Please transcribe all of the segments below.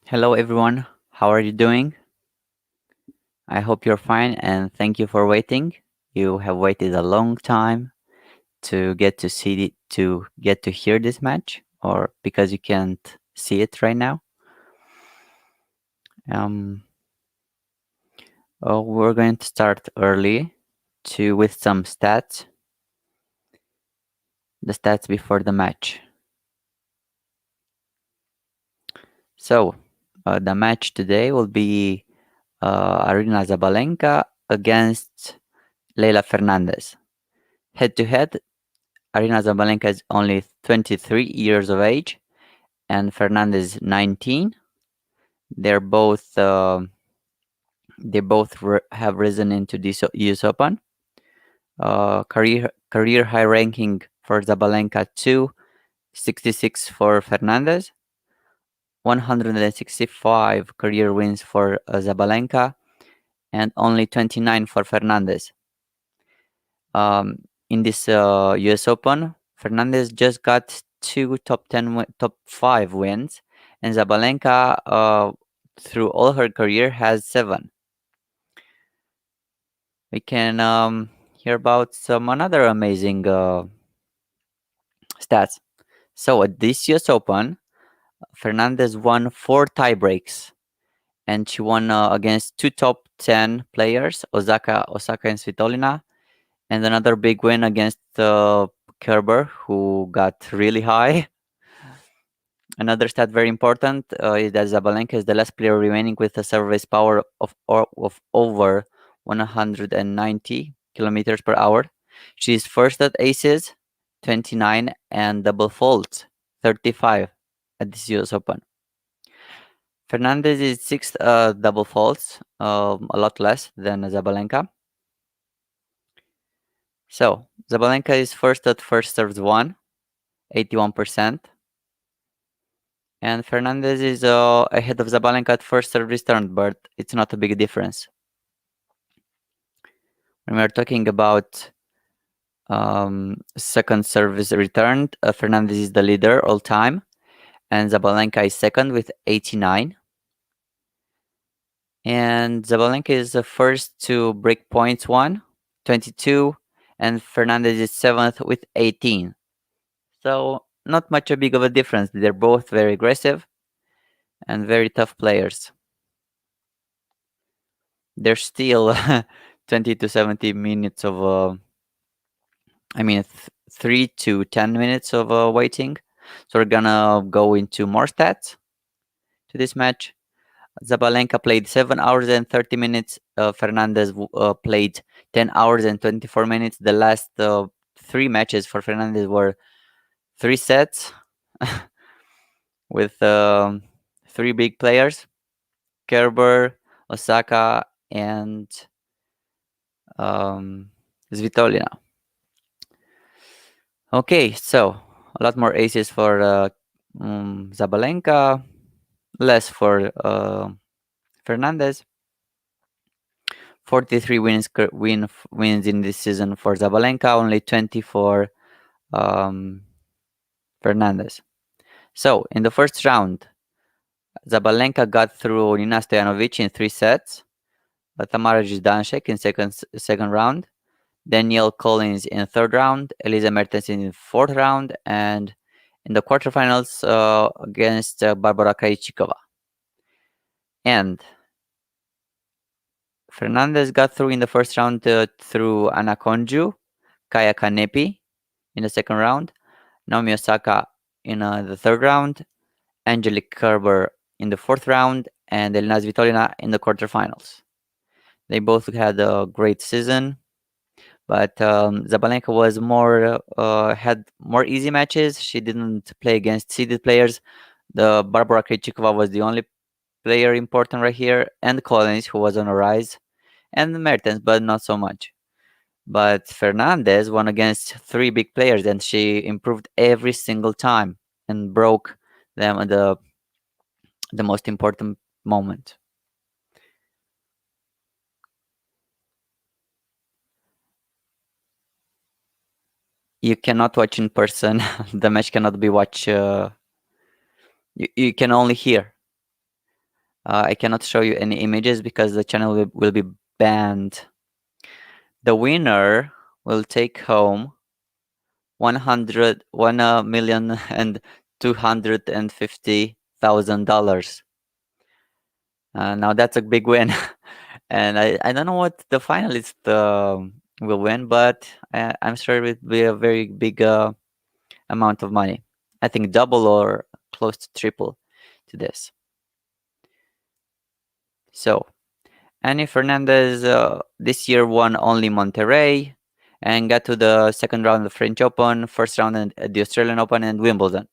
Hello, everyone. How are you doing? I hope you're fine and thank you for waiting. You have waited a long time to get to hear this match, or because you can't see it right now. Um, we're going to start early with some stats, the stats before the match. So, the match today will be Aryna Sabalenka against Leylah Fernandez. Head to head, Aryna Sabalenka is only 23 years of age, and Fernandez 19. They're both have risen into the US Open. Career high ranking for Sabalenka 266 for Fernandez, 165 career wins for Sabalenka, and only 29 for Fernandez. In this US Open, Fernandez just got two top 5 wins, and Sabalenka, through all her career, has 7. We can hear about some another amazing stats. So at this US Open, Fernandez won 4 tiebreaks, and she won against 2 top 10 players, Osaka and Svitolina, and another big win against Kerber, who got really high. Another stat very important is that Sabalenka is the last player remaining with a service power of over 190 kilometers per hour. She is first at aces, 29, and double faults, 35 at this US Open. Fernandez is sixth double faults, a lot less than Sabalenka. So Sabalenka is first at first serves 1, 81%. And Fernandez is ahead of Sabalenka at first serve return, but it's not a big difference. When we're talking about second service returned, Fernandez is the leader all time, and Sabalenka is second with 89. And Sabalenka is the first to break points 22, and Fernandez is 7th with 18. So not much a big of a difference. They're both very aggressive and very tough players. There's still 20 to 70 minutes of 3 to 10 minutes of waiting. So we're gonna go into more stats to this match. Sabalenka played 7 hours and 30 minutes. Fernandez played 10 hours and 24 minutes. The last 3 matches for Fernandez were 3 sets with 3 big players: Kerber, Osaka, and Svitolina. Okay, so a lot more aces for Sabalenka, less for Fernandez. 43 wins in this season for Sabalenka, only 20 for Fernandez. So in the first round, Sabalenka got through Nina Stojanovic in 3 sets, Tamara Zhizdanshek in second round, Danielle Collins in third round, Elisa Mertens in fourth round, and in the quarterfinals against Barbara Krejcikova. And Fernandez got through in the first round through Anna Konju, Kaya Kanepi in the second round, Naomi Osaka in the third round, Angelique Kerber in the fourth round, and Elena Svitolina in the quarterfinals. They both had a great season, but Sabalenka was had more easy matches. She didn't play against seeded players. The Barbara Krejcikova was the only player important right here, and Collins, who was on a rise, and Mertens, but not so much. But Fernandez won against 3 big players, and she improved every single time and broke them at the most important moment. You cannot watch in person. The match cannot be watched. You can only hear. I cannot show you any images because the channel will be banned. The winner will take home 1,250,000 dollars. Now that's a big win, and I don't know what the finalist will win, but I'm sure it will be a very big amount of money. I think double or close to triple to this. So, Annie Fernandez this year won only Monterrey and got to the second round of the French Open, first round at the Australian Open, and Wimbledon.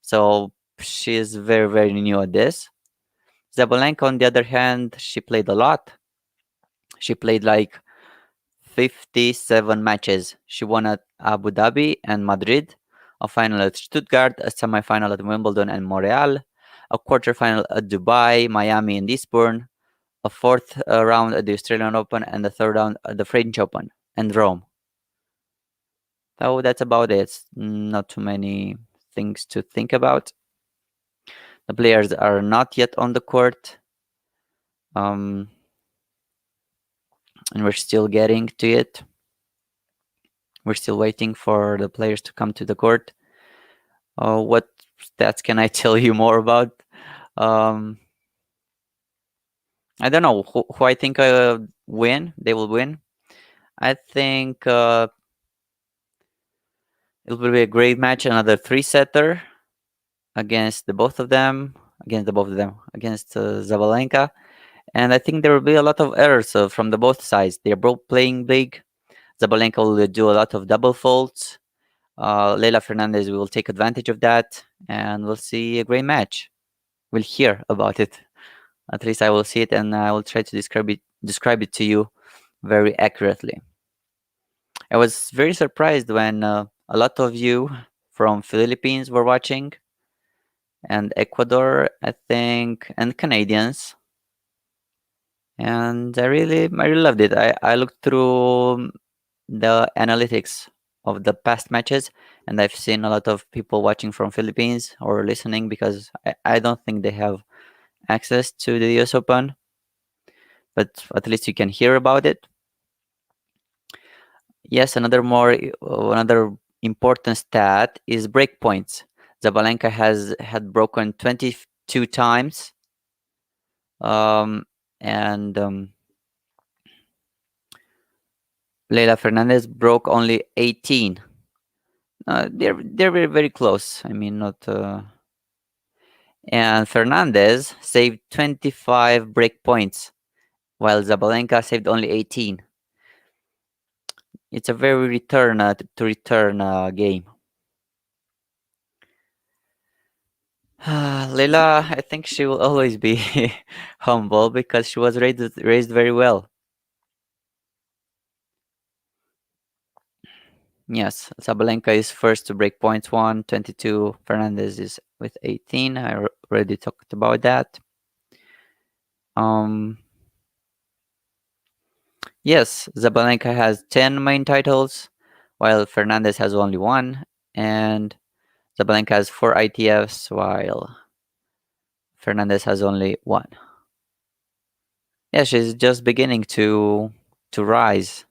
So she is very, very new at this. Sabalenka, on the other hand, she played a lot. She played like 57 matches. She won at Abu Dhabi and Madrid, a final at Stuttgart, a semi-final at Wimbledon and Montreal, a quarterfinal at Dubai, Miami, and Eastbourne, a fourth round at the Australian Open, and the third round at the French Open and Rome. So that's about it. Not too many things to think about. The players are not yet on the court. And we're still getting to it. We're still waiting for the players to come to the court. What stats can I tell you more about? I don't know who I think win. They will win. I think it will be a great match. Another 3-setter against both of them. Against Sabalenka. And I think there will be a lot of errors from the both sides. They're both playing big. Sabalenka will do a lot of double faults. Leylah Fernandez will take advantage of that, and we'll see a great match. We'll hear about it. At least I will see it, and I will try to describe it to you very accurately. I was very surprised when a lot of you from Philippines were watching, and Ecuador, I think, and Canadians. And I really loved it. I looked through the analytics of the past matches, and I've seen a lot of people watching from Philippines or listening because I don't think they have access to the US Open, but at least you can hear about it. Yes, another important stat is break points. Sabalenka had broken 22 times, and Leylah Fernandez broke only 18. They're very, very close. I mean, not. And Fernandez saved 25 break points, while Sabalenka saved only 18. It's a very return game. Leylah, I think she will always be humble because she was raised very well. Yes, Sabalenka is first to break points 22. Fernandez is with 18. I already talked about that. Yes, Sabalenka has 10 main titles, while Fernandez has only 1, and Sabalenka has 4 ITFs, while Fernandez has only 1. Yeah, she's just beginning to rise.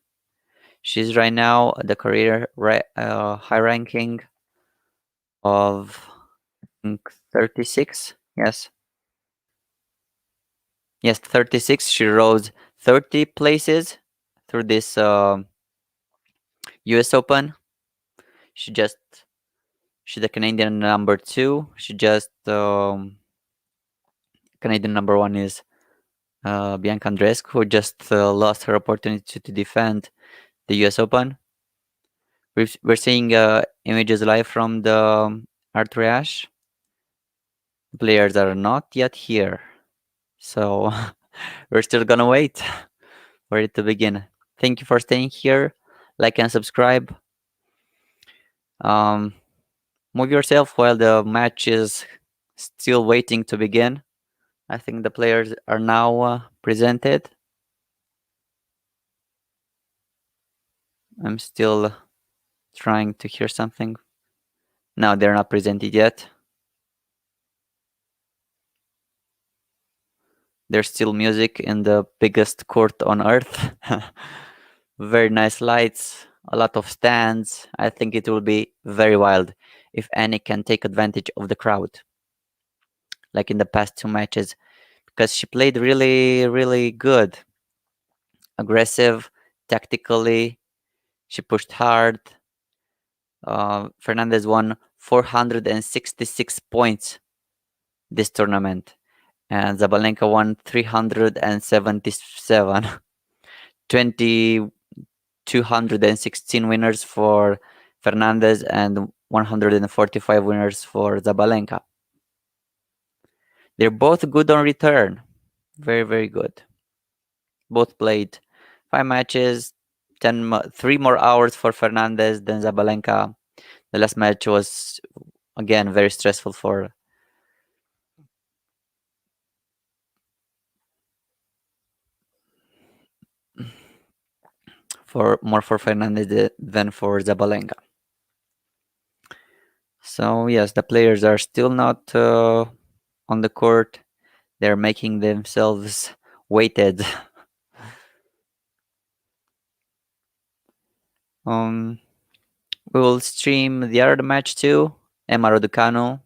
She's right now at the career high ranking of 36. Yes. Yes, 36. She rose 30 places through this US Open. She's the Canadian number 2. Canadian number 1 is Bianca Andreescu, who just lost her opportunity to defend the US Open. We're seeing images live from the Ashe. Players are not yet here, so we're still gonna wait for it to begin. Thank you for staying here. Like and subscribe. Move yourself while the match is still waiting to begin. I think the players are now presented. I'm still trying to hear something. No, they're not presented yet. There's still music in the biggest court on earth. Very nice lights, a lot of stands. I think it will be very wild if Annie can take advantage of the crowd, like in the past two matches, because she played really, really good, aggressive, tactically. She pushed hard. Fernandez won 466 points this tournament, and Sabalenka won 377. 216 winners for Fernandez and 145 winners for Sabalenka. They're both good on return. Very, very good. Both played 5 matches, 3 more hours for Fernandez than Sabalenka. The last match was, again, very stressful for for Fernandez than for Sabalenka. So yes, the players are still not on the court. They're making themselves weighted. We will stream the other match too. Emma Raducanu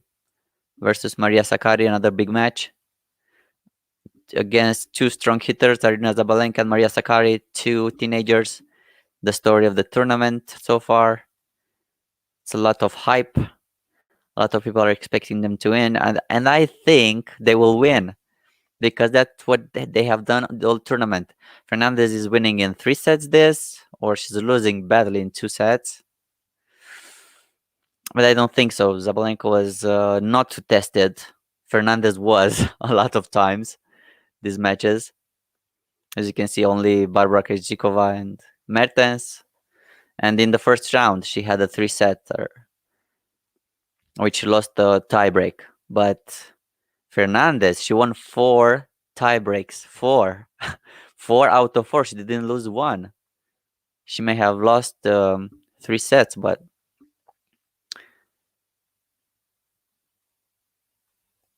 versus Maria Sakkari, another big match against two strong hitters, Aryna Sabalenka and Maria Sakkari, two teenagers. The story of the tournament so far. It's a lot of hype. A lot of people are expecting them to win, and I think they will win because that's what they have done the whole tournament. Fernandez is winning in 3 sets this, or she's losing badly in 2 sets. But I don't think so. Sabalenka was not too tested. Fernandez was a lot of times these matches. As you can see, only Barbara Krejcikova and Mertens. And in the first round, she had a 3-setter, which lost the tiebreak. But Fernandez, she won 4 tiebreaks. 4. 4 out of 4. She didn't lose one. She may have lost 3 sets, but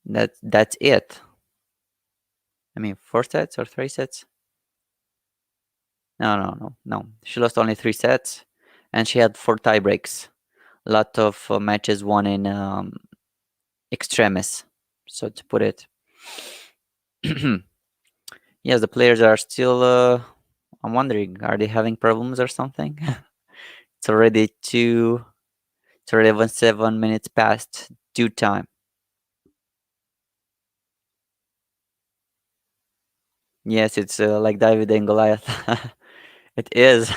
that's it. I mean, 4 sets or 3 sets? No. She lost only 3 sets, and she had 4 tiebreaks. A lot of matches won in extremis, so to put it. Yes, the players are still. I'm wondering, are they having problems or something? It's already 7 minutes past due time. Yes, it's like David and Goliath. It is.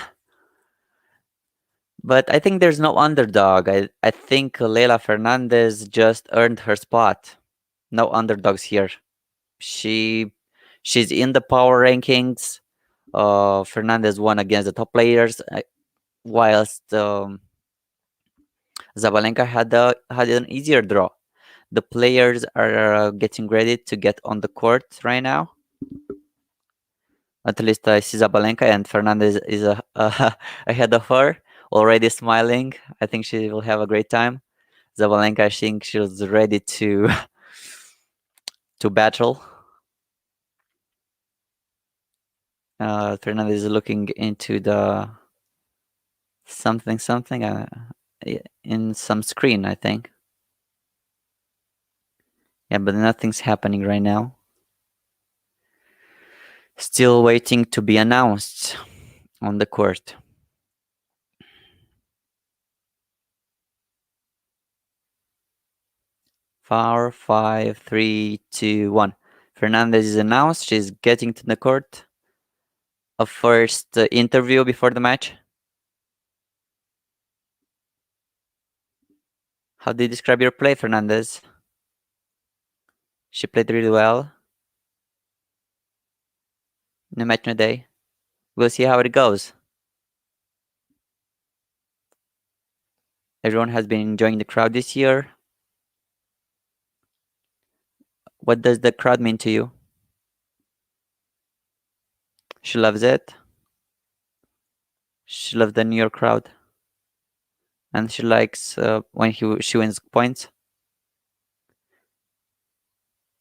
But I think there's no underdog. I think Leylah Fernandez just earned her spot. No underdogs here. She's in the power rankings. Fernandez won against the top players, whilst Sabalenka had an easier draw. The players are getting ready to get on the court right now. At least I see Sabalenka, and Fernandez is ahead of her, already smiling. I think she will have a great time. Sabalenka, I think she's ready to battle. Fernandez is looking into the something in some screen, I think. Yeah, but nothing's happening right now. Still waiting to be announced on the court. Four, 5, 3, 2, 1. Fernandez is announced. She's getting to the court. A first interview before the match. How do you describe your play, Fernandez? She played really well. No match, no day. We'll see how it goes. Everyone has been enjoying the crowd this year. What does the crowd mean to you? She loves it. She loves the New York crowd. And she likes when she wins points.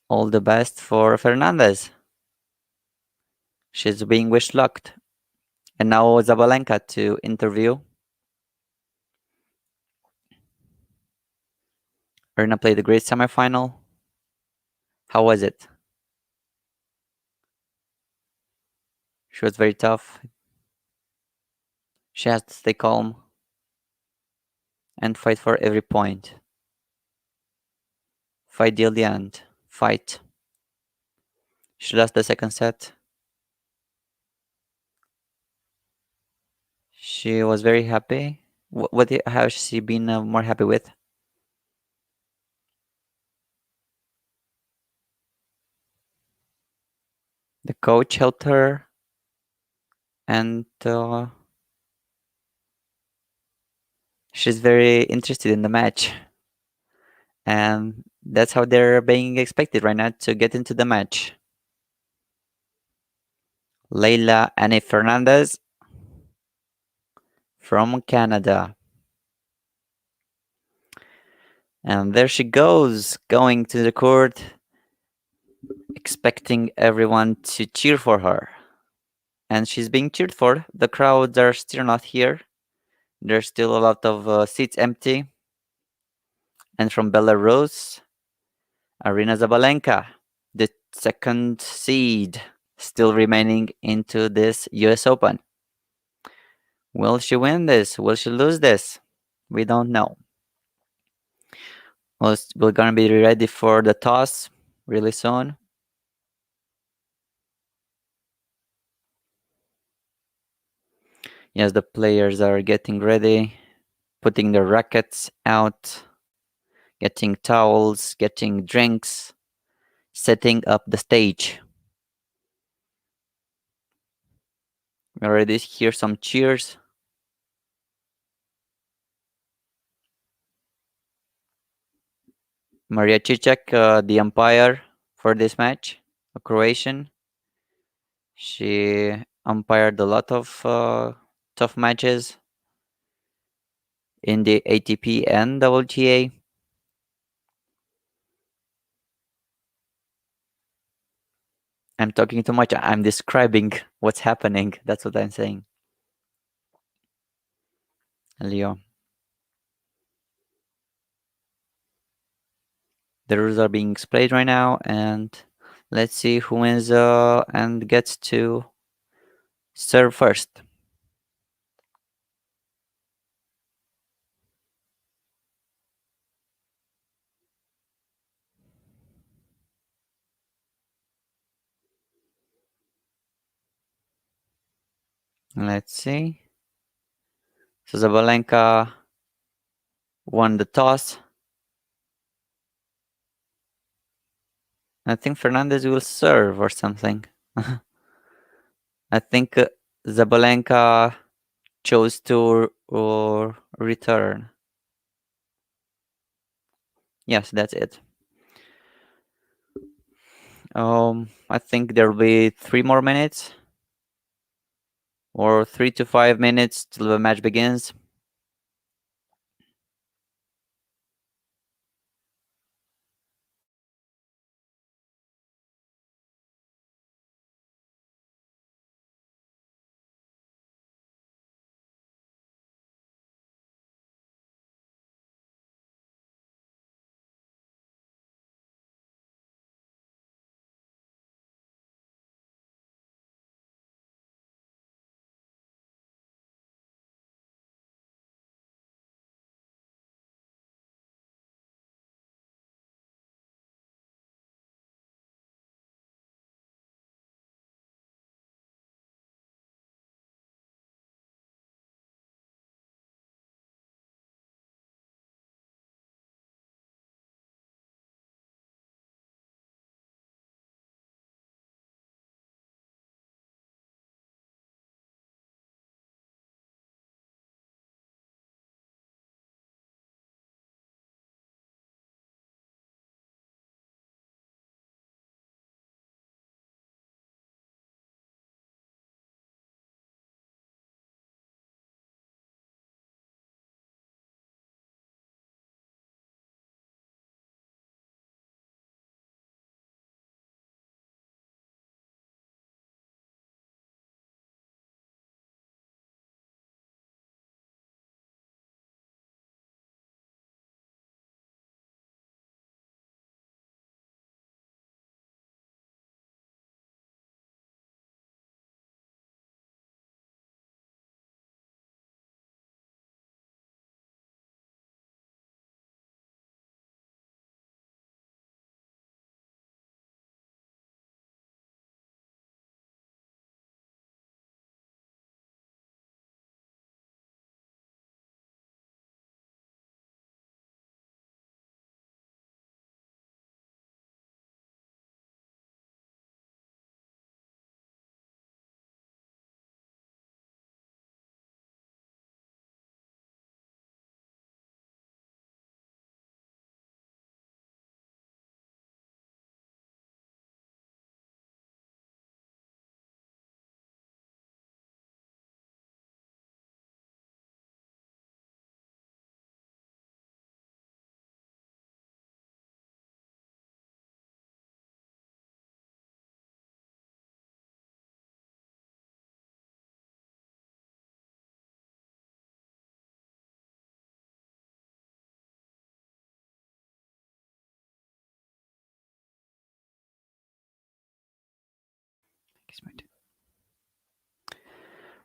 All the best for Fernandez. She's being wish lucked. And now Sabalenka to interview. Arena played a great semifinal. How was it? She was very tough. She has to stay calm and fight for every point. Fight till the end. Fight. She lost the second set. She was very happy. What has she been more happy with? The coach helped her, and she's very interested in the match. And that's how they're being expected right now to get into the match. Leylah and Fernandez from Canada. And there she goes, going to the court, expecting everyone to cheer for her. And she's being cheered for. The crowds are still not here. There's still a lot of seats empty. And from Belarus, Aryna Sabalenka, the second seed, still remaining into this US Open. Will she win this? Will she lose this? We don't know. We're gonna be ready for the toss really soon. Yes, the players are getting ready, putting their rackets out, getting towels, getting drinks, setting up the stage. We already hear some cheers. Maria Cicek, the umpire for this match, a Croatian. She umpired a lot of tough matches in the ATP and WTA. I'm talking too much. I'm describing what's happening. That's what I'm saying. Leo. The rules are being displayed right now, and let's see who wins and gets to serve first. Let's see. So Sabalenka won the toss. I think Fernandez will serve or something. I think Sabalenka chose to return. Yes, that's it. I think there'll be 3 more minutes or 3 to 5 minutes till the match begins.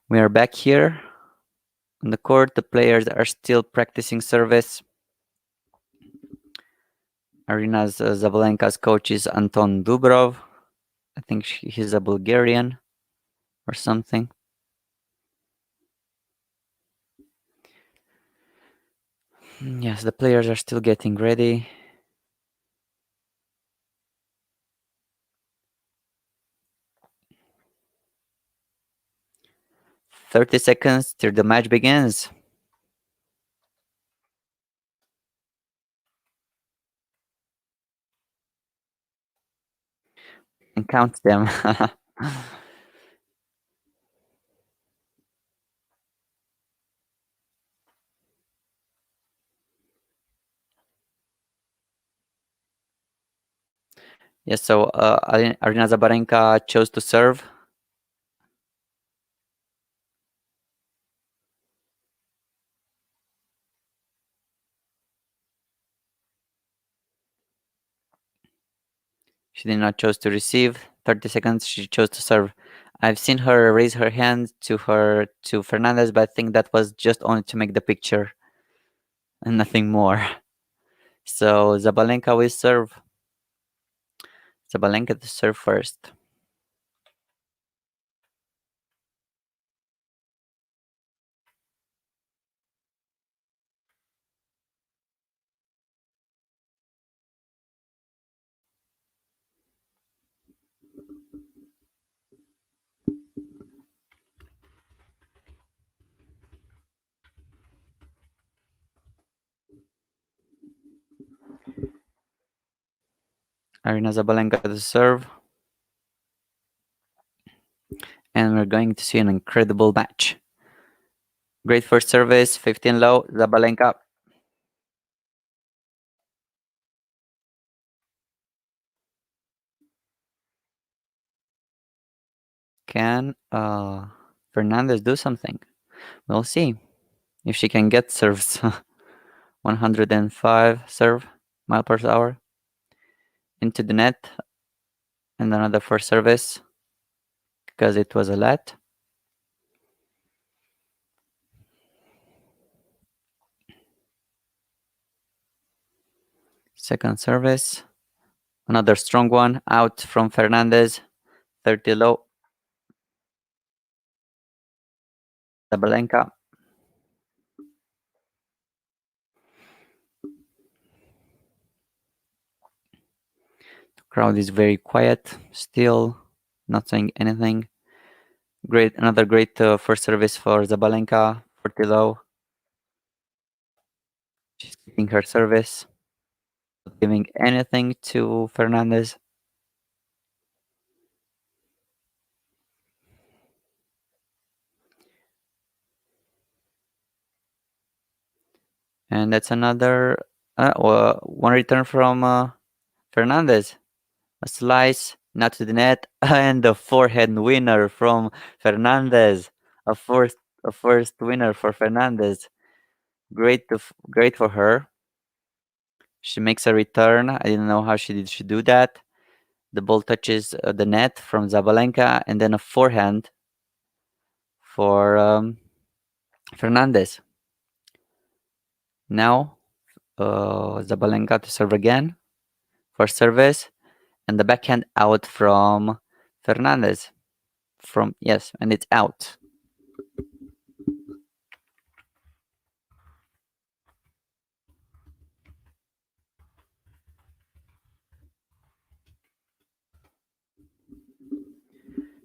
We are back here on the court. The players are still practicing service. Aryna's Sabalenka's coach is Anton Dubrov. I think he's a Bulgarian or something. Yes, the players are still getting ready. "30 seconds till the match begins." And count them. Yes, so Aryna Sabalenka chose to serve. She did not choose to receive. 30 seconds, she chose to serve. I've seen her raise her hand to Fernandez, but I think that was just only to make the picture and nothing more. So Sabalenka will serve. Sabalenka to serve first. Aryna Sabalenka to serve. And we're going to see an incredible match. Great first service, 15 low, Sabalenka. Can Fernandez do something? We'll see if she can get serves. 105 serve mile per hour into the net, and another first service because it was a let. Second service, another strong one out from Fernandez, 30 low. Sabalenka. The crowd is very quiet, still not saying anything. Another great first service for Sabalenka, 40 low. She's keeping her service, not giving anything to Fernandez. And that's another one return from Fernandez. A slice, not to the net, and a forehand winner from Fernandez. A first winner for Fernandez. Great for her. She makes a return. I didn't know how she do that. The ball touches the net from Sabalenka, and then a forehand for Fernandez. Now Sabalenka to serve again for service, and the backhand out from Fernandez. And it's out.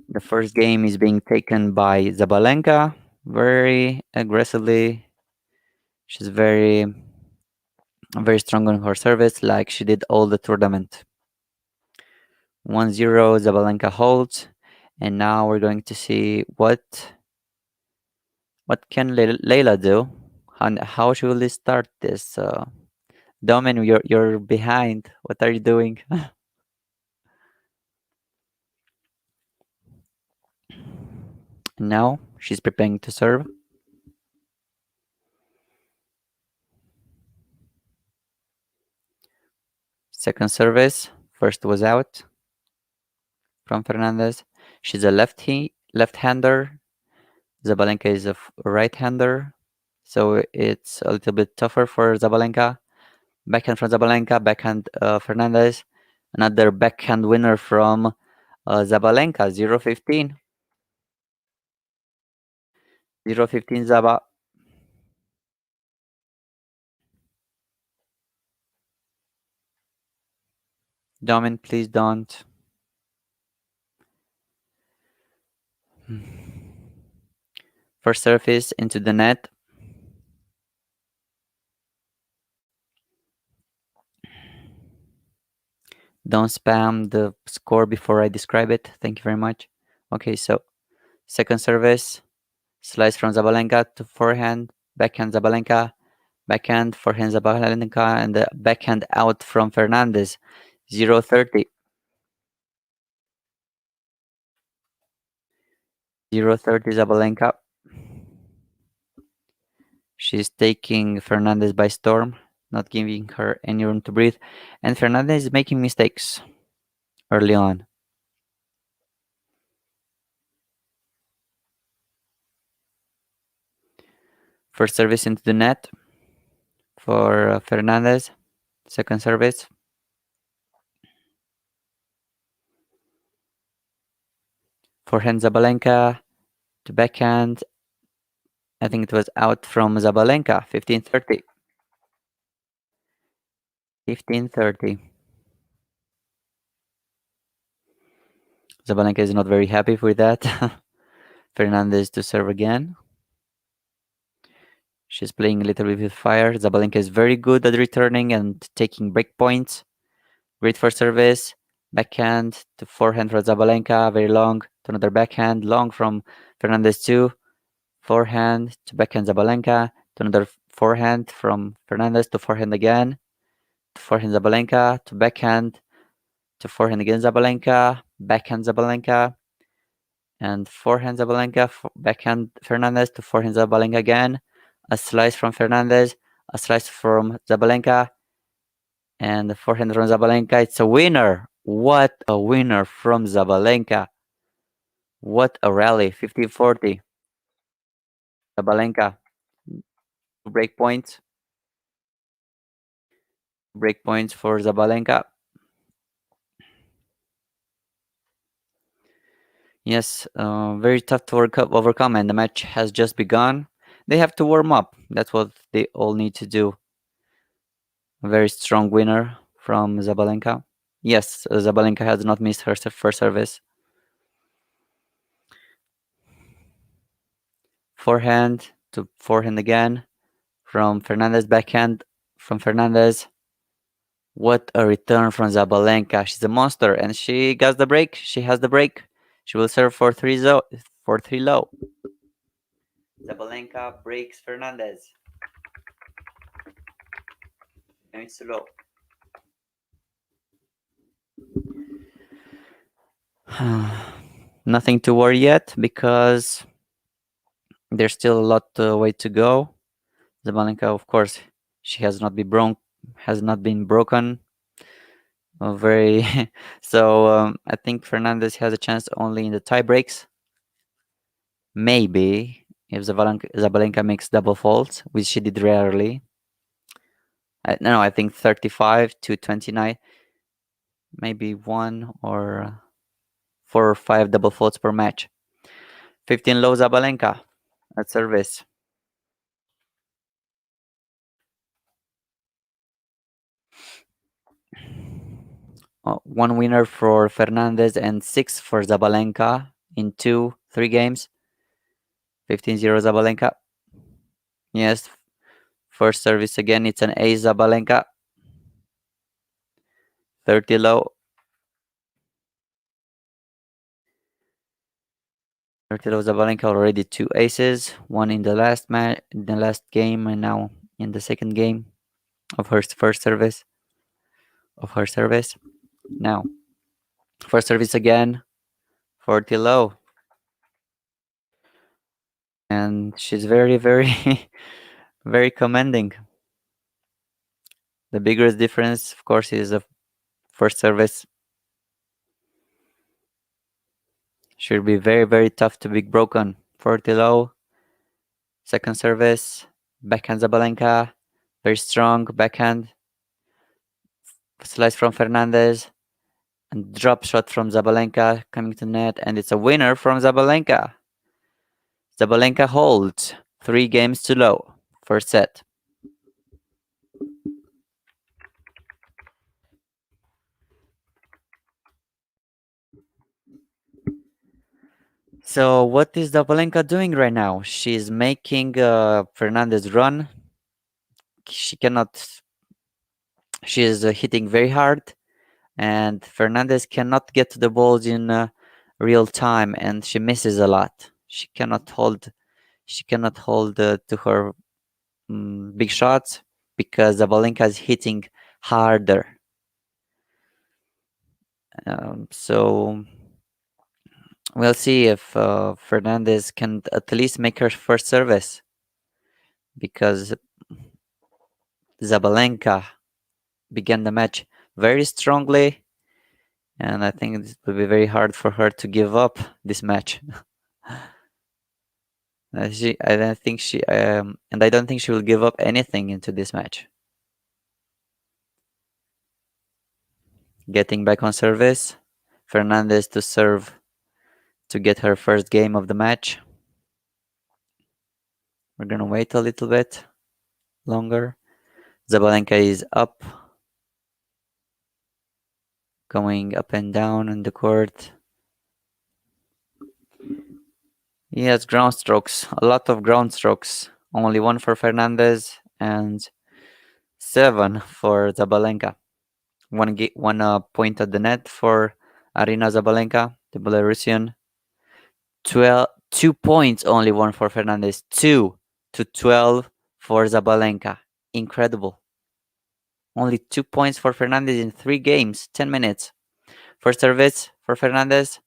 The first game is being taken by Sabalenka very aggressively. She's very strong on her service, like she did all the tournament. 1-0, Sabalenka holds, and now we're going to see what can Leylah do, and how she will start this. Domin, you're behind. What are you doing? Now she's preparing to serve. Second service. First was out from Fernandez. She's a left-hander. Sabalenka is a right-hander, so it's a little bit tougher for Sabalenka. Backhand from Sabalenka, backhand Fernandez. Another backhand winner from Sabalenka, 0-15. 0-15 Zaba. Domin, please don't. First service into the net. Don't spam the score before I describe it. Thank you very much. Okay, so second service. Slice from Sabalenka to forehand. Backhand Sabalenka. Backhand, forehand Sabalenka. And the backhand out from Fernandez. 0-30. 0-30 Sabalenka. She's taking Fernandez by storm, not giving her any room to breathe. And Fernandez is making mistakes early on. First service into the net for Fernandez. Second service. Forehand Sabalenka to backhand. I think it was out from Sabalenka. 15-30. 15-30. Sabalenka is not very happy with that. Fernandez to serve again. She's playing a little bit with fire. Sabalenka is very good at returning and taking break points. Great first service. Backhand to forehand from Sabalenka. Very long to another backhand. Long from Fernandez too. Forehand to backhand Sabalenka. To another forehand from Fernandez to forehand again. To forehand Sabalenka. To backhand. To forehand again Sabalenka. Backhand Sabalenka. And forehand Sabalenka. Backhand Fernandez to forehand Sabalenka again. A slice from Fernandez. A slice from Sabalenka. And the forehand from Sabalenka. It's a winner. What a winner from Sabalenka. What a rally. 50-40. Sabalenka. Break points. Break points for Sabalenka. Yes, very tough to overcome, and the match has just begun. They have to warm up. That's what they all need to do. A very strong winner from Sabalenka. Yes, Sabalenka has not missed her first service. Forehand to forehand again from Fernandez. Backhand from Fernandez. What a return from Sabalenka. She's a monster, and she got the break. She has the break. She will serve for 3 low. Sabalenka breaks Fernandez. And it's low. Nothing to worry yet because there's still a lot way to go. Sabalenka, of course, she has not been broken. Very so. I think Fernandez has a chance only in the tie breaks. Maybe if Sabalenka makes double faults, which she did rarely. No, I think 35-29. Maybe 1 or 4 or 5 double faults per match. 15 low Sabalenka at service. One winner for Fernandez and 6 for Sabalenka in 2-3 games. 15-0 Sabalenka. Yes, first service again. It's an ace Sabalenka. 30 low. 30 low Sabalenka, already 2 aces. One in the last game, and now in the second game of her first service. Now, first service again. 40 low. And she's very, very, very commanding. The biggest difference, of course, is the first service. Should be very, very tough to be broken. 40 low. Second service. Backhand Sabalenka. Very strong backhand. Slice from Fernandez. And drop shot from Sabalenka coming to net. And it's a winner from Sabalenka. Sabalenka holds 3 games to low. First set. So what is Sabalenka doing right now? She's making Fernandez run. She cannot. She is hitting very hard, and Fernandez cannot get to the balls in real time, and she misses a lot. She cannot hold. She cannot hold to her big shots because Sabalenka is hitting harder. So we'll see if Fernandez can at least make her first service, because Sabalenka began the match very strongly, and I think it will be very hard for her to give up this match. I don't think she will give up anything into this match. Getting back on service, Fernandez to serve to get her first game of the match. We're gonna wait a little bit longer. Sabalenka is up, going up and down on the court. He has ground strokes, a lot of ground strokes. Only 1 for Fernandez and 7 for Sabalenka. One point at the net for Aryna Sabalenka, the Belarusian. 2 points only won for Fernandez. 2 to 12 for Sabalenka. Incredible. Only 2 points for Fernandez in 3 games, 10 minutes. First service for Fernandez.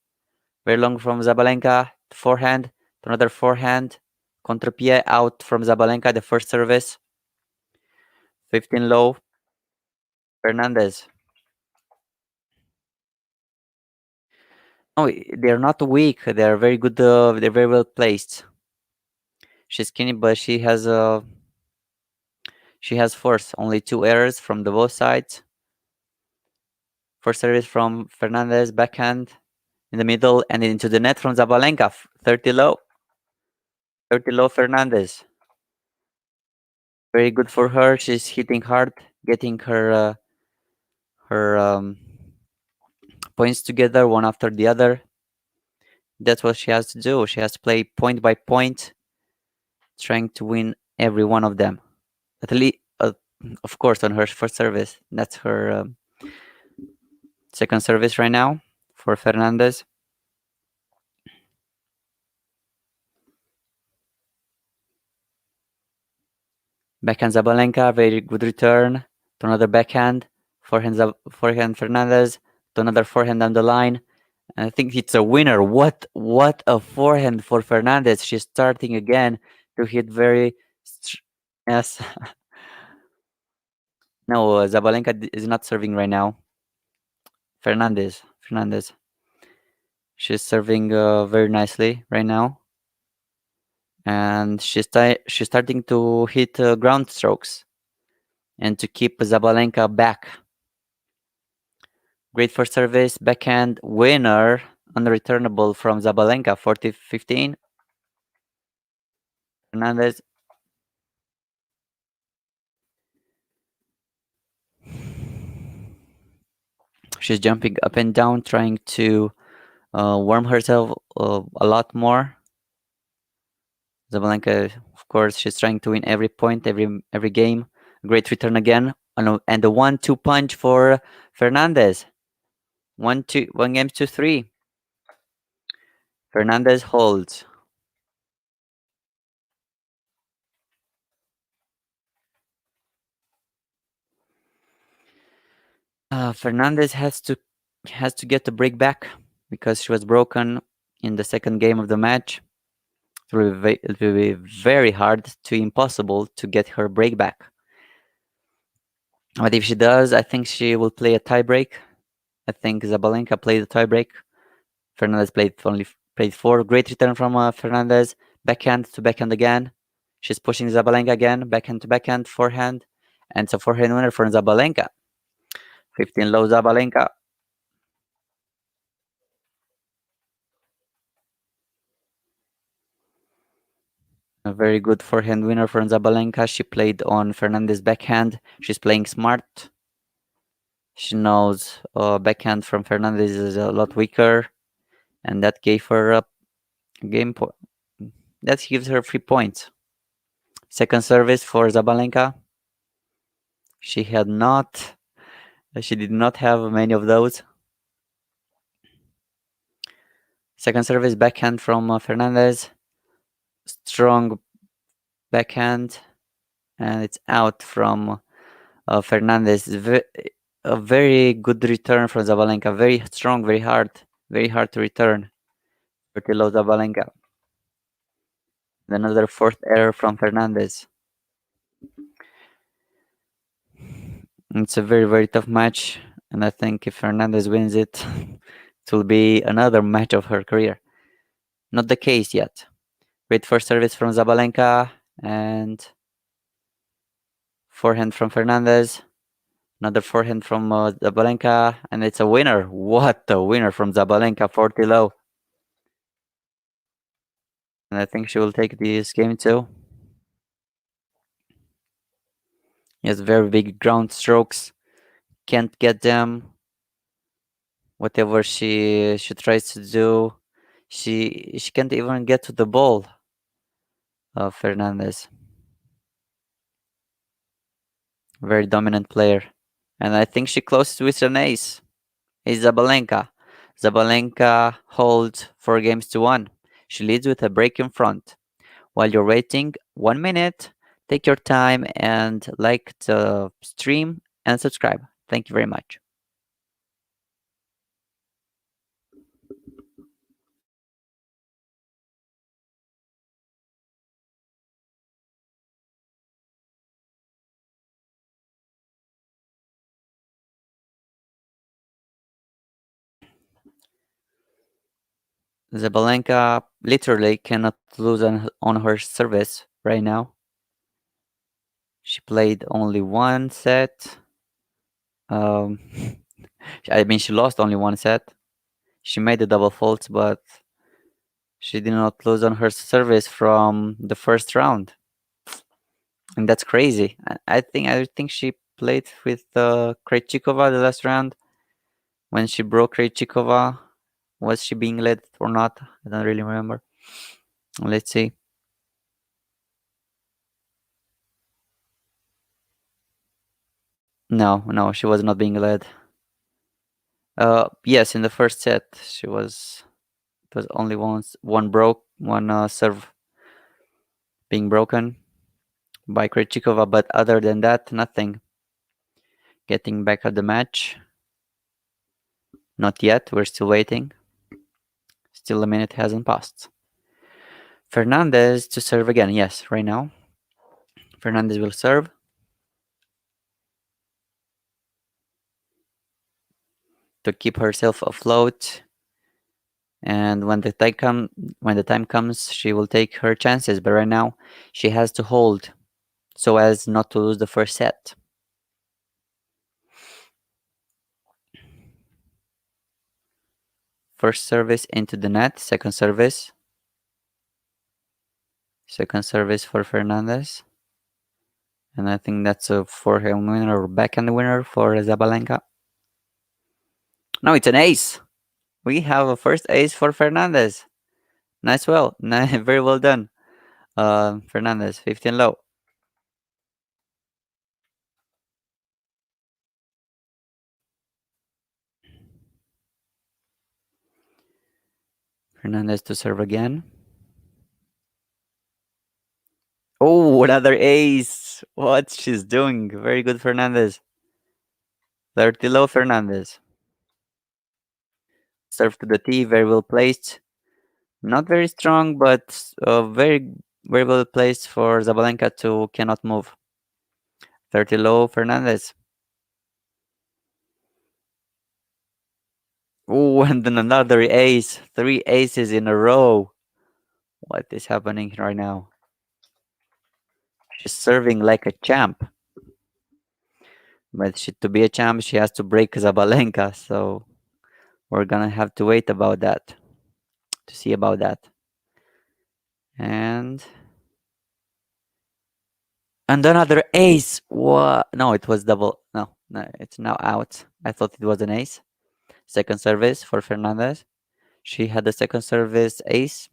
Very long from Sabalenka. Forehand. Another forehand. Contrapié out from Sabalenka, the first service. 15 low. Fernandez. No, they're not weak. They're very good. They're very well placed. She's skinny, but she has force. Only 2 errors from the both sides. First service from Fernandez, backhand in the middle and into the net from Sabalenka. 30 low. 30 low Fernandez. Very good for her. She's hitting hard, getting her points together one after the other. That's what she has to do. She has to play point by point, trying to win every one of them. At least, of course, on her first service. That's her second service right now for Fernandez. Backhand Sabalenka, very good return to another backhand. Forehand Fernandez to another forehand down the line. And I think it's a winner. What a forehand for Fernandez. She's starting again to hit very. Yes. No, Sabalenka is not serving right now. Fernandez. She's serving very nicely right now, and she's starting to hit ground strokes and to keep Sabalenka back. Great first service, backhand winner, unreturnable from Sabalenka, 40-15. Fernandez. She's jumping up and down, trying to warm herself a lot more. Sabalenka, of course, she's trying to win every point, every game. Great return again, and the 1-2 punch for Fernandez. 1 game to 3. Fernandez holds. Fernandez has to get the break back because she was broken in the second game of the match. It will be very hard to impossible to get her break back. But if she does, I think she will play a tiebreak. I think Sabalenka played the tiebreak. Fernandez played only Played 4. Great return from Fernandez. Backhand to backhand again. She's pushing Sabalenka again. Backhand to backhand. Forehand. And it's a forehand winner for Sabalenka. 15 low Sabalenka. A very good forehand winner for Sabalenka. She played on Fernandez backhand. She's playing smart. She knows backhand from Fernandez is a lot weaker. And that gave her a game point. That gives her 3 points. Second service for Sabalenka. She did not have many of those. Second service backhand from Fernandez. Strong backhand. And it's out from Fernandez. A very good return from Sabalenka. Very strong, very hard to return. Pretty low Sabalenka. Another fourth error from Fernandez. It's a very, very tough match. And I think if Fernandez wins it, it will be another match of her career. Not the case yet. Great first service from Sabalenka and forehand from Fernandez. Another forehand from Sabalenka, and it's a winner. What a winner from Sabalenka, 40 low. And I think she will take this game too. Yes, very big ground strokes. Can't get them. Whatever she tries to do, she can't even get to the ball. Fernandez. Very dominant player. And I think she closes with an ace. Is Sabalenka. Sabalenka holds 4 games to 1. She leads with a break in front. While you're waiting 1 minute, take your time and like the stream and subscribe. Thank you very much. Sabalenka literally cannot lose on her service right now. She played only one set. I mean, she lost only one set. She made the double faults, but she did not lose on her service from the first round. And that's crazy. I think she played with Krejcikova the last round. When she broke Krejcikova, was she being led or not? I don't really remember. Let's see. No, she was not being led. Yes, in the first set, she was. It was only one serve being broken by Krejcikova, but other than that, nothing. Getting back at the match. Not yet. We're still waiting. Still a minute hasn't passed. Fernandez to serve again. Yes, right now. Fernandez will serve. To keep herself afloat. And when the time comes, she will take her chances. But right now, she has to hold so as not to lose the first set. First service into the net. Second service. Second service for Fernandez. And I think that's a forehand winner or backhand winner for Sabalenka. No, it's an ace. We have a first ace for Fernandez. Nice, very well done. Fernandez, 15 low. Fernandez to serve again. Oh, another ace. What she's doing. Very good, Fernandez. 30 low, Fernandez. Serve to the tee, very well placed. Not very strong, but very, very well placed for Sabalenka to cannot move. 30 low, Fernandez. Oh, and then another ace. 3 aces in a row. What is happening right now? She's serving like a champ. But to be a champ, she has to break Sabalenka. So we're gonna have to wait about that. To see about that. And another ace. What? No, it was double. No, no, it's now out. I thought it was an ace. Second service for Fernandez. She had the second service ace.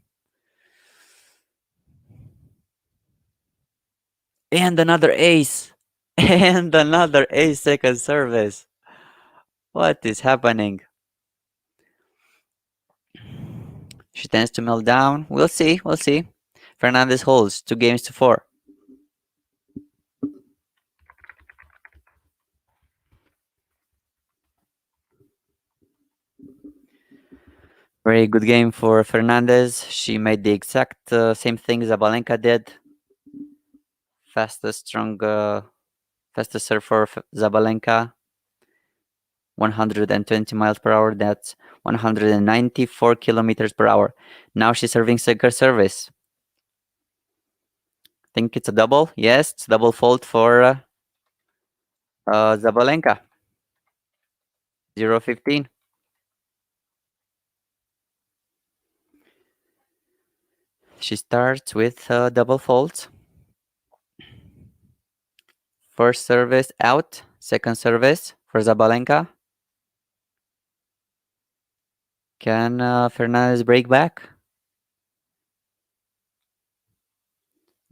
And another ace. And another ace second service. What is happening? She tends to melt down. We'll see. We'll see. Fernandez holds 2 games to 4. Very good game for Fernandez. She made the exact same thing Sabalenka did. Fastest, fastest serve for Sabalenka. 120 miles per hour. That's 194 kilometers per hour. Now she's serving second service. Think it's a double. Yes, it's double fault for Sabalenka. 0-15. She starts with double faults. First service out. Second service for Sabalenka. Can Fernandez break back?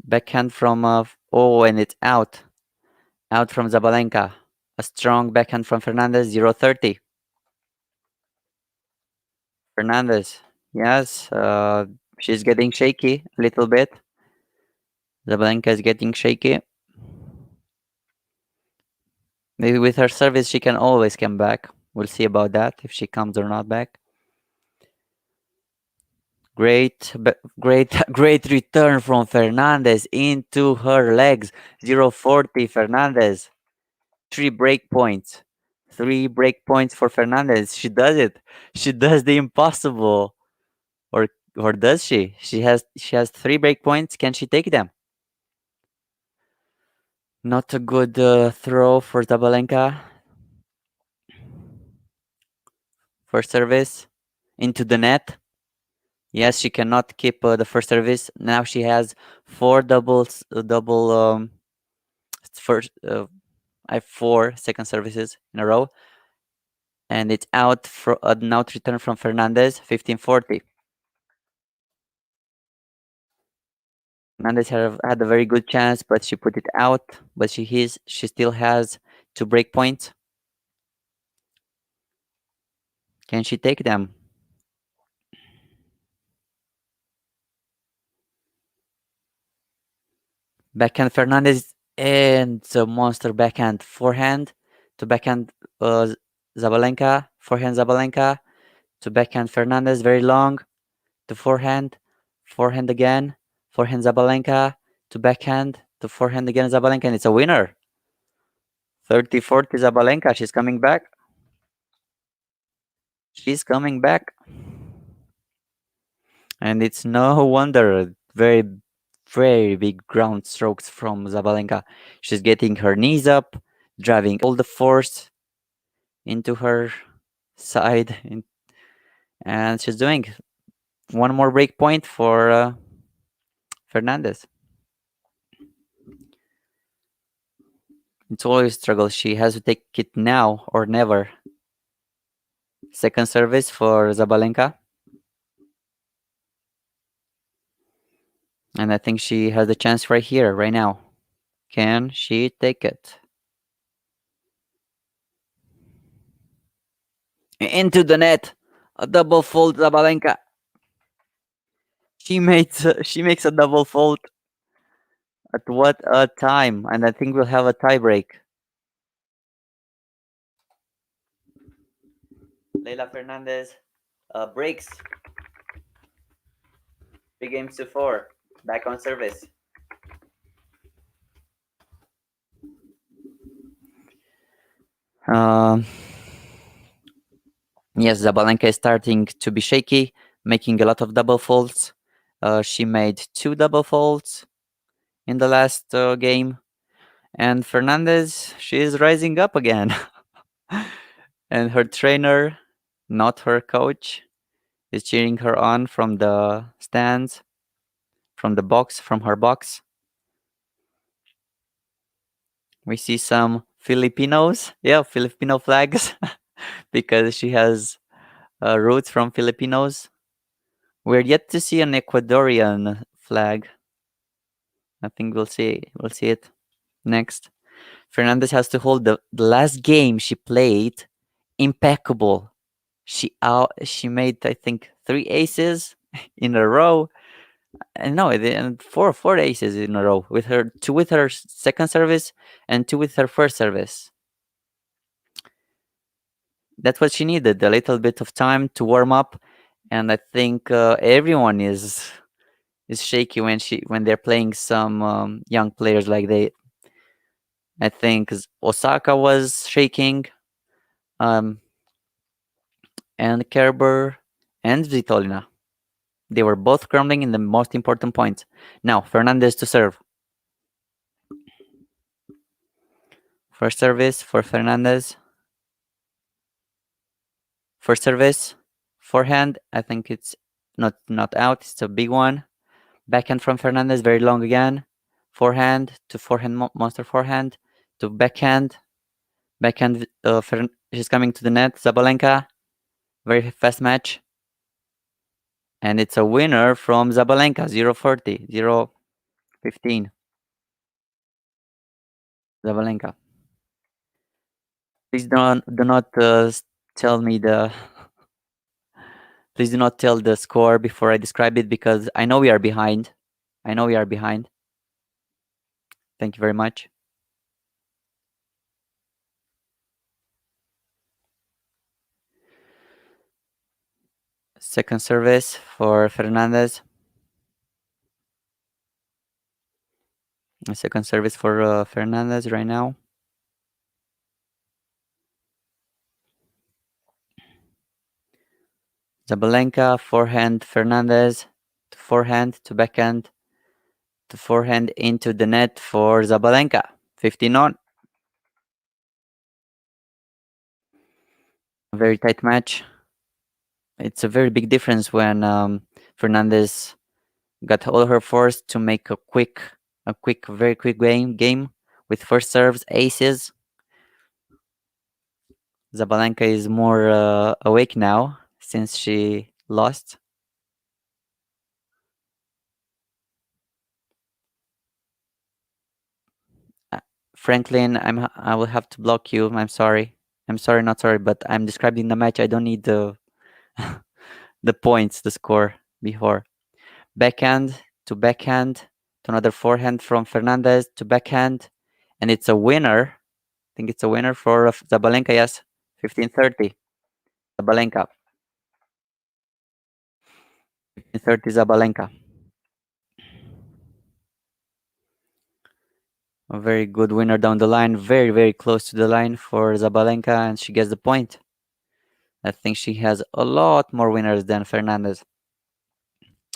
Backhand from oh, and it's out. Out from Sabalenka. A strong backhand from Fernandez. 0-30. Fernandez. Yes, she's getting shaky a little bit. Sabalenka is getting shaky. Maybe with her service, she can always come back. We'll see about that, if she comes or not back. Great return from Fernandez into her legs. 0-40, Fernandez. 3 break points. 3 break points for Fernandez. She does it. She does the impossible. Or does she? She has 3 break points. Can she take them? Not a good throw for Sabalenka. First service into the net. Yes, she cannot keep the first service. Now she has 4 first. I have 4 second services in a row, and it's out for now to return from Fernandez. 15-40. Fernandez had a very good chance, but she put it out. But she still has 2 break points. Can she take them? Backhand Fernandez and the monster backhand forehand to backhand Sabalenka, forehand Sabalenka to backhand Fernandez, very long to forehand again, forehand Sabalenka to backhand to forehand again Sabalenka, and it's a winner. 30-40 Sabalenka, she's coming back. She's coming back. And it's no wonder, very, very big ground strokes from Sabalenka. She's getting her knees up, driving all the force into her side, and she's doing one more break point for Fernandez. It's always a struggle. She has to take it now or never. Second service for Sabalenka. And I think she has the chance right here, right now. Can she take it? Into the net. A double fault, Sabalenka. She makes a double fault. At what a time. And I think we'll have a tiebreak. Leylah Fernandez breaks. 3 games to 4. Back on service. Yes, Sabalenka is starting to be shaky, making a lot of double faults. She made 2 double faults in the last game. And Fernandez, she is rising up again. And her trainer, not her coach, is cheering her on from the stands, from the box, from her box. We see some Filipinos, Filipino flags, because she has roots from Filipinos. We're yet to see an Ecuadorian flag. I think we'll see it next. Fernandez has to hold the last game she played impeccable. She made, I think, 3 aces in a row. And no, four aces in a row with her 2 with her second service and 2 with her first service. That's what she needed, a little bit of time to warm up, and I think everyone is shaky when they're playing some young players like they. I think Osaka was shaking, um, and Kerber and Svitolina. They were both crumbling in the most important points. Now Fernandez to serve. First service for Fernandez. First service, forehand. I think it's not out. It's a big one. Backhand from Fernandez, very long again. Forehand to forehand, monster forehand to backhand. Backhand. She's coming to the net. Sabalenka, very fast match, and it's a winner from Sabalenka. 0-40, 0-15. Sabalenka. Please do not tell me the. Please do not tell the score before I describe it because I know we are behind. I know we are behind. Thank you very much. Second service for Fernandez. Second service for Fernandez right now. Sabalenka, forehand, Fernandez, to forehand, to backhand, to forehand into the net for Sabalenka. 15 on. Very tight match. It's a very big difference when Fernandez got all her force to make a very quick game with first serves, aces. Sabalenka is more awake now since she lost. Franklin, I will have to block you. I'm sorry. I'm sorry, not sorry, but I'm describing the match. I don't need the the points, the score before. Backhand to another forehand from Fernandez to backhand, and it's a winner. I think it's a winner for Sabalenka. Yes, 15-30. Sabalenka. 15-30 Sabalenka. A very good winner down the line, very, very close to the line for Sabalenka, and she gets the point. I think she has a lot more winners than Fernandez.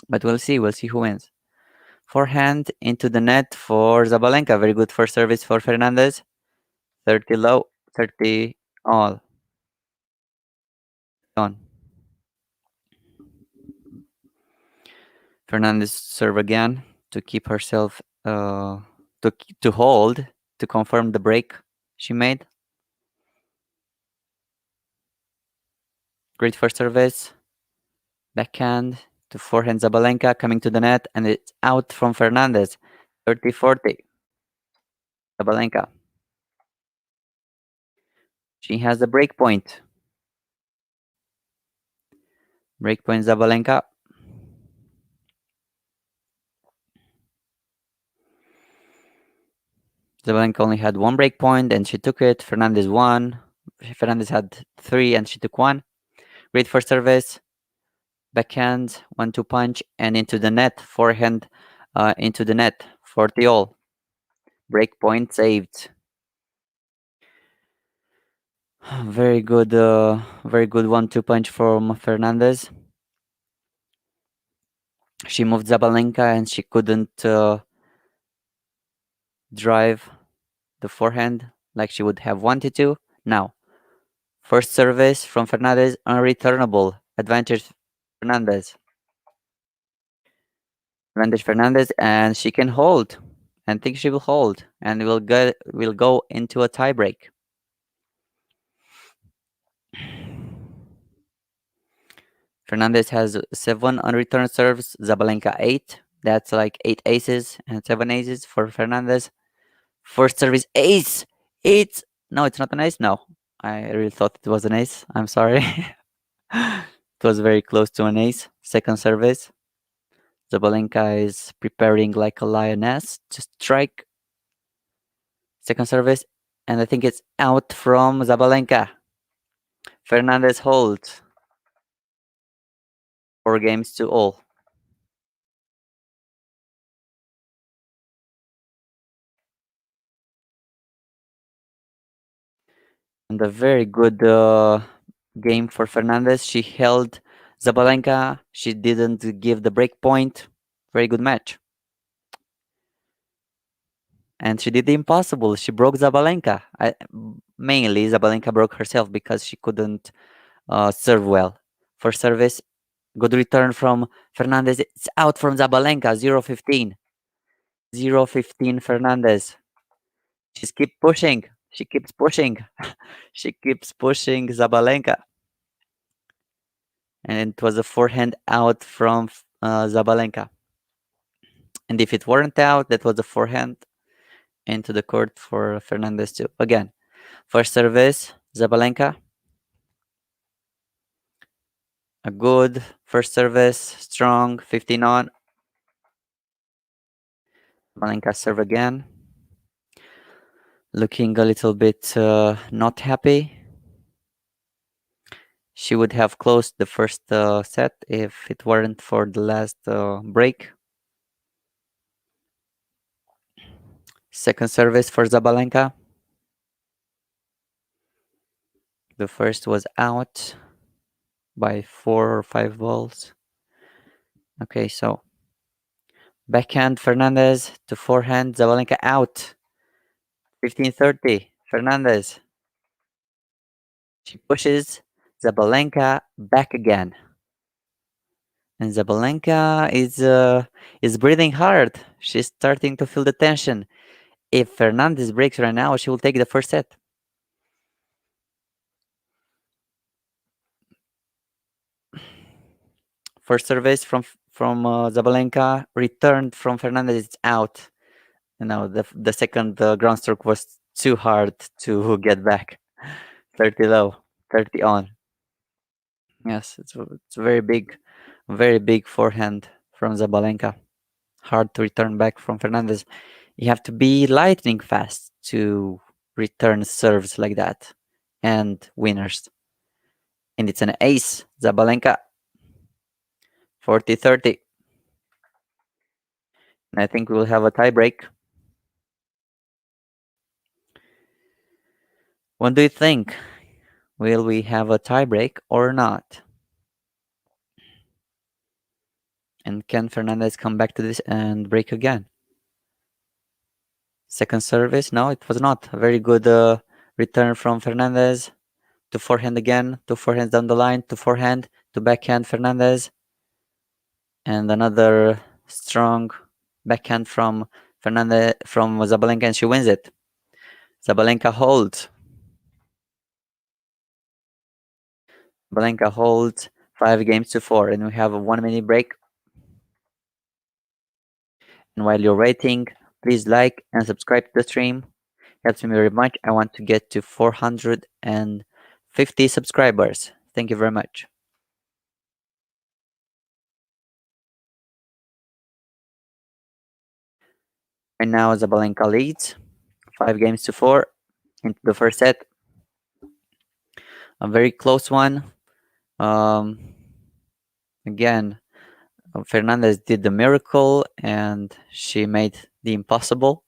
But we'll see who wins. Forehand into the net for Sabalenka. Very good first service for Fernandez. 30 low, 30 all. On. Fernandez serve again to keep herself to hold to confirm the break she made. Great first service. Backhand to forehand Sabalenka coming to the net, and it's out from Fernandez. 30-40. Sabalenka. She has the break point. Break point Sabalenka. Sabalenka only had 1 break point and she took it. Fernandez won. Fernandez had 3 and she took 1. Great first service. Backhand, 1-2 punch, and into the net. Forehand into the net. 40 all. Break point saved. Very good 1-2 punch from Fernandez. She moved Sabalenka and she couldn't drive the forehand like she would have wanted to. Now, first service from Fernandez, unreturnable. Advantage Fernandez. Fernandez, and she can hold. And think she will hold, and will go into a tiebreak. Fernandez has 7 unreturned serves. Sabalenka 8. That's like 8 aces and 7 aces for Fernandez. First service ace. It's no, it's not an ace. No, I really thought it was an ace. I'm sorry. It was very close to an ace. Second service. Sabalenka is preparing like a lioness to strike. Second service, and I think it's out from Sabalenka. Fernandez holds. 4 games to all. And a very good game for Fernandez. She held Sabalenka. She didn't give the break point. Very good match. And she did the impossible. She broke Sabalenka. Mainly, Sabalenka broke herself because she couldn't serve well. First service, good return from Fernandez. It's out from Sabalenka, 0-15. 0-15 Fernandez. She keeps pushing. She keeps pushing. She keeps pushing Sabalenka. And it was a forehand out from Sabalenka. And if it weren't out, that was a forehand into the court for Fernandez too. Again, first service, Sabalenka. A good first service, strong, 15 on. Sabalenka serve again. Looking a little bit not happy. She would have closed the first set if it weren't for the last break. Second service for Sabalenka. The first was out by 4 or 5 balls. Okay, so backhand Fernandez to forehand Sabalenka out. 15-30. Fernandez. She pushes Sabalenka back again. And Sabalenka is breathing hard. She's starting to feel the tension. If Fernandez breaks right now, she will take the first set. First service from Sabalenka, returned from Fernandez. It's out. You know, the second ground stroke was too hard to get back. 30 low, 30 on. Yes, it's a very big forehand from Sabalenka. Hard to return back from Fernandez. You have to be lightning fast to return serves like that and winners. And it's an ace, Sabalenka. 40-30. And I think we will have a tiebreak. What do you think? Will we have a tiebreak or not? And can Fernandez come back to this and break again? Second service? No, it was not. A very good return from Fernandez. To forehand again. 2 forehands down the line. To forehand. To backhand Fernandez. And another strong backhand from Fernandez, from Sabalenka, and she wins it. Sabalenka holds. Sabalenka holds 5 games to 4, and we have a 1-minute break. And while you're waiting, please like and subscribe to the stream. Helps me very much. I want to get to 450 subscribers. Thank you very much. And now Sabalenka leads 5 games to 4 into the first set. A very close one. Again, Fernandez did the miracle and she made the impossible.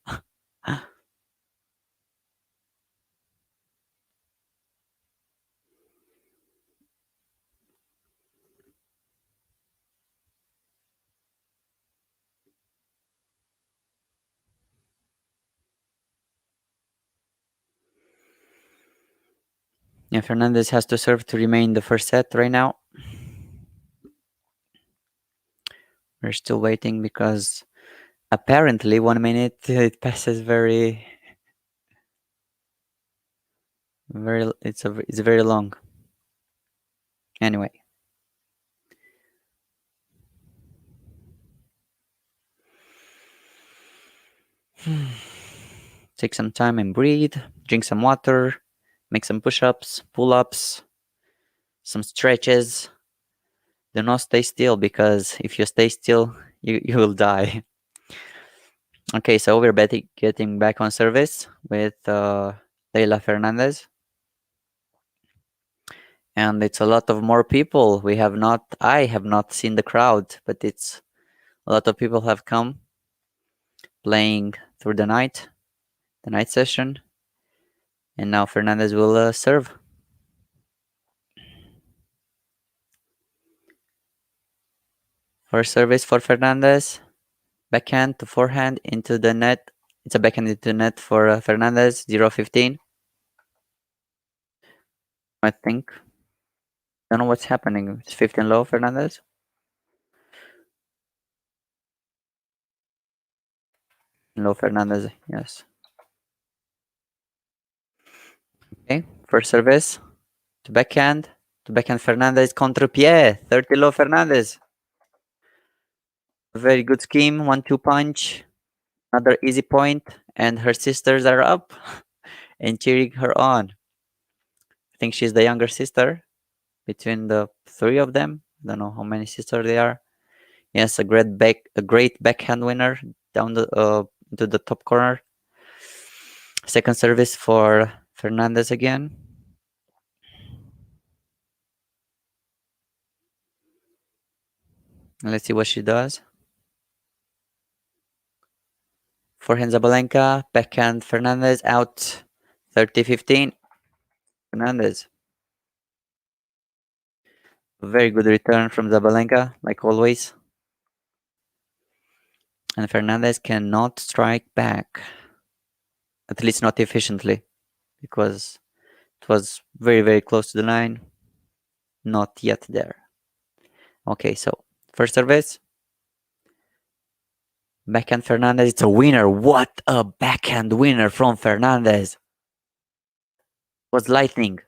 Yeah, Fernandez has to serve to remain the first set right now. We're still waiting because apparently 1 minute it passes very it's very long. Anyway. Take some time and breathe, drink some water, make some push-ups, pull-ups, some stretches. Do not stay still, because if you stay still, you will die. Okay, so we're getting back on service with Leylah Fernandez. And it's a lot of more people. I have not seen the crowd, but it's a lot of people have come playing through the night session. And now Fernandez will serve. First service for Fernandez. Backhand to forehand into the net. It's a backhand into the net for Fernandez, 0-15. I think. Don't know what's happening. It's 15 low, Fernandez. Low, Fernandez, yes. Okay, first service to backhand. To backhand Fernandez, contre-pied, 30 low, Fernandez. Very good scheme, 1-2 punch. Another easy point, and her sisters are up and cheering her on. I think she's the younger sister between the three of them. I don't know how many sisters they are. Yes, a great backhand winner down to the top corner. Second service for Fernandez again. Let's see what she does. Forehand Sabalenka, backhand Fernandez, out 30-15. Fernandez. Very good return from Sabalenka, like always. And Fernandez cannot strike back. At least not efficiently, because it was very, very close to the line. Not yet there. Okay, so first service. Backhand Fernandez, it's a winner. What a backhand winner from Fernandez. It was lightning.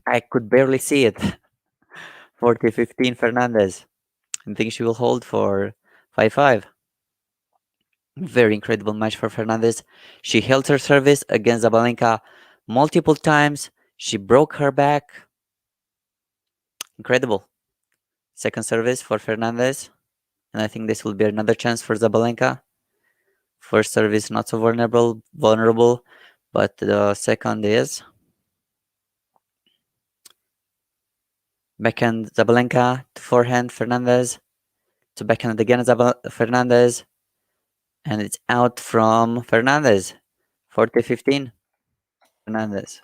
I could barely see it. 40-15 Fernandez. I think she will hold for 5-5. Very incredible match for Fernandez. She held her service against Sabalenka multiple times. She broke her back. Incredible. Second service for Fernandez. And I think this will be another chance for Sabalenka. First service not so vulnerable, but the second is. Backhand Sabalenka to forehand Fernandez. To backhand again Fernandez. And it's out from Fernandez. 40-15. Fernandez.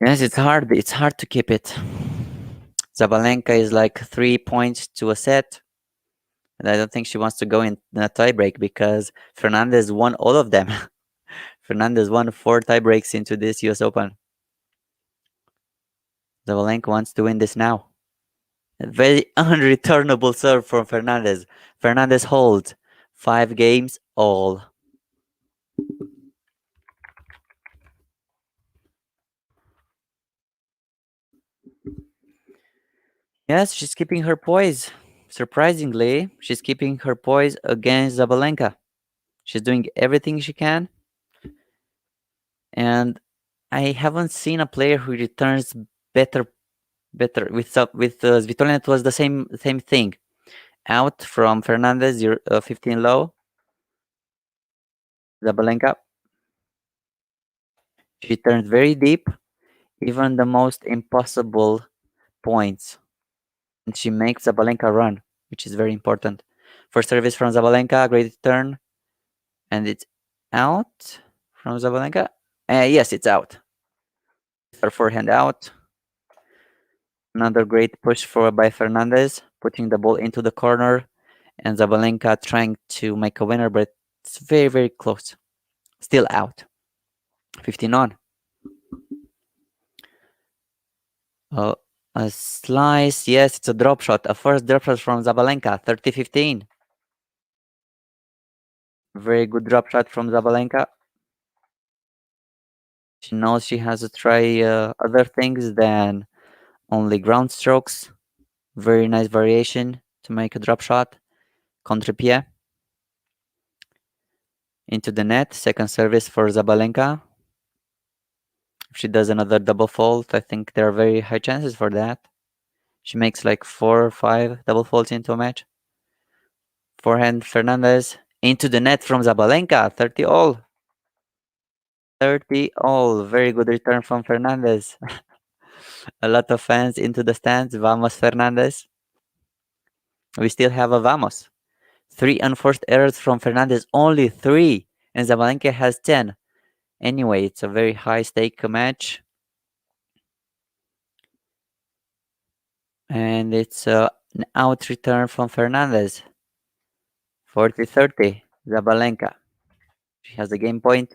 Yes, it's hard. It's hard to keep it. Sabalenka is like 3 points to a set. And I don't think she wants to go in a tiebreak, because Fernandez won all of them. Fernandez won 4 tiebreaks into this US Open. Sabalenka wants to win this now. A very unreturnable serve from Fernandez. Fernandez holds 5 games all. Yes, she's keeping her poise. Surprisingly, she's keeping her poise against Sabalenka. She's doing everything she can. And I haven't seen a player who returns better. With Svitolina, it was the same thing. Out from Fernandez, 15 low. Sabalenka. She turned very deep, even the most impossible points. And she makes Sabalenka run, which is very important. First service from Sabalenka, great turn. And it's out from Sabalenka. Yes, it's out. Her forehand out. Another great push by Fernandez, putting the ball into the corner. And Sabalenka trying to make a winner, but it's very, very close. Still out. 15 on. Oh, a slice. Yes, it's a drop shot. A first drop shot from Sabalenka. 30-15. Very good drop shot from Sabalenka. She knows she has to try other things than only ground strokes. Very nice variation to make a drop shot. Contre-pied. Into the net. Second service for Sabalenka. If she does another double fault, I think there are very high chances for that. She makes like 4 or 5 double faults into a match. Forehand Fernandez. Into the net from Sabalenka. 30 all. 30 all. Very good return from Fernandez. A lot of fans into the stands. Vamos, Fernandez. We still have a Vamos. 3 unforced errors from Fernandez. Only 3. And Sabalenka has 10. Anyway, it's a very high stake match. And it's an out return from Fernandez. 40-30. Sabalenka. She has the game point.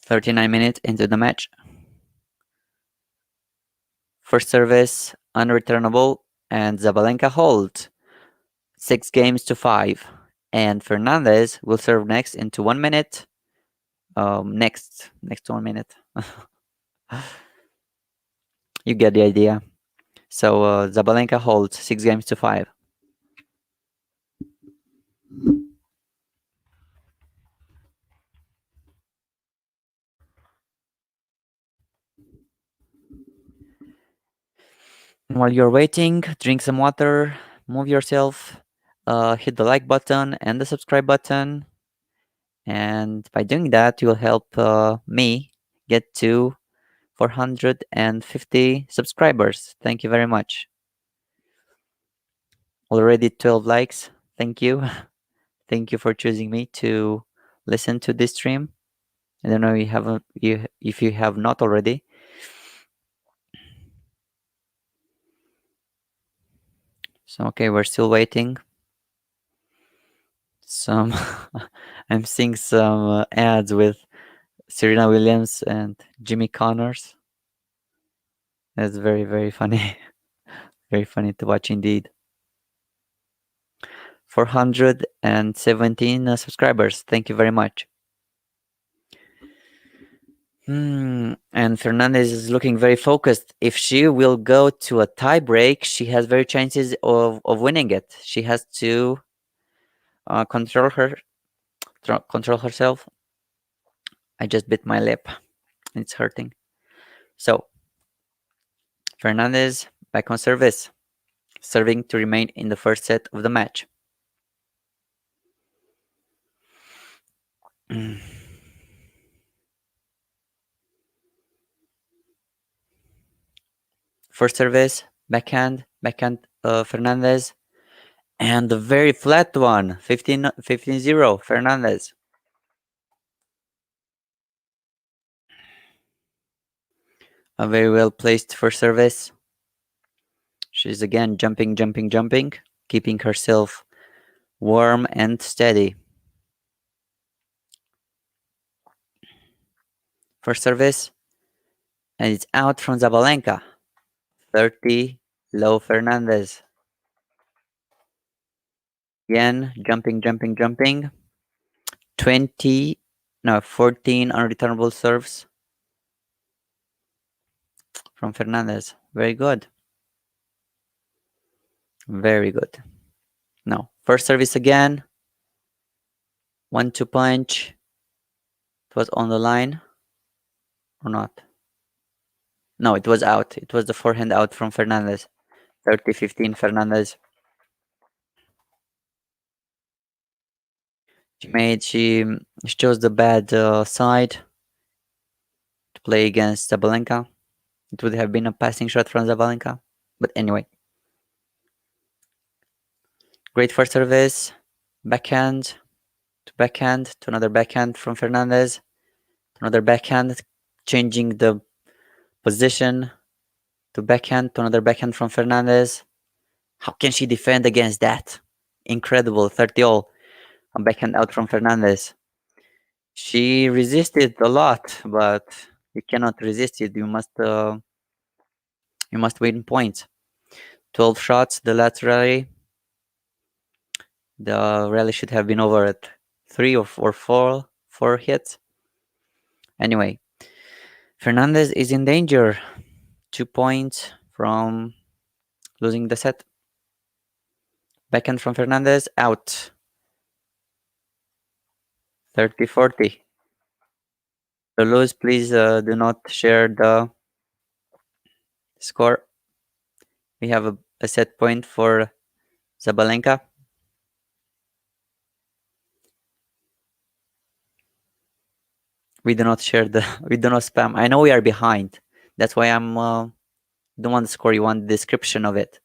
39 minutes into the match. First service, unreturnable, and Sabalenka holds 6-5. And Fernandez will serve next into 1 minute. Next 1 minute. You get the idea. So Sabalenka holds 6-5. While you're waiting, drink some water, move yourself, hit the like button and the subscribe button. And by doing that, you'll help me get to 450 subscribers. Thank you very much. Already 12 likes. Thank you. Thank you for choosing me to listen to this stream. I don't know if you have not already. So okay, we're still waiting. I'm seeing some ads with Serena Williams and Jimmy Connors. That's very, very funny. Very funny to watch indeed. 417 subscribers. Thank you very much. And Fernandez is looking very focused. If she will go to a tie break, she has very chances of winning it. She has to control herself. I just bit my lip. It's hurting. So Fernandez back on service, serving to remain in the first set of the match. First service, backhand, Fernandez. And the very flat one, 15-0, Fernandez. A very well placed first service. She's again jumping, keeping herself warm and steady. First service. And it's out from Sabalenka. 30, low Fernandez. Again, jumping. 14 unreturnable serves from Fernandez. Very good. Very good. Now, first service again. 1-2 punch. It was on the line or not? No, it was out. It was the forehand out from Fernandez. 30-15 Fernandez. She chose the bad side to play against Sabalenka. It would have been a passing shot from Sabalenka. But anyway. Great first service. Backhand to another backhand from Fernandez. Another backhand, changing the position to backhand to another backhand from Fernandez. How can she defend against that? Incredible, 30-all. A backhand out from Fernandez. She resisted a lot, but you cannot resist it. You must win points. 12 shots, the last rally. The rally should have been over at 4 hits. Anyway, Fernandez is in danger. 2 points from losing the set. Backhand from Fernandez, out. 30-40. To lose, please do not share the score. We have a set point for Sabalenka. We do not share we do not spam. I know we are behind. That's why I'm don't want the score, you want the description of it.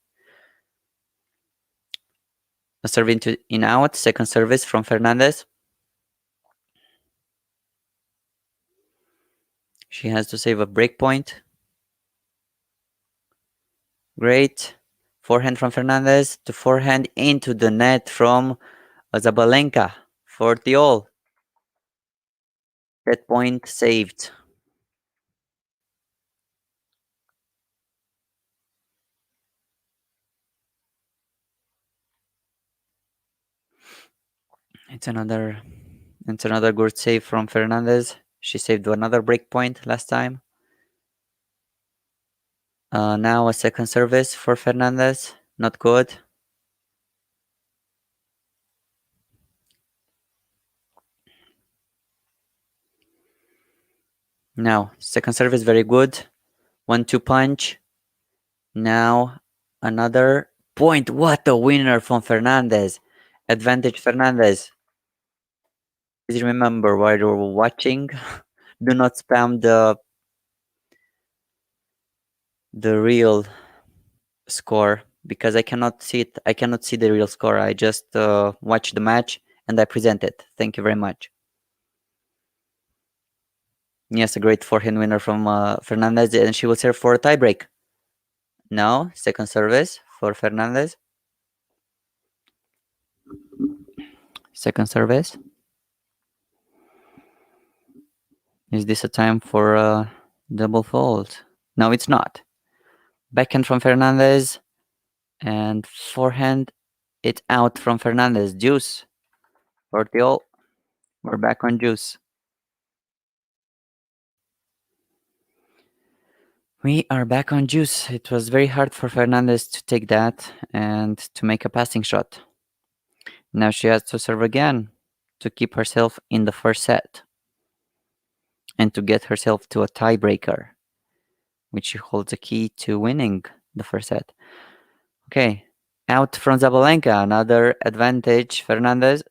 A serve into in out, second service from Fernandez. She has to save a break point. Great. Forehand from Fernandez to forehand into the net from Sabalenka. 40-all. That point saved. It's another good save from Fernandez. She saved another break point last time. Now a second service for Fernandez. Not good. Now, second service very good. 1-2 punch. Now another point. What a winner from Fernandez. Advantage Fernandez. Please remember while you're watching, do not spam the real score because I cannot see it. I cannot see the real score. I just watch the match and I present it. Thank you very much. Yes, a great forehand winner from Fernandez, and she will serve for a tiebreak. Now, second service for Fernandez. Second service. Is this a time for a double fault? No, it's not. Backhand from Fernandez and forehand. It's out from Fernandez. Juice. 40-all. We're back on juice. We are back on juice. It was very hard for Fernandez to take that and to make a passing shot. Now she has to serve again to keep herself in the first set and to get herself to a tiebreaker, which holds a key to winning the first set. Okay, out from Sabalenka, another advantage, Fernandez.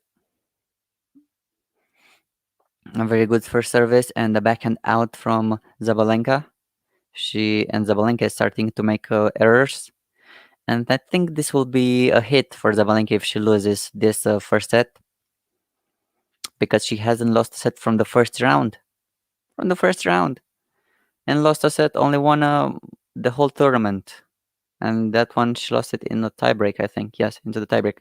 A very good first service and the backhand out from Sabalenka. Sabalenka is starting to make errors. And I think this will be a hit for Sabalenka if she loses this first set. Because she hasn't lost a set from the first round. And lost a set, only won the whole tournament. And that one, she lost it in a tiebreak, I think. Yes, into the tiebreak.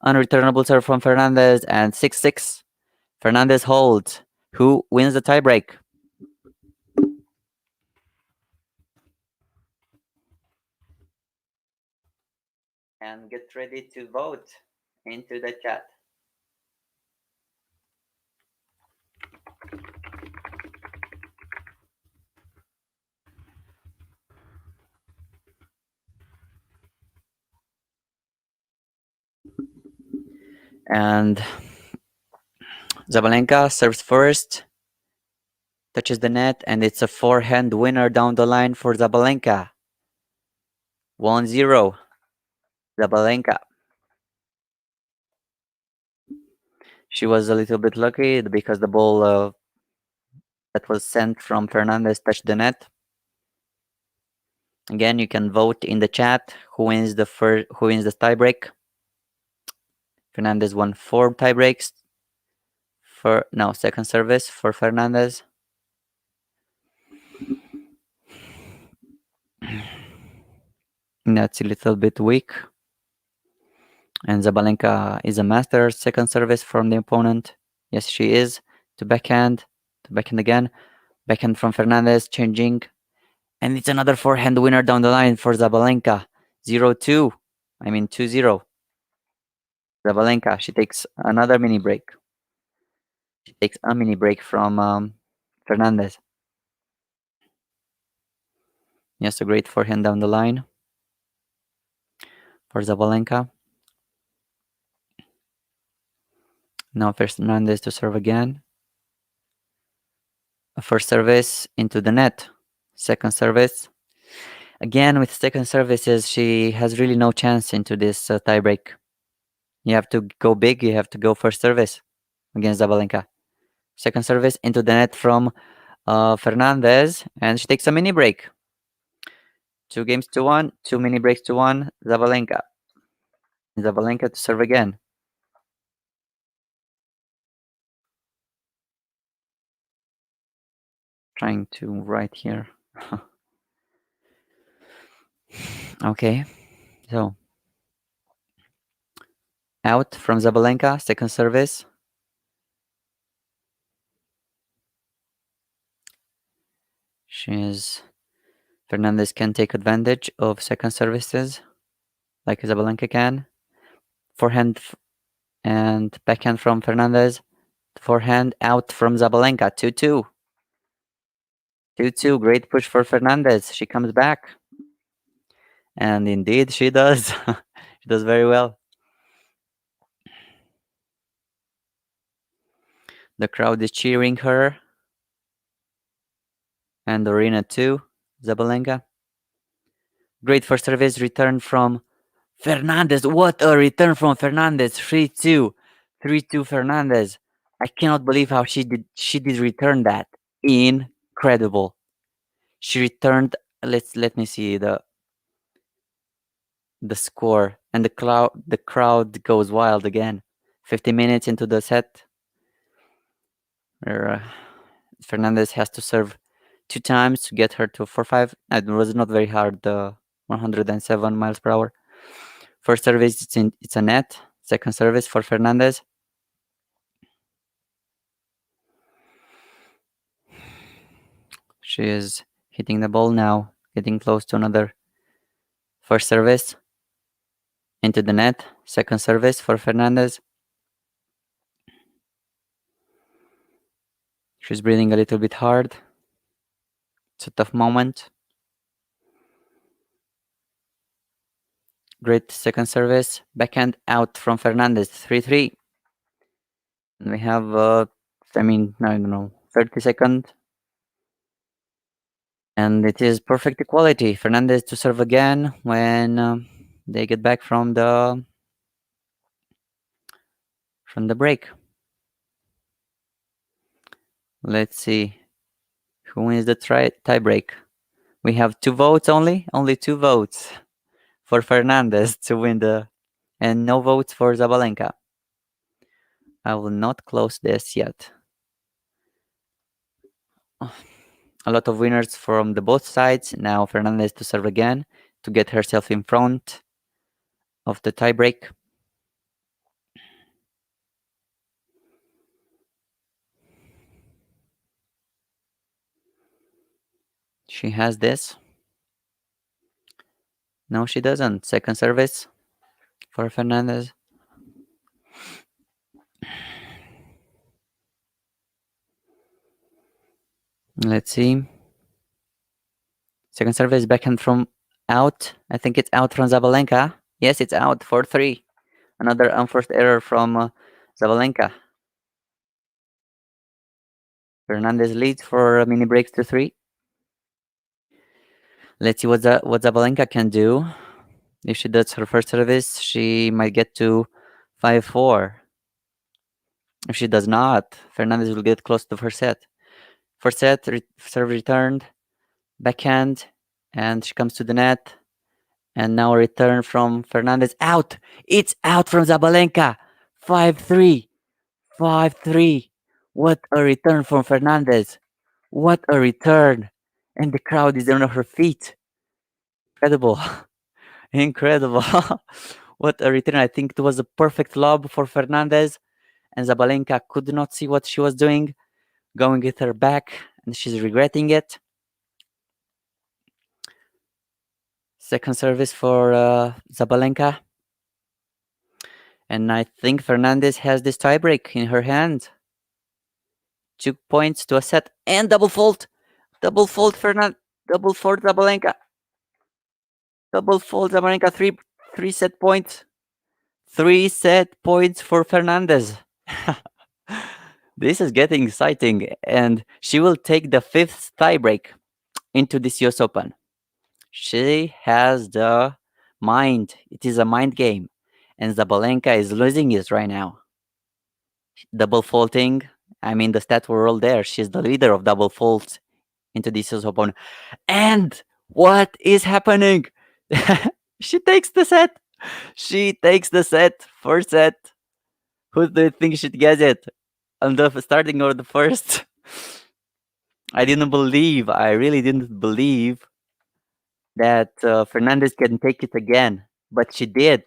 Unreturnable serve from Fernandez and 6-6. Fernandez holds. Who wins the tiebreak? And get ready to vote into the chat. And Sabalenka serves first, touches the net, and it's a forehand winner down the line for Sabalenka. 1-0. Sabalenka. She was a little bit lucky because the ball that was sent from Fernandez touched the net. Again, you can vote in the chat who wins the tiebreak. Fernandez won 4 tiebreaks. Second service for Fernandez. That's a little bit weak. And Sabalenka is a master. Second service from the opponent. Yes, she is. To backhand again. Backhand from Fernandez, changing. And it's another forehand winner down the line for Sabalenka. 0-2. 2-0. Sabalenka, she takes another mini break. She takes a mini break from Fernandez. Yes, a great forehand down the line for Sabalenka. Now Fernandez to serve again. A first service into the net. Second service. Again, with second services, she has really no chance into this tiebreak. You have to go big. You have to go first service against Sabalenka. Second service into the net from Fernandez, and she takes a mini break. 2 games to 1, 2 mini breaks to 1. Sabalenka to serve again. Trying to write here. Okay, so out from Sabalenka, second service. Fernandez can take advantage of second services, like Sabalenka can. Forehand and backhand from Fernandez. Forehand out from Sabalenka, 2-2. 2-2, great push for Fernandez. She comes back. And indeed, she does. She does very well. The crowd is cheering her. And Aryna too, Sabalenka. Great first service return from Fernandez. What a return from Fernandez. 3-2. 3-2 Fernandez. I cannot believe how she did return that. Incredible. She returned. Let me see the score, and the crowd goes wild again. 50 minutes into the set, where Fernandez has to serve 2 times to get her to 4-5. It was not very hard. 107 miles per hour. First service, it's a net. Second service for Fernandez. She is hitting the ball now, getting close to another. First service into the net. Second service for Fernandez. She's breathing a little bit hard. It's a tough moment. Great second service. Backhand out from Fernandez. 3-3. And we have, I don't know, 30 seconds. And it is perfect equality. Fernandez to serve again when they get back from the break. Let's see who wins the tie break. We have 2 votes only 2 votes for Fernandez to win and no votes for Sabalenka. I will not close this yet. A lot of winners from the both sides. Now Fernandez to serve again to get herself in front of the tiebreak. She has this. No, she doesn't. Second service for Fernandez. Let's see. Second service backhand from out. I think it's out from Sabalenka. Yes, it's out. 4-3. Another unforced error from Sabalenka. Fernandez leads for mini breaks to 3. Let's see what Sabalenka can do. If she does her first service, she might get to 5-4. If she does not, Fernandez will get close to the first set. First set, serve returned, backhand, and she comes to the net. And now a return from Fernandez. Out! It's out from Sabalenka! 5-3. 5-3. What a return from Fernandez. What a return. And the crowd is on her feet. Incredible. Incredible. What a return. I think it was a perfect lob for Fernandez, and Sabalenka could not see what she was doing, going with her back, and she's regretting it. Second service for Sabalenka. And I think Fernandez has this tiebreak in her hand. 2 points to a set and double fault. Double fault Fernandez. Double fault Sabalenka. Double fault Sabalenka. Three set points. 3 set points for Fernandez. This is getting exciting, and she will take the 5th tiebreak into this US Open. She has the mind. It is a mind game, and Sabalenka is losing it right now. Double faulting. I mean, the stats were all there. She's the leader of double faults into this US Open. And what is happening? She takes the set. She takes the set. First set. Who do you think should get it? On the starting of the first. I really didn't believe that Fernandez can take it again. But she did.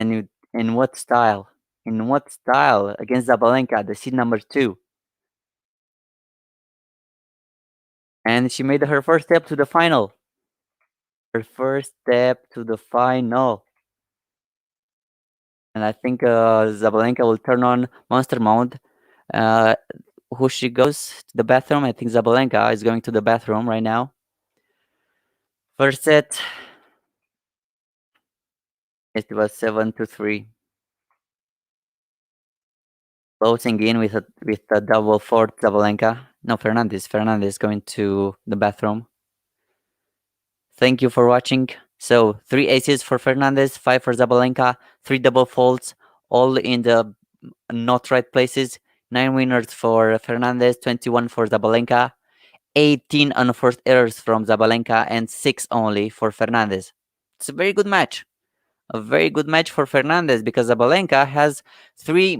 And in what style? In what style? Against Sabalenka, the seed number 2. And she made her first step to the final. Her first step to the final. And I think Sabalenka will turn on monster mode. Who she goes to the bathroom? I think Sabalenka is going to the bathroom right now. First set. It was 7-3. Closing in with a double fault Sabalenka. No, Fernandez going to the bathroom. Thank you for watching. So 3 aces for Fernandez, 5 for Sabalenka, 3 double faults, all in the not right places. 9 winners for Fernandez, 21 for Sabalenka, 18 unforced errors from Sabalenka, and 6 only for Fernandez. It's a very good match. A very good match for Fernandez because Sabalenka has 3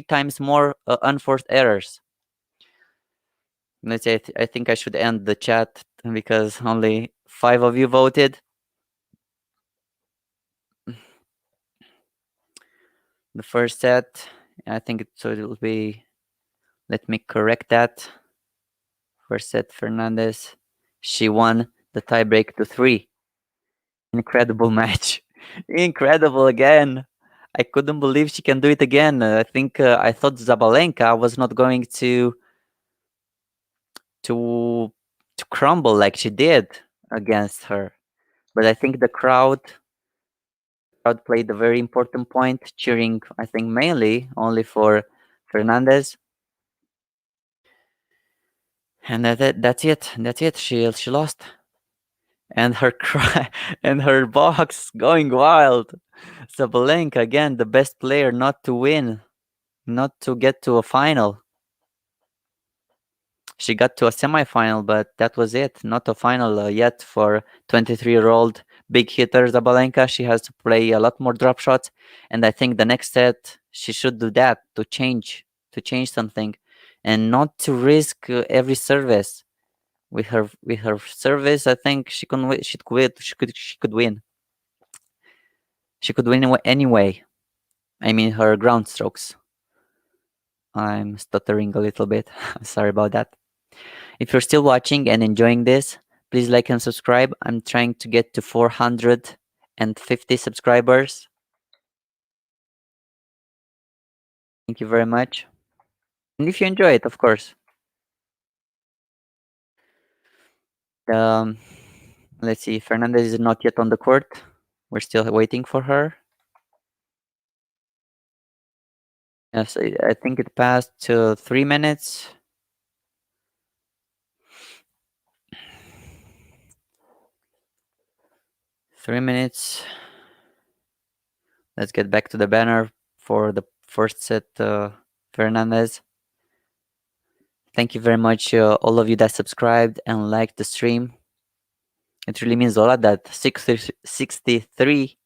times more unforced errors. Let's say I think I should end the chat because only 5 of you voted. The first set, I think it will be. Let me correct that. First set, Fernandez. She won the tiebreak to 3. Incredible match. Incredible again. I couldn't believe she can do it again. I think I thought Sabalenka was not going to crumble like she did against her. But I think the crowd played a very important point, cheering, I think, mainly only for Fernandez. And that's it. That's it. She lost. And her cry and her box going wild. Sabalenka again, the best player not to win, not to get to a final. She got to a semifinal, but that was it. Not a final yet for 23-year-old big hitter Sabalenka. She has to play a lot more drop shots, and I think the next set she should do that to change something, and not to risk every service. With her service, I think she could win. She could win. She could win anyway. I mean her ground strokes. I'm stuttering a little bit. Sorry about that. If you're still watching and enjoying this, please like and subscribe. I'm trying to get to 450 subscribers. Thank you very much. And if you enjoy it, of course. Let's see. Fernandez is not yet on the court. We're still waiting for her. Yes, I think it passed to 3 minutes. 3 minutes. Let's get back to the banner for the first set, Fernandez. Thank you very much, all of you that subscribed and liked the stream. It really means a lot that 63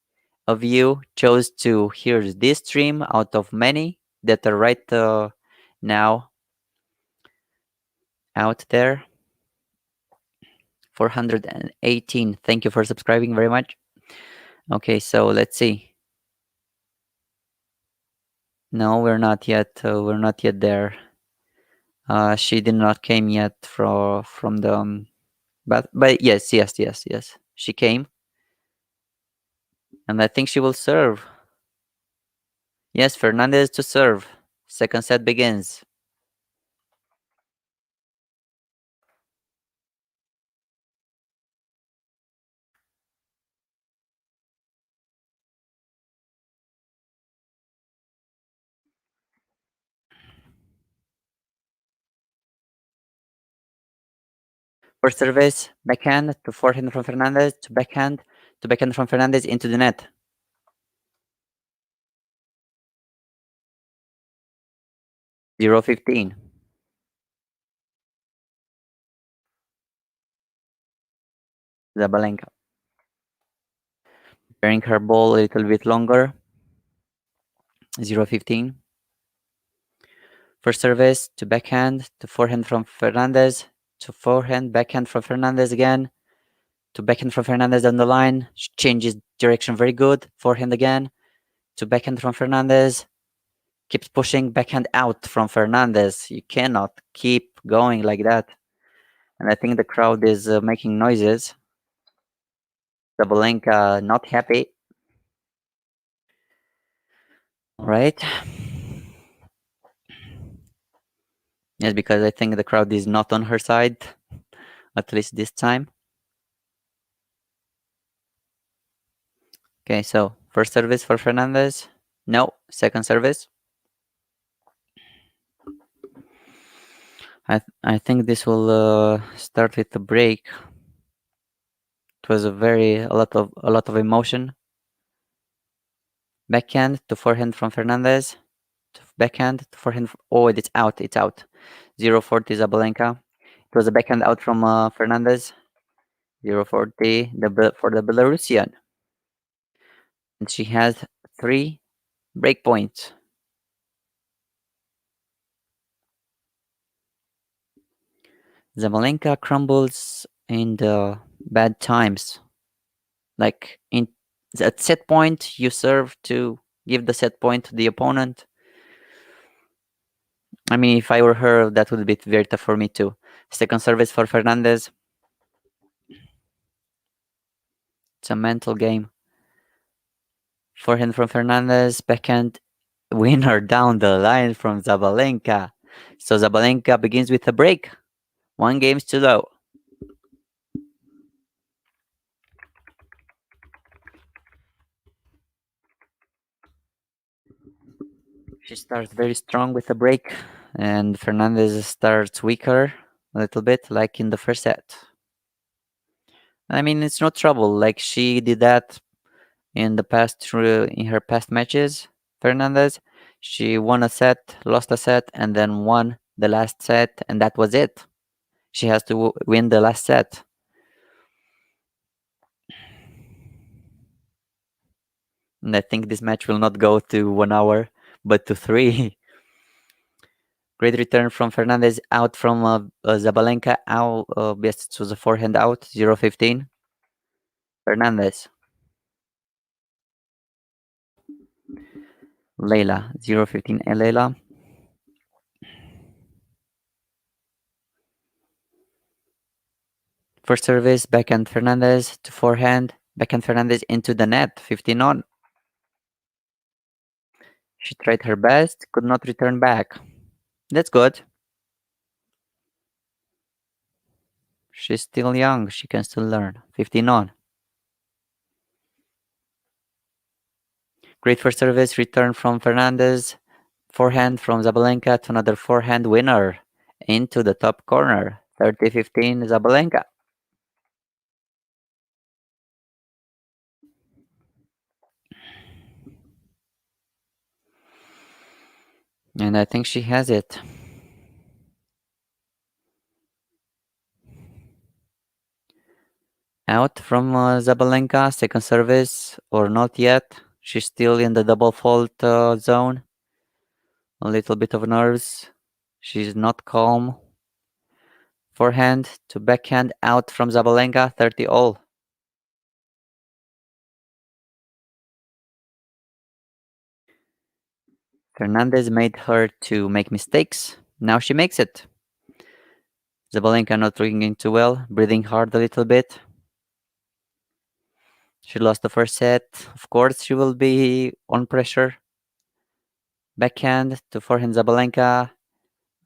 of you chose to hear this stream out of many that are right now out there. 418. Thank you for subscribing very much. Okay, so let's see. No, we're not yet. We're not yet there. She did not came yet from the. But yes. She came, and I think she will serve. Yes, Fernandez to serve. Second set begins. First service, backhand to forehand from Fernandez to backhand from Fernandez into the net. 0-15. Sabalenka. Bearing her ball a little bit longer. 0-15. First service to backhand to forehand from Fernandez to forehand, backhand from Fernandez again to backhand from Fernandez down the line. Changes direction very good. Forehand again to backhand from Fernandez. Keeps pushing backhand out from Fernandez. You cannot keep going like that. And I think the crowd is making noises. Sabalenka not happy. All right. Yes, because I think the crowd is not on her side, at least this time. Okay, so first service for Fernandez. No, second service. I think this will start with the break. It was a lot of emotion. Backhand to forehand from Fernandez. To backhand to forehand. Oh, it's out. It's out. 0-40 Sabalenka. It was a backhand out from Fernandez. 0-40 for the Belarusian. And she has 3 break points. Sabalenka crumbles in the bad times. Like at set point, you serve to give the set point to the opponent. I mean, if I were her, that would be very tough for me too. Second service for Fernandez. It's a mental game. Forehand from Fernandez, backhand winner down the line from Sabalenka. So Sabalenka begins with a break. 1 game too low. She starts very strong with a break, and Fernandez starts weaker a little bit, like in the first set. I mean, it's no trouble. Like she did that in the past, in her past matches. Fernandez, she won a set, lost a set, and then won the last set, and that was it. She has to win the last set. And I think this match will not go to 1 hour, but to 3. Great return from Fernandez out from Sabalenka. Out, yes, it was a forehand out, 0-15. Fernandez. Leylah, 0-15. Leylah. First service, backhand Fernandez to forehand. Backhand Fernandez into the net, 15 on. She tried her best, could not return back. That's good. She's still young, she can still learn. 15 on. Great first service, return from Fernandez. Forehand from Sabalenka to another forehand winner. Into the top corner. 30-15 Sabalenka. And I think she has it. Out from Sabalenka, second service, or not yet. She's still in the double fault zone. A little bit of nerves. She's not calm. Forehand to backhand out from Sabalenka, 30 all. Fernandez made her to make mistakes. Now she makes it. Sabalenka not looking too well, breathing hard a little bit. She lost the first set. Of course, she will be on pressure. Backhand to forehand Sabalenka.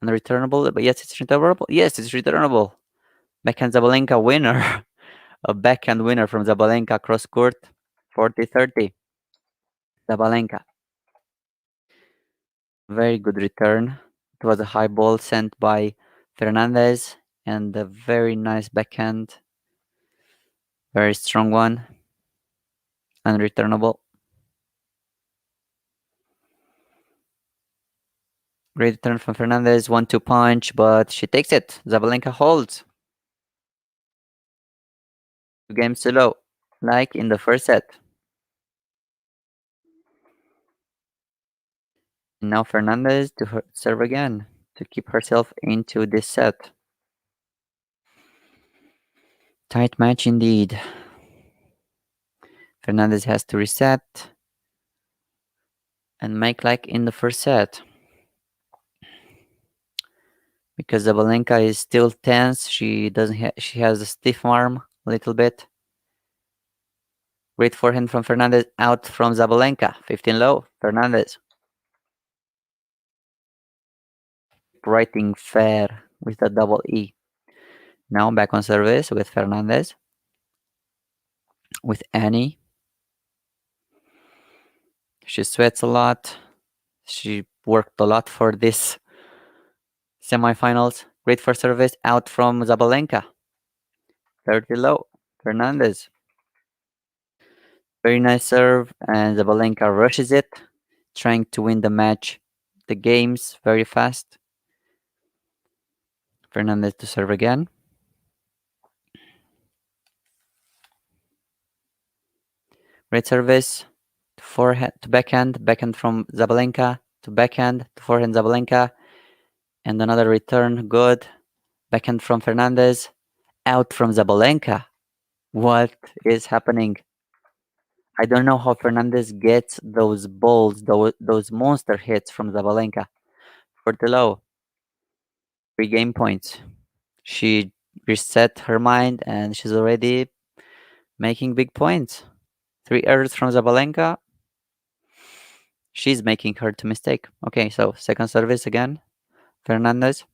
Unreturnable, but yes, it's returnable. Yes, it's returnable. Backhand Sabalenka winner. A backhand winner from Sabalenka cross court. 40-30. Sabalenka. Very good return. It was a high ball sent by Fernandez and a very nice backhand. Very strong one. Unreturnable. Great return from Fernandez. 1-2 punch, but she takes it. Sabalenka holds. 2 games to low, like in the first set. And now Fernandez to serve again to keep herself into this set. Tight match indeed. Fernandez has to reset and make like in the first set. Because Sabalenka is still tense, she has a stiff arm a little bit. Great forehand from Fernandez out from Sabalenka. 15 low. Fernandez. Writing fair with the double E. Now back on service with Fernandez. With Annie. She sweats a lot. She worked a lot for this semifinals. Great first service out from Sabalenka. 30 low. Fernandez. Very nice serve, and Sabalenka rushes it, trying to win the match, the games very fast. Fernandez to serve again. Great service to forehand to backhand from Sabalenka to backhand to forehand Sabalenka, and another return good. Backhand from Fernandez, out from Sabalenka. What is happening? I don't know how Fernandez gets those balls, those monster hits from Sabalenka. For the low, 3 game points. She reset her mind and she's already making big points. 3 errors from Sabalenka. She's making her to mistake. Okay, so second service again. Fernandez.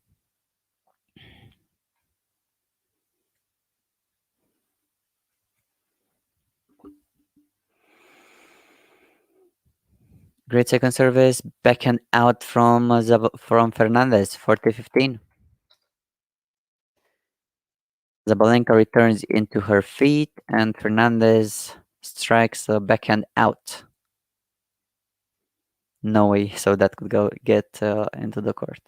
Great second service. Backhand out from Fernandez. 40-15. Sabalenka returns into her feet and Fernandez strikes a backhand out. No way, so that could get into the court.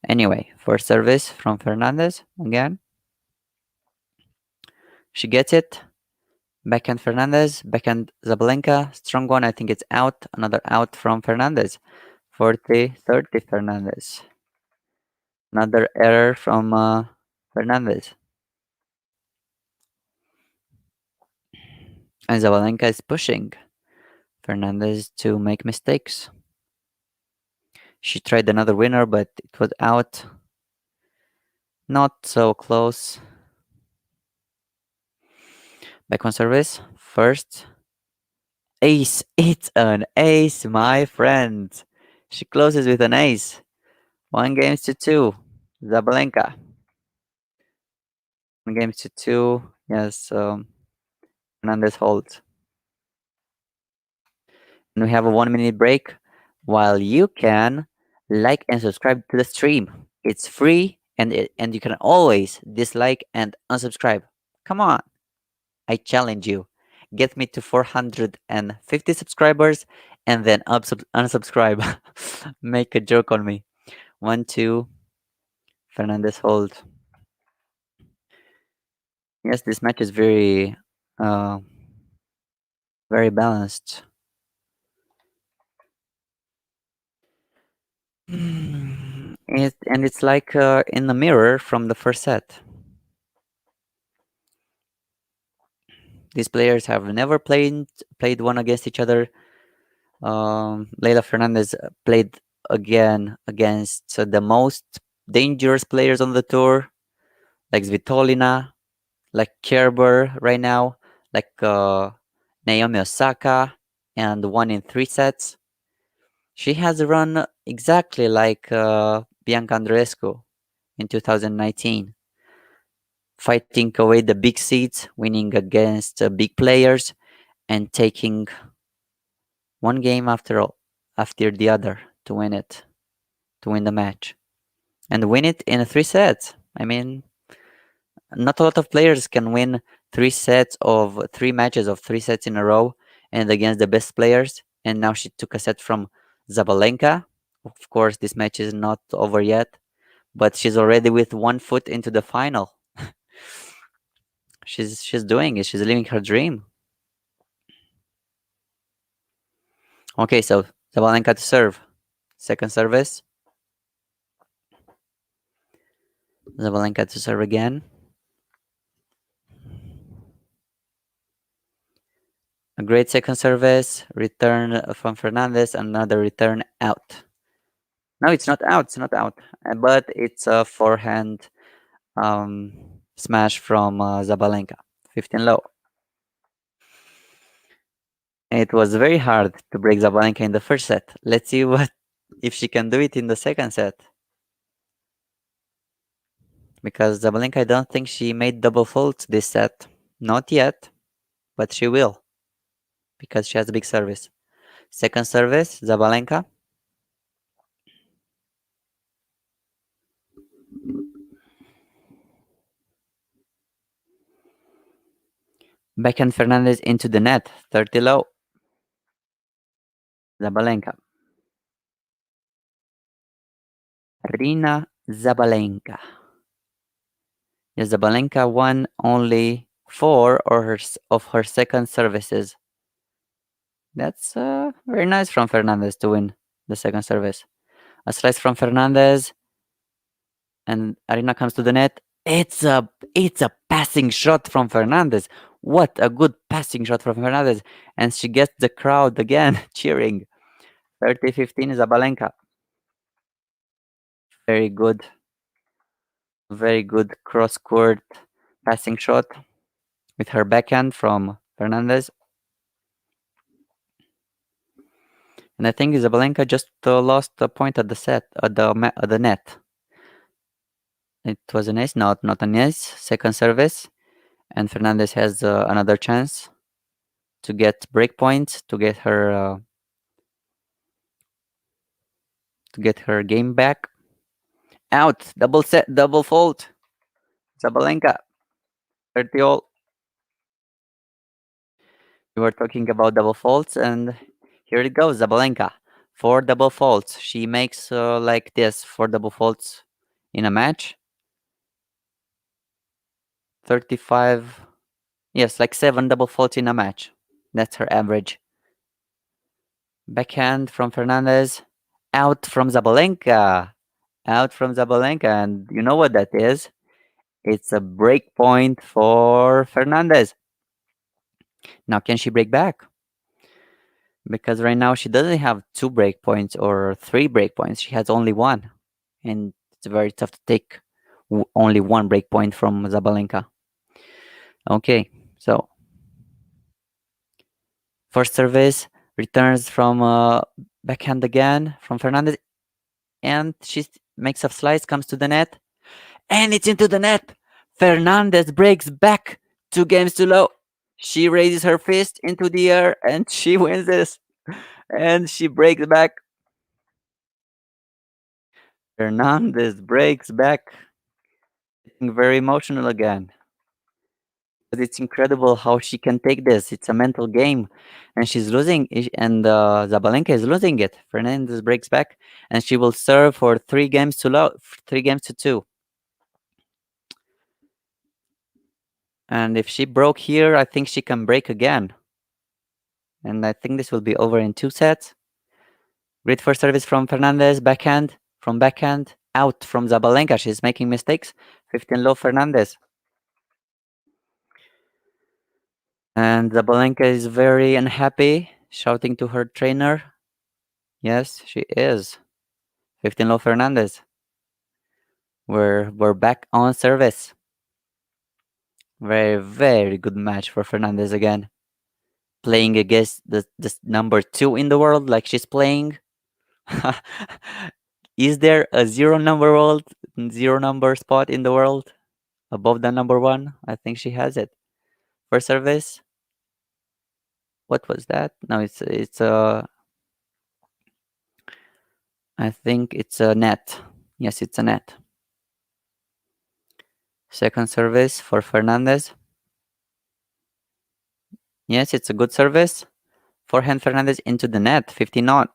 Anyway, first service from Fernandez again. She gets it. Backhand Fernandez, backhand Sabalenka. Strong one, I think it's out. Another out from Fernandez. 40-30 Fernandez. Another error from Fernandez. And Sabalenka is pushing Fernandez to make mistakes. She tried another winner, but it was out. Not so close. Back on service. First. Ace. It's an ace, my friend. She closes with an ace. 1 games to 2. Sabalenka. 1 games to 2. Yes, Fernandez holds. And we have a 1-minute break while you can like and subscribe to the stream. It's free and you can always dislike and unsubscribe. Come on. I challenge you. Get me to 450 subscribers and then unsubscribe. Make a joke on me. 1-2. Fernandez hold. Yes, this match is very very balanced. It's like in the mirror from the first set. These players have never played one against each other Leylah Fernandez played again against the most dangerous players on the tour, like Svitolina, like Kerber right now, like Naomi Osaka, and won in 3 sets. She has run exactly like Bianca Andreescu in 2019, fighting away the big seeds, winning against big players, and taking one game after the other to win it, to win the match, and win it in 3 sets. I mean, not a lot of players can win 3 matches of 3 sets in a row and against the best players. And now she took a set from Sabalenka. Of course, this match is not over yet, but she's already with one foot into the final. She's doing it. She's living her dream. Okay, so Sabalenka to serve. Second service. Sabalenka to serve again. A great second service. Return from Fernandez. Another return out. No, it's not out. It's not out. But it's a forehand smash from Sabalenka. 15 low. It was very hard to break Sabalenka in the first set. Let's see what if she can do it in the second set. Because Sabalenka, I don't think she made double faults this set. Not yet, but she will. Because she has a big service. Second service, Sabalenka. Backhand Fernandez into the net. 30 low. Sabalenka. Aryna Sabalenka. Yes, Sabalenka won only 4 of her second services. That's very nice from Fernandez to win the second service. A slice from Fernandez, and Aryna comes to the net. It's a passing shot from Fernandez. What a good passing shot from Fernandez, and she gets the crowd again cheering. 30-15 Sabalenka. Very good cross court passing shot with her backhand from Fernandez. And I think Sabalenka just lost a point at the set at the net. It was an ace, not an ace. Second service, and Fernandez has another chance to get break points to get her game back. Out, double set, double fault. Sabalenka, 30 all. We were talking about double faults, and here it goes. Sabalenka, 4 double faults. She makes like this 4 double faults in a match. 35. Yes, like 7 double faults in a match. That's her average. Backhand from Fernandez. Out from Sabalenka. Out from Sabalenka. And you know what that is? It's a break point for Fernandez. Now, can she break back? Because right now she doesn't have 2 break points or 3 break points. She has only 1. And it's very tough to take only 1 break point from Sabalenka. Okay, so first service returns from backhand again from Fernandez, and she makes a slice, comes to the net, and it's into the net. Fernandez breaks back 2 games too low. She raises her fist into the air and she wins this, and she breaks back. Fernandez breaks back, getting very emotional again. But it's incredible how she can take this. It's a mental game, and she's losing, and Sabalenka is losing it. Fernandez breaks back, and she will serve for 3 games to 2. And if she broke here, I think she can break again. And I think this will be over in 2 sets. Great first service from Fernandez, backhand, out from Sabalenka. She's making mistakes. 15 low Fernandez. And Sabalenka is very unhappy, shouting to her trainer. Yes, she is. 15 low Fernandez. We're back on service. Very, very good match for Fernandez again. Playing against the number 2 in the world like she's playing. Is there a zero number spot in the world above the number 1? I think she has it. First service. What was that? No, it's I think it's a net. Yes, it's a net. Second service for Fernandez. Yes, it's a good service. Forehand Fernandez into the net, 15 on.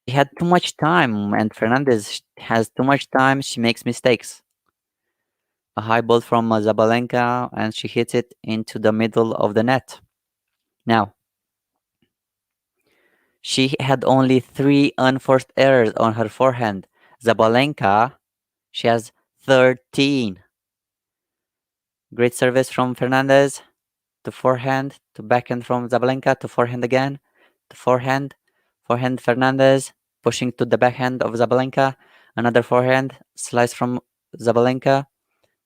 He had too much time, and Fernandez has too much time. She makes mistakes. A high ball from Sabalenka, and she hits it into the middle of the net. Now, she had only 3 unforced errors on her forehand. Sabalenka, she has 13. Great service from Fernandez to forehand to backhand from Sabalenka to forehand again to forehand Fernandez pushing to the backhand of Sabalenka, another forehand slice from Sabalenka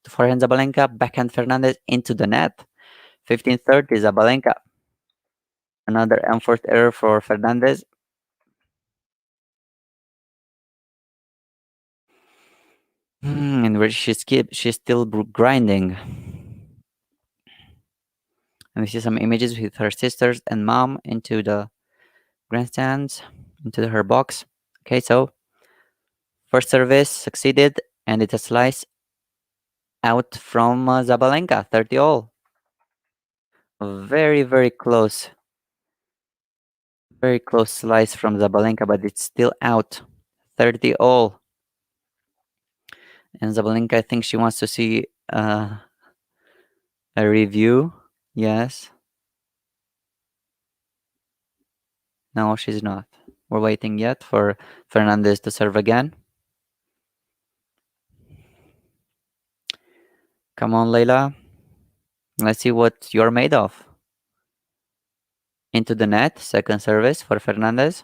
to forehand Sabalenka, backhand Fernandez into the net. 15-30 Sabalenka. Another unforced error for Fernandez. And where she's still grinding. And we see some images with her sisters and mom into the grandstands, into her box. Okay, so first service succeeded, and it's a slice out from Sabalenka, 30 all. Very, very close. Very close slice from Sabalenka, but it's still out. 30 all. And Sabalenka, I think she wants to see a review. Yes. No, she's not. We're waiting yet for Fernandez to serve again. Come on, Leylah. Let's see what you're made of. Into the net, second service for Fernandez.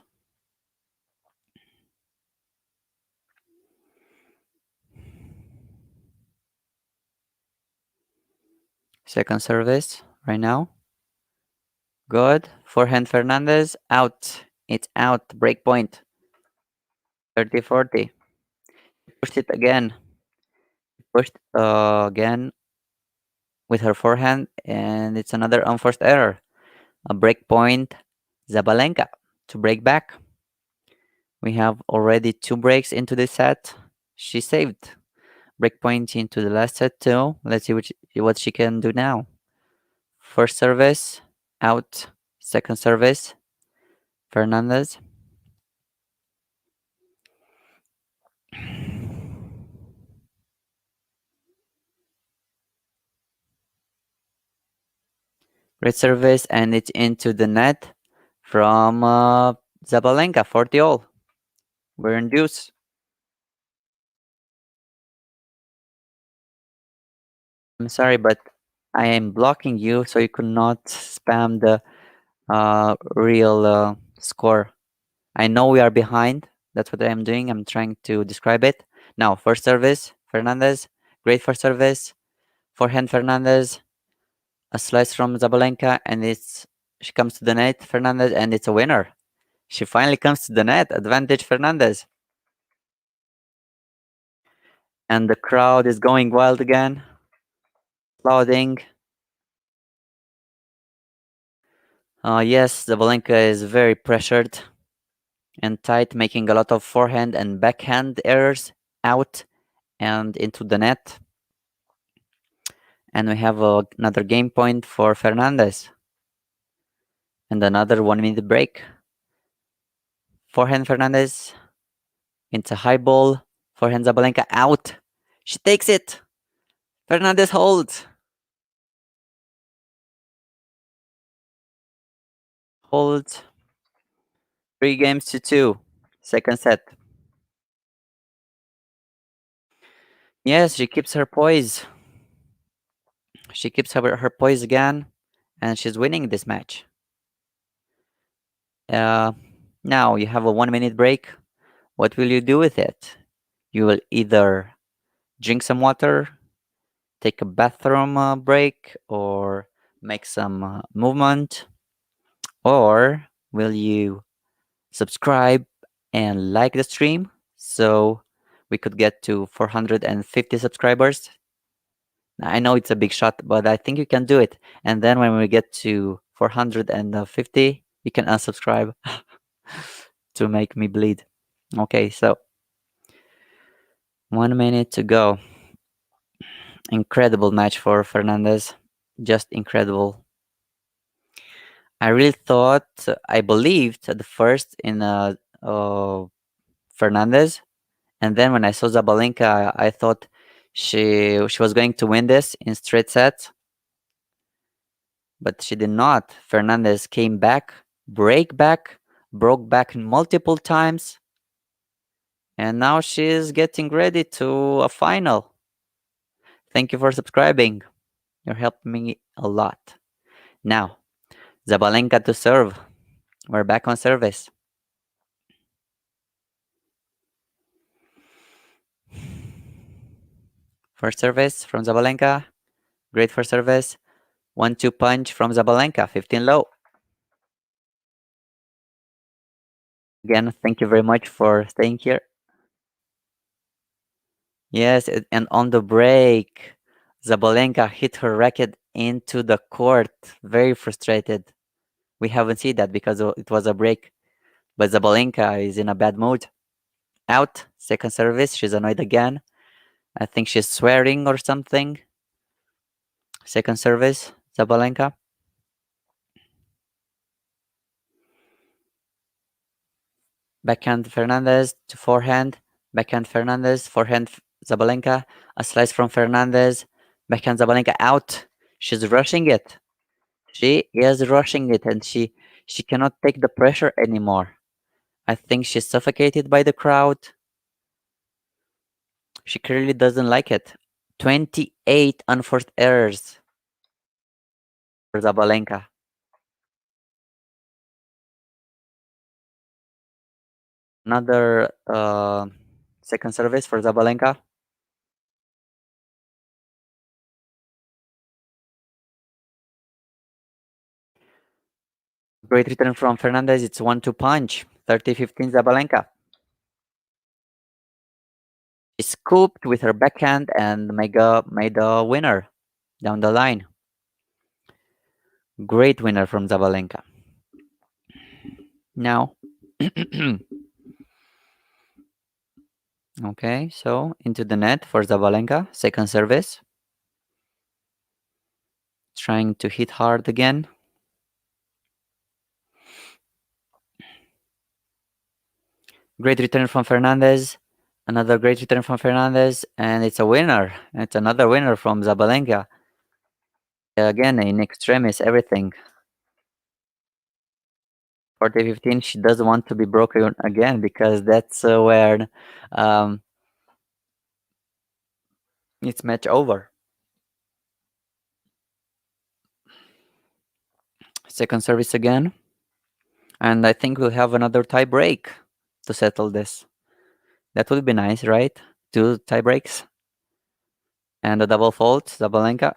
Second service right now. Good. Forehand Fernandez out. It's out. Break point. 30-40. Pushed it again. Pushed again with her forehand, and it's another unforced error. A break point. Sabalenka to break back. We have already 2 breaks into this set. She saved. Break point into the last set too. Let's see what she can do now. First service out. Second service Fernandez. Great service, and it's into the net from Sabalenka, 40 all. We're in deuce. I'm sorry, but I am blocking you so you could not spam the real score. I know we are behind. That's what I am doing. I'm trying to describe it. Now, first service, Fernandez. Great first service. Forehand, Fernandez. A slice from Sabalenka, and she comes to the net, Fernandez, and it's a winner. She finally comes to the net. Advantage, Fernandez. And the crowd is going wild again. Applauding. Yes, Sabalenka is very pressured and tight, making a lot of forehand and backhand errors out and into the net. And we have another game point for Fernandez. And another 1-minute break. Forehand Fernandez into high ball. Forehand Sabalenka out. She takes it. Fernandez holds. Holds. 3-2. Second set. Yes, she keeps her poise. She keeps her poise again, and she's winning this match. Now you have a 1 minute break. What will you do with it? You will either drink some water, take a bathroom break, or make some movement, or will you subscribe and like the stream so we could get to 450 subscribers? I know it's a big shot, but I think you can do it. And then when we get to 450, you can unsubscribe to make me bleed. Okay, so 1 minute to go. Incredible match for Fernandez. Just incredible. I really thought, I believed at the first in Fernandez, and then when I saw Sabalenka, I thought she was going to win this in straight sets, but she did not. Fernandez came back, broke back multiple times, and now she's getting ready to a final. Thank you for subscribing. You're helping me a lot. Now, Sabalenka to serve. We're back on service. First service from Sabalenka. Great first service. 1-2 punch from Sabalenka. 15 low. Again, thank you very much for staying here. Yes, and on the break, Sabalenka hit her racket into the court. Very frustrated. We haven't seen that because it was a break. But Sabalenka is in a bad mood. Out. Second service. She's annoyed again. I think she's swearing or something. Second service. Sabalenka. Backhand Fernandez to forehand. Backhand Fernandez. Forehand Sabalenka. A slice from Fernandez. Backhand Sabalenka out. She's rushing it. She is rushing it and she cannot take the pressure anymore. I think she's suffocated by the crowd. She clearly doesn't like it. 28 unforced errors for Sabalenka. Another second service for Sabalenka. Great return from Fernandez. It's 1-2 punch. 30-15 Sabalenka. She scooped with her backhand and made a winner down the line. Great winner from Sabalenka. Now, okay, so into the net for Sabalenka. Second service. Trying to hit hard again. Great return from Fernandez. Another great return from Fernandez. And it's a winner. It's another winner from Sabalenka. Again, in extremis, everything. 40-15, she doesn't want to be broken again because that's where it's match over. Second service again. And I think we'll have another tie break to settle this. That would be nice, right? 2 tie breaks. And a double fault, Sabalenka.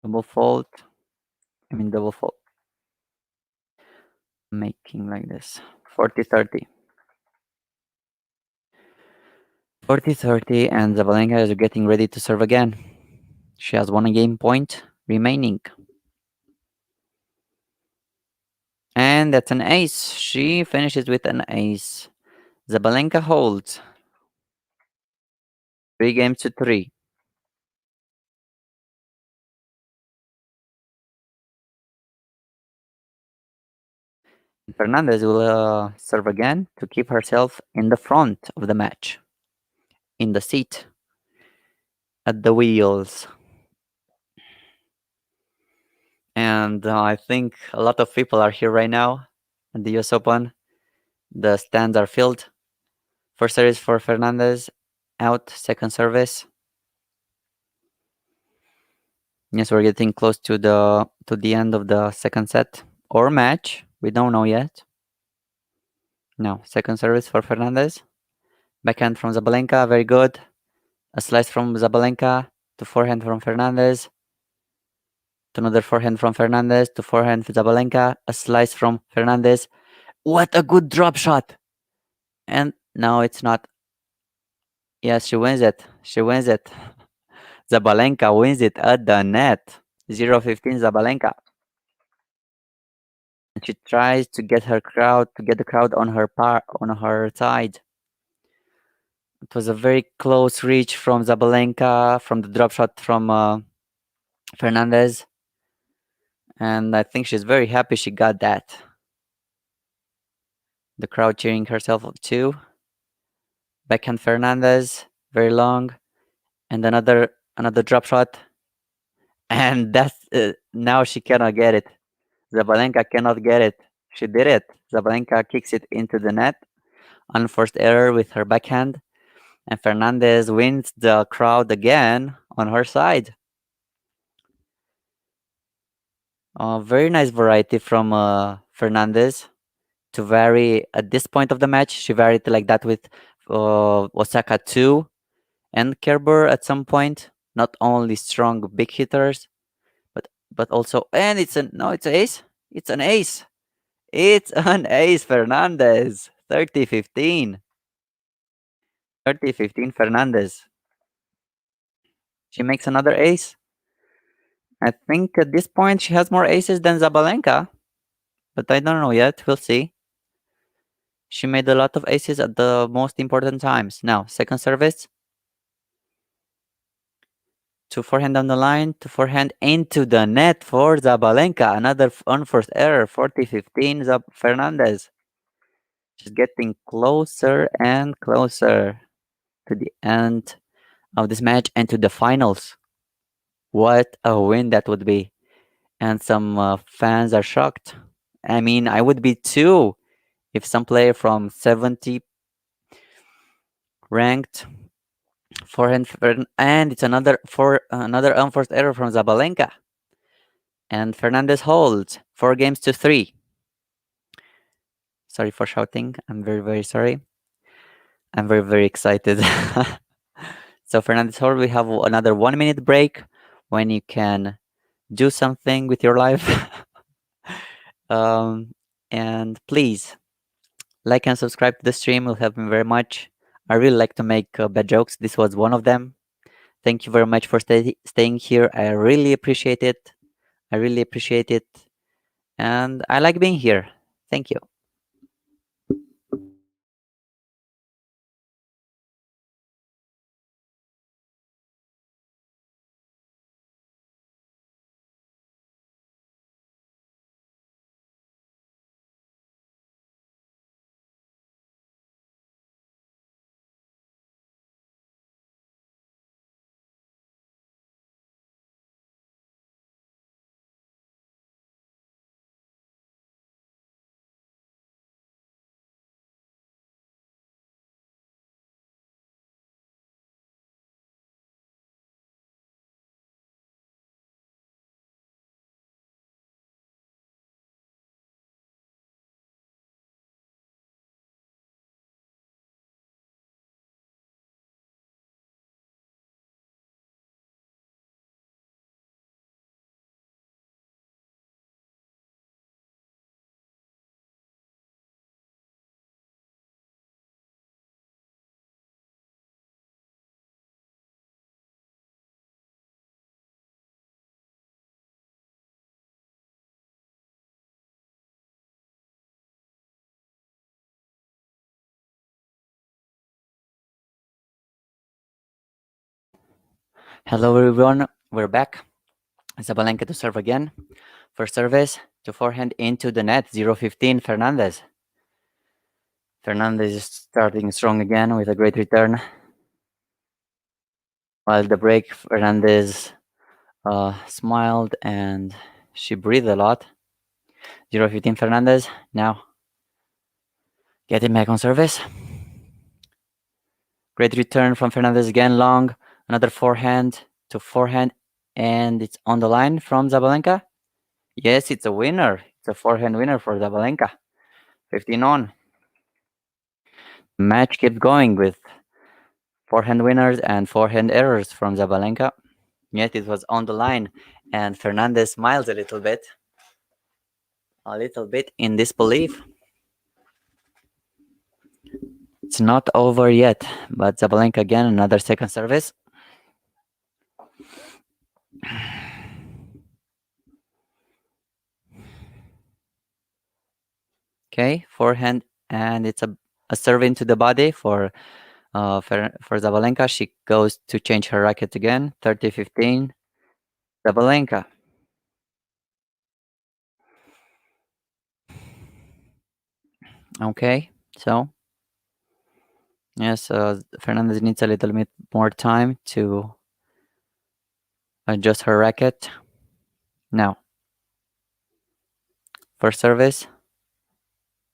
Double fault. Double fault. Making like this. 40-30. 40-30 and Sabalenka is getting ready to serve again. She has 1 game point remaining. And that's an ace. She finishes with an ace. Sabalenka holds. 3-3. Fernandez will serve again to keep herself in the front of the match. In the seat. At the wheels. And I think a lot of people are here right now at the US Open. The stands are filled. First service for Fernandez. Out. Second service. Yes, we're getting close to the end of the second set. or match. We don't know yet. No, second service for Fernandez. Backhand from Sabalenka, very good. A slice from Sabalenka to forehand from Fernandez. To another forehand from Fernandez to forehand for Sabalenka. A slice from Fernandez. What a good drop shot! And no, it's not. Yes, she wins it. She wins it. Sabalenka wins it at the net. 0-15 Sabalenka. And she tries to get the crowd on her side. It was a very close reach from Sabalenka from the drop shot from Fernandez. And I think she's very happy she got that. The crowd cheering herself up too. Backhand Fernandez, very long. And another drop shot. And that's now she cannot get it. Sabalenka cannot get it. She did it. Sabalenka kicks it into the net. Unforced error with her backhand. And Fernandez wins the crowd again on her side. Very nice variety from Fernandez to vary at this point of the match. She varied like that with Osaka 2 and Kerber at some point. Not only strong big hitters, but also, and it's an ace. It's an ace. It's an ace, Fernandez. 30-15. 30-15 Fernandez. She makes another ace. I think at this point she has more aces than Sabalenka, but I don't know yet. We'll see. She made a lot of aces at the most important times. Now, second service. To forehand down the line, to forehand into the net for Sabalenka. Another unforced error, 40-15 Fernandez. She's getting closer and closer to the end of this match and to the finals. What a win that would be. And some fans are shocked. I mean, I would be too if some player from 70 ranked forehand, and it's another unforced error from Sabalenka. And Fernandez holds 4-3. Sorry for shouting. I'm very, very sorry. I'm very, very excited. So Fernandez holds. We have another 1-minute break when you can do something with your life. And please like and subscribe to the stream. Will help me very much. I really like to make bad jokes. This was one of them. Thank you very much for staying here. I really appreciate it. I really appreciate it. And I like being here. Thank you. Hello everyone, we're back. Sabalenka to serve again. First service to forehand into the net, 0-15 Fernandez. Fernandez is starting strong again with a great return. While the break, Fernandez smiled and she breathed a lot. 0-15 Fernandez. Now getting back on service. Great return from Fernandez again, long. Another forehand to forehand, and it's on the line from Sabalenka. Yes, it's a winner. It's a forehand winner for Sabalenka. 15 on. The match keeps going with forehand winners and forehand errors from Sabalenka. Yet it was on the line, and Fernandez smiles a little bit in disbelief. It's not over yet, but Sabalenka again, another second service. Okay, forehand, and it's a serve into the body for Sabalenka. She goes to change her racket again. 30-15. Sabalenka. Okay, so yes, Fernandez needs a little bit more time to adjust her racket. Now, first service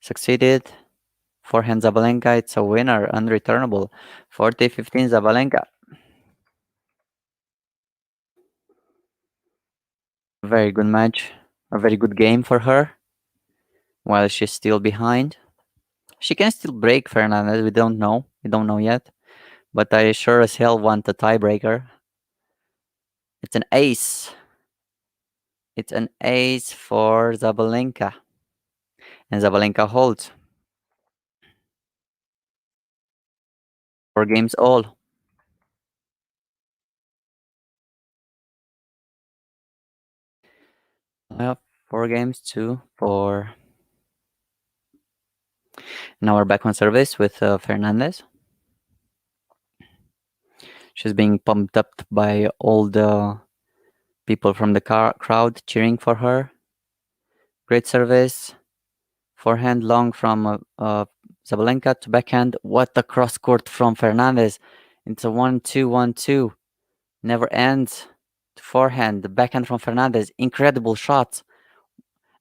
succeeded. Forehand Sabalenka, it's a winner, unreturnable. 40-15 Sabalenka. Very good match, a very good game for her. While she's still behind, she can still break Fernandez. We don't know yet. But I sure as hell want a tiebreaker. It's an ace. It's an ace for Sabalenka. And Sabalenka holds. 4 games all. Well, 4 games, 2-4. Now we're back on service with Fernandez. She's being pumped up by all the people from the crowd cheering for her. Great service. Forehand long from Sabalenka to backhand. What a cross court from Fernandez. It's a 1-2, 1-2. Never ends. Forehand, the backhand from Fernandez. Incredible shots.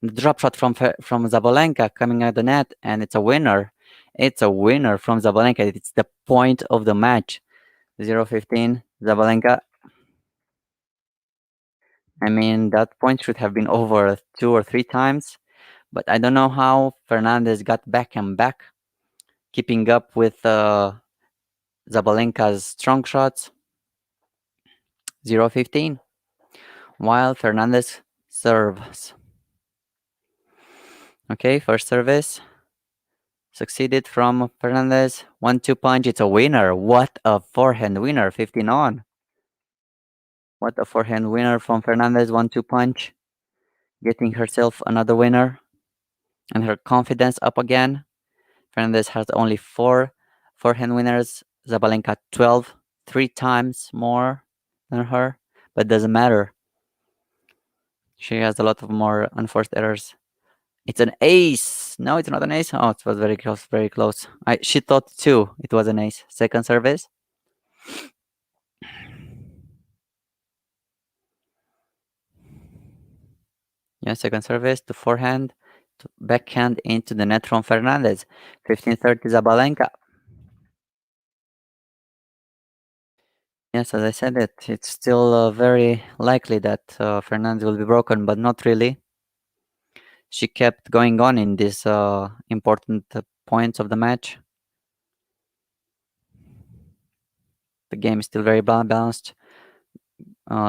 The drop shot from Sabalenka coming out the net, and it's a winner. It's a winner from Sabalenka. It's the point of the match. 0-15, Sabalenka. I mean, that point should have been over 2 or 3 times, but I don't know how Fernandez got back and back, keeping up with Sabalenka's strong shots. 0-15, while Fernandez serves. Okay, first service. Succeeded from Fernandez. 1-2 punch. It's a winner. What a forehand winner. 15 on. What a forehand winner from Fernandez. 1-2 punch. Getting herself another winner. And her confidence up again. Fernandez has only 4 forehand winners. Sabalenka 12. 3 times more than her. But doesn't matter. She has a lot of more unforced errors. It's an ace. No, it's not an ace. Oh, it was very close, very close. She thought too it was an ace. Second service. Yeah, second service to forehand, to backhand into the net from Fernandez. 15-30 Sabalenka. Yes, as I said, it's still very likely that Fernandez will be broken, but not really. She kept going on in these important points of the match. The game is still very balanced.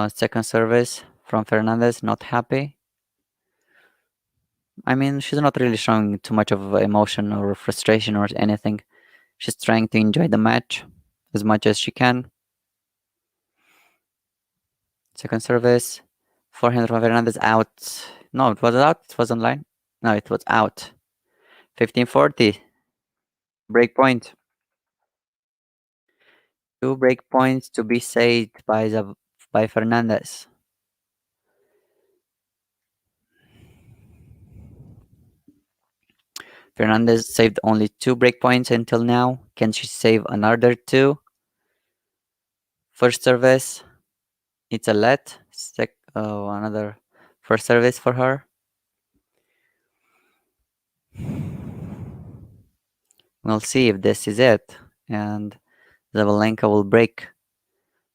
Second service from Fernandez, not happy. I mean, she's not really showing too much of emotion or frustration or anything. She's trying to enjoy the match as much as she can. Second service. Forehand from Fernandez out. No, it was out. It was online. No, it was out. 15-40. Break point. 2 break points to be saved by Fernandez. Fernandez saved only 2 break points until now. Can she save another 2? First service. It's a let. Another first service for her. We'll see if this is it. And Sabalenka will break.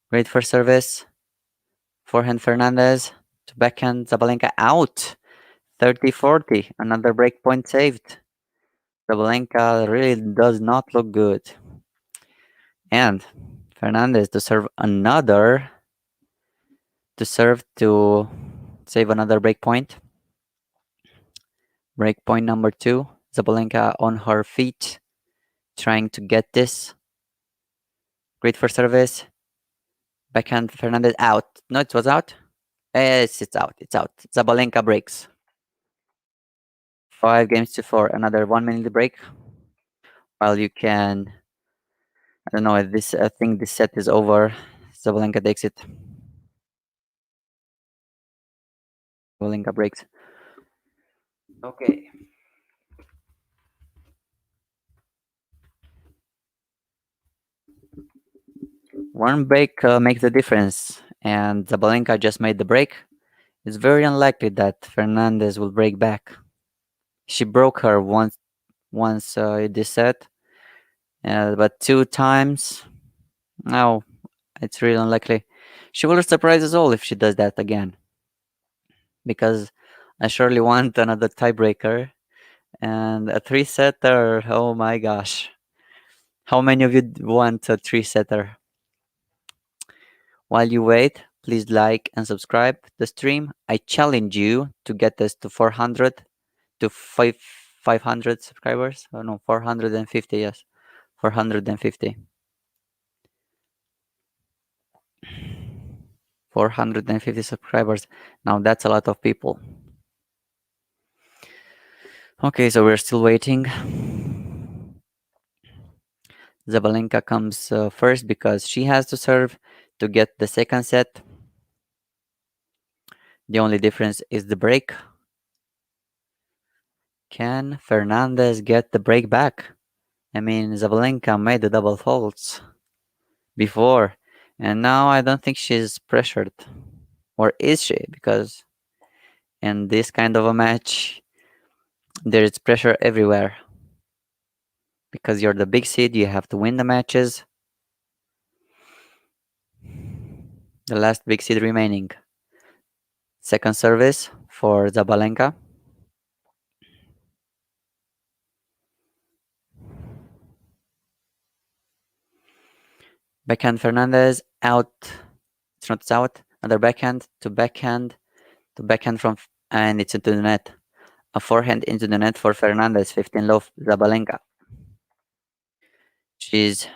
Great first service. Forehand Fernandez to backhand Sabalenka out. 30-40. Another break point saved. Sabalenka really does not look good. And Fernandez to serve to save another break point. Break point number 2. Sabalenka on her feet, trying to get this. Great for service. Backhand Fernandez out. No, it was out. Yes, it's out. It's out. Sabalenka breaks. 5-4. Another 1 minute break. While you can, I don't know if this. I think this set is over. Sabalenka takes it. Sabalenka breaks. Okay. One break makes the difference, and Sabalenka just made the break. It's very unlikely that Fernandez will break back. She broke her once this set, but 2 times. No, it's really unlikely. She will surprise us all if she does that again, because I surely want another tiebreaker and a 3-setter. Oh my gosh. How many of you want a 3-setter? While you wait, please like and subscribe the stream. I challenge you to get us to 400 to 500 subscribers. Oh no, 450, yes. 450. 450 subscribers. Now that's a lot of people. Okay, so we're still waiting. Sabalenka comes first because she has to serve to get the second set. The only difference is the break. Can Fernandez get the break back? I mean, Sabalenka made the double faults before, and now I don't think she's pressured. Or is she? Because in this kind of a match, there is pressure everywhere. Because you're the big seed, you have to win the matches. The last big seed remaining. Second service for Sabalenka. Backhand Fernandez out. It's not out. Another backhand to backhand to backhand and it's into the net. A forehand into the net for Fernandez. 15 love Sabalenka. She's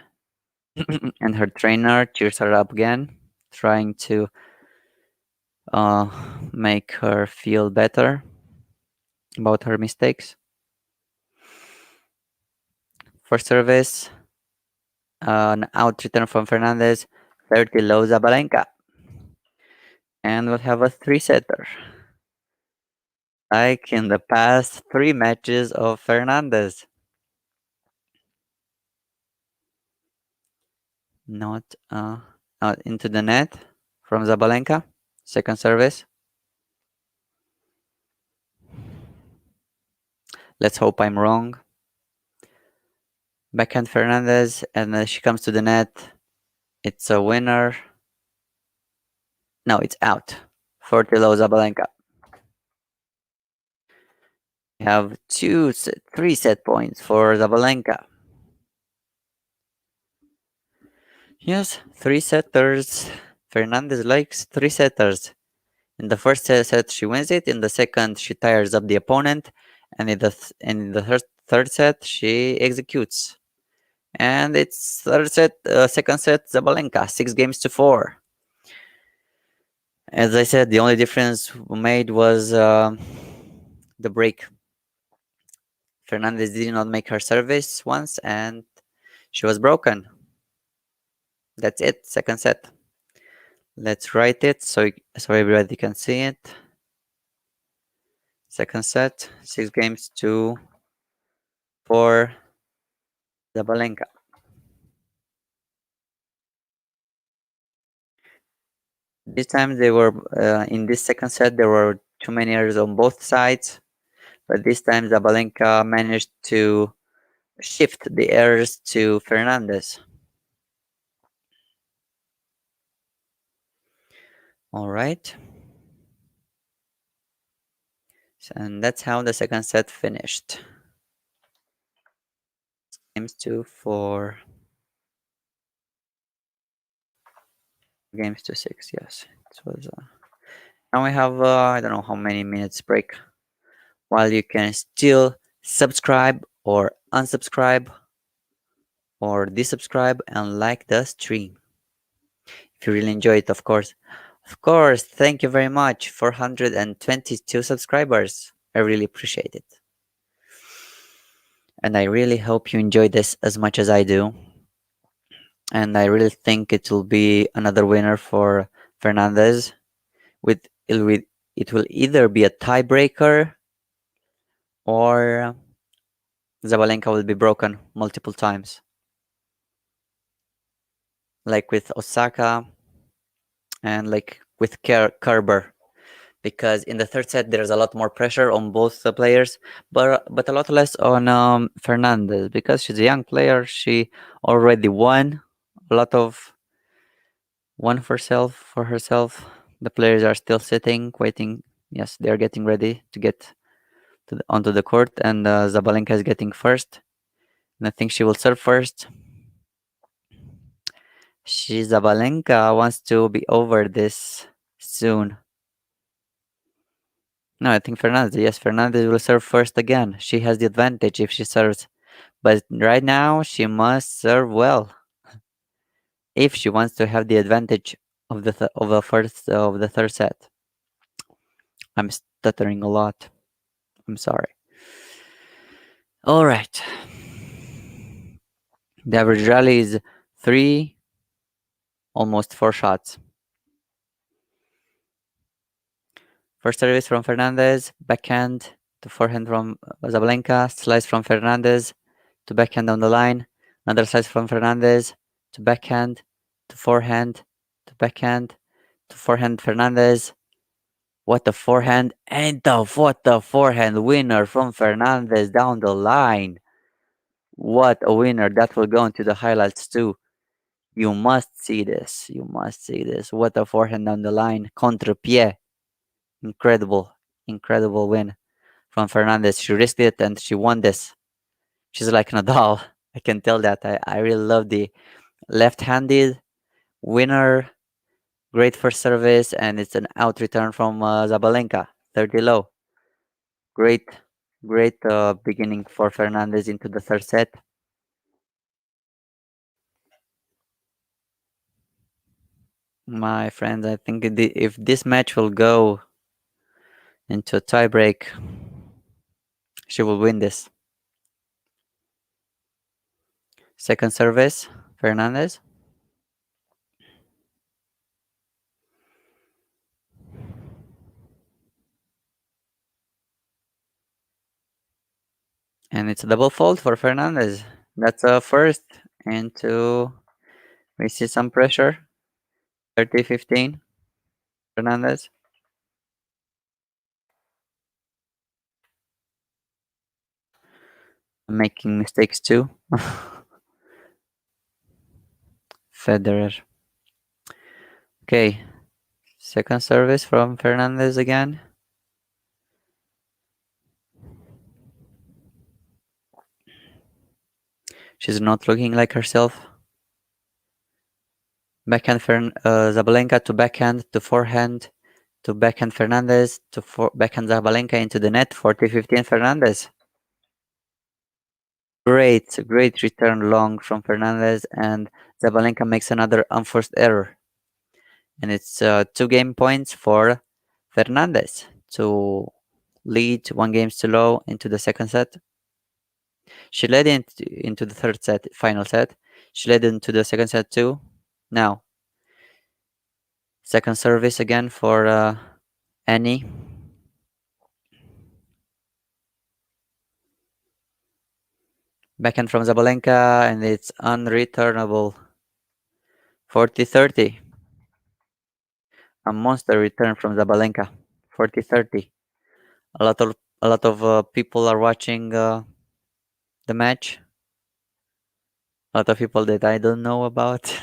and her trainer cheers her up again, trying to make her feel better about her mistakes. First service, an out return from Fernandez. 30 low Sabalenka. And we'll have a 3-setter. Like in the past 3 matches of Fernandez. Not into the net from Sabalenka. Second service. Let's hope I'm wrong. Backhand Fernandez, and she comes to the net. It's a winner. No, it's out. 40 low Sabalenka. We have 3 set points for Sabalenka. Yes, 3-setters. Fernandez likes 3-setters. In the first set, she wins it. In the second, she tires up the opponent. And in the third set, she executes. And it's second set, Sabalenka, 6-4. As I said, the only difference made was the break. Fernandez did not make her service once, and she was broken. That's it, second set. Let's write it so everybody can see it. Second set, 6-4 Sabalenka. This time they were in this second set there were too many errors on both sides, but this time Sabalenka managed to shift the errors to Fernandez. All right. And that's how the second set finished. Games 2-4. Games to 6. Yes, it was. Now we have I don't know how many minutes break. While you can still subscribe or unsubscribe or desubscribe and like the stream if you really enjoy it, of course. Of course, thank you very much. 422 subscribers. I really appreciate it. And I really hope you enjoy this as much as I do. And I really think it will be another winner for Fernandez. It will either be a tiebreaker or Sabalenka will be broken multiple times. Like with Osaka and like with Kerber. Because in the third set there's a lot more pressure on both the players, but a lot less on Fernandez because she's a young player. She already won a lot of won for herself. The players are still sitting, waiting. Yes, they're getting ready to get onto the court, and Zabalenka is getting first. And I think she will serve first. Zabalenka wants to be over this soon. No, I think Fernandez. Yes, Fernandez will serve first again. She has the advantage if she serves. But right now, she must serve well if she wants to have the advantage of the third set. I'm stuttering a lot. I'm sorry. All right. The average rally is 3, almost 4 shots. First service from Fernandez, backhand to forehand from Sabalenka, slice from Fernandez to backhand down the line, another slice from Fernandez to backhand to forehand to backhand to forehand Fernandez. What a forehand, and what a forehand winner from Fernandez down the line. What a winner. That will go into the highlights too. You must see this. You must see this. What a forehand down the line. Contre-pied. Incredible. Incredible win from Fernandez. She risked it and she won this. She's like Nadal. I can tell that. I really love the left-handed winner. Great first service, and it's an out return from Sabalenka. 30 low. Great, great beginning for Fernandez into the third set. My friends, I think if this match will go into a tiebreak, she will win this. Second service, Fernandez. And it's a double fault for Fernandez. That's a first. And two, we see some pressure. 30-15, Fernandez. Making mistakes too. Federer. Okay. Second service from Fernandez again. She's not looking like herself. Backhand Sabalenka to backhand to forehand to backhand Fernandez to backhand Sabalenka into the net. 40-15 Fernandez. Great return long from Fernandez, and Sabalenka makes another unforced error. And it's 2 game points for Fernandez to lead 1 game to low into the second set. She led into the third set, final set. She led into the second set too. Now, second service again for Annie. Backhand from Sabalenka, and it's unreturnable. 40-30. A monster return from Sabalenka. 40-30. A lot of people are watching the match. A lot of people that I don't know about.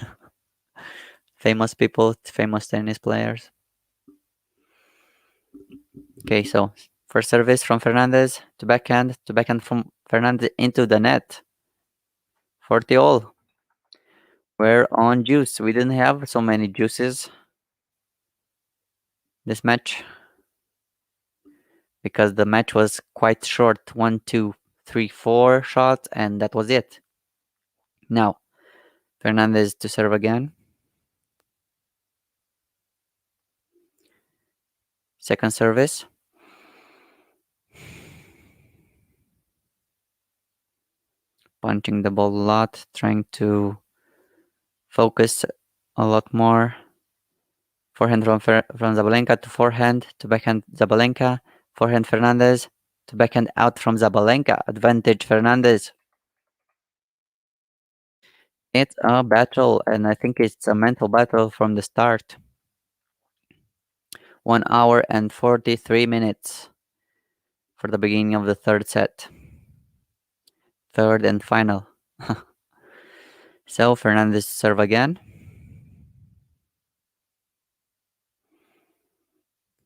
Famous people, famous tennis players. Okay, so First service from Fernandez to backhand from Fernandez into the net. 40 all. We're on juice. We didn't have so many juices this match because the match was quite short. 1, 2, 3, 4 shots, and that was it. Now, Fernandez to serve again. Second service. Punching the ball a lot, trying to focus a lot more. Forehand from Sabalenka to forehand to backhand Sabalenka. Forehand Fernandez to backhand out from Sabalenka. Advantage Fernandez. It's a battle, and I think it's a mental battle from the start. 1 hour and 43 minutes for the beginning of the third set. Third and final. So Fernandez serve again.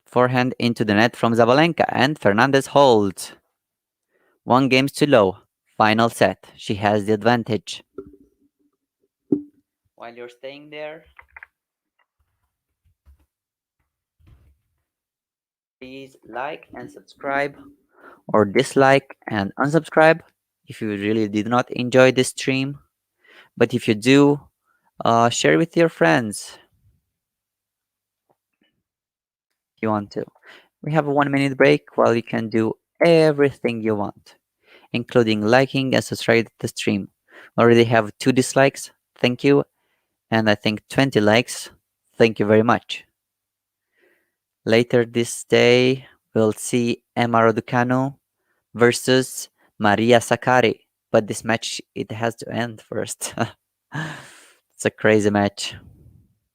Forehand into the net from Sabalenka, and Fernandez holds. 1 game too low. Final set. She has the advantage. While you're staying there, please like and subscribe, or dislike and unsubscribe if you really did not enjoy this stream. But if you do, share with your friends if you want to. We have a 1 minute break while you can do everything you want, including liking and subscribing to the stream. Already have 2 dislikes, thank you, and I think 20 likes, thank you very much. Later this day, we'll see Emma Raducanu versus Maria Sakkari. But this match, it has to end first. It's a crazy match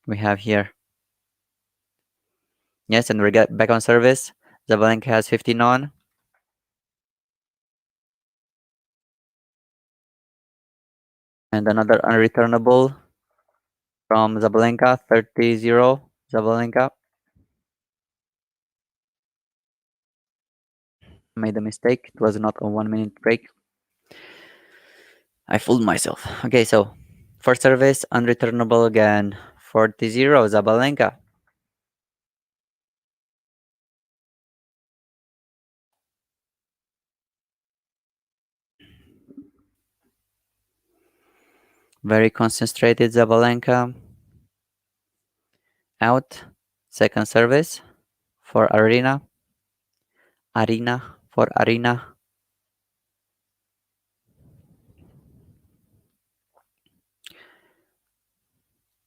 we have here. Yes, and we're back on service. Sabalenka has 15 on. And another unreturnable from Sabalenka, 30-0. Sabalenka made a mistake. It was not a 1 minute break. I fooled myself. Okay, so first service, unreturnable again. 40-0, Sabalenka. Very concentrated, Sabalenka. Out. Second service for Aryna. Aryna for Aryna.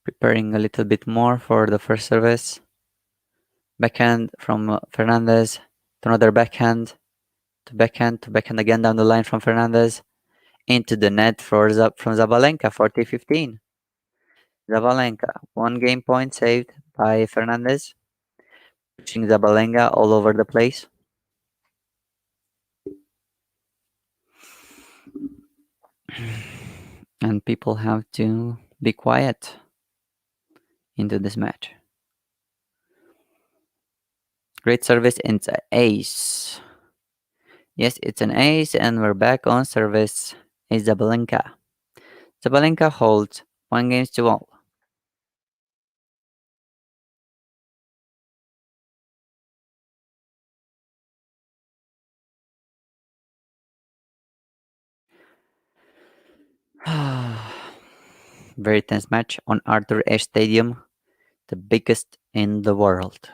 Preparing a little bit more for the first service. Backhand from Fernandez to another backhand to backhand again down the line from Fernandez into the net from Sabalenka, 40-15. Sabalenka, 1 game point saved by Fernandez, pushing Sabalenka all over the place. And people have to be quiet into this match. Great service, and it's an ace. Yes, it's an ace, and we're back on service. Is Sabalenka. Sabalenka holds 1-2 all. Very tense match on Arthur Ashe Stadium, the biggest in the world.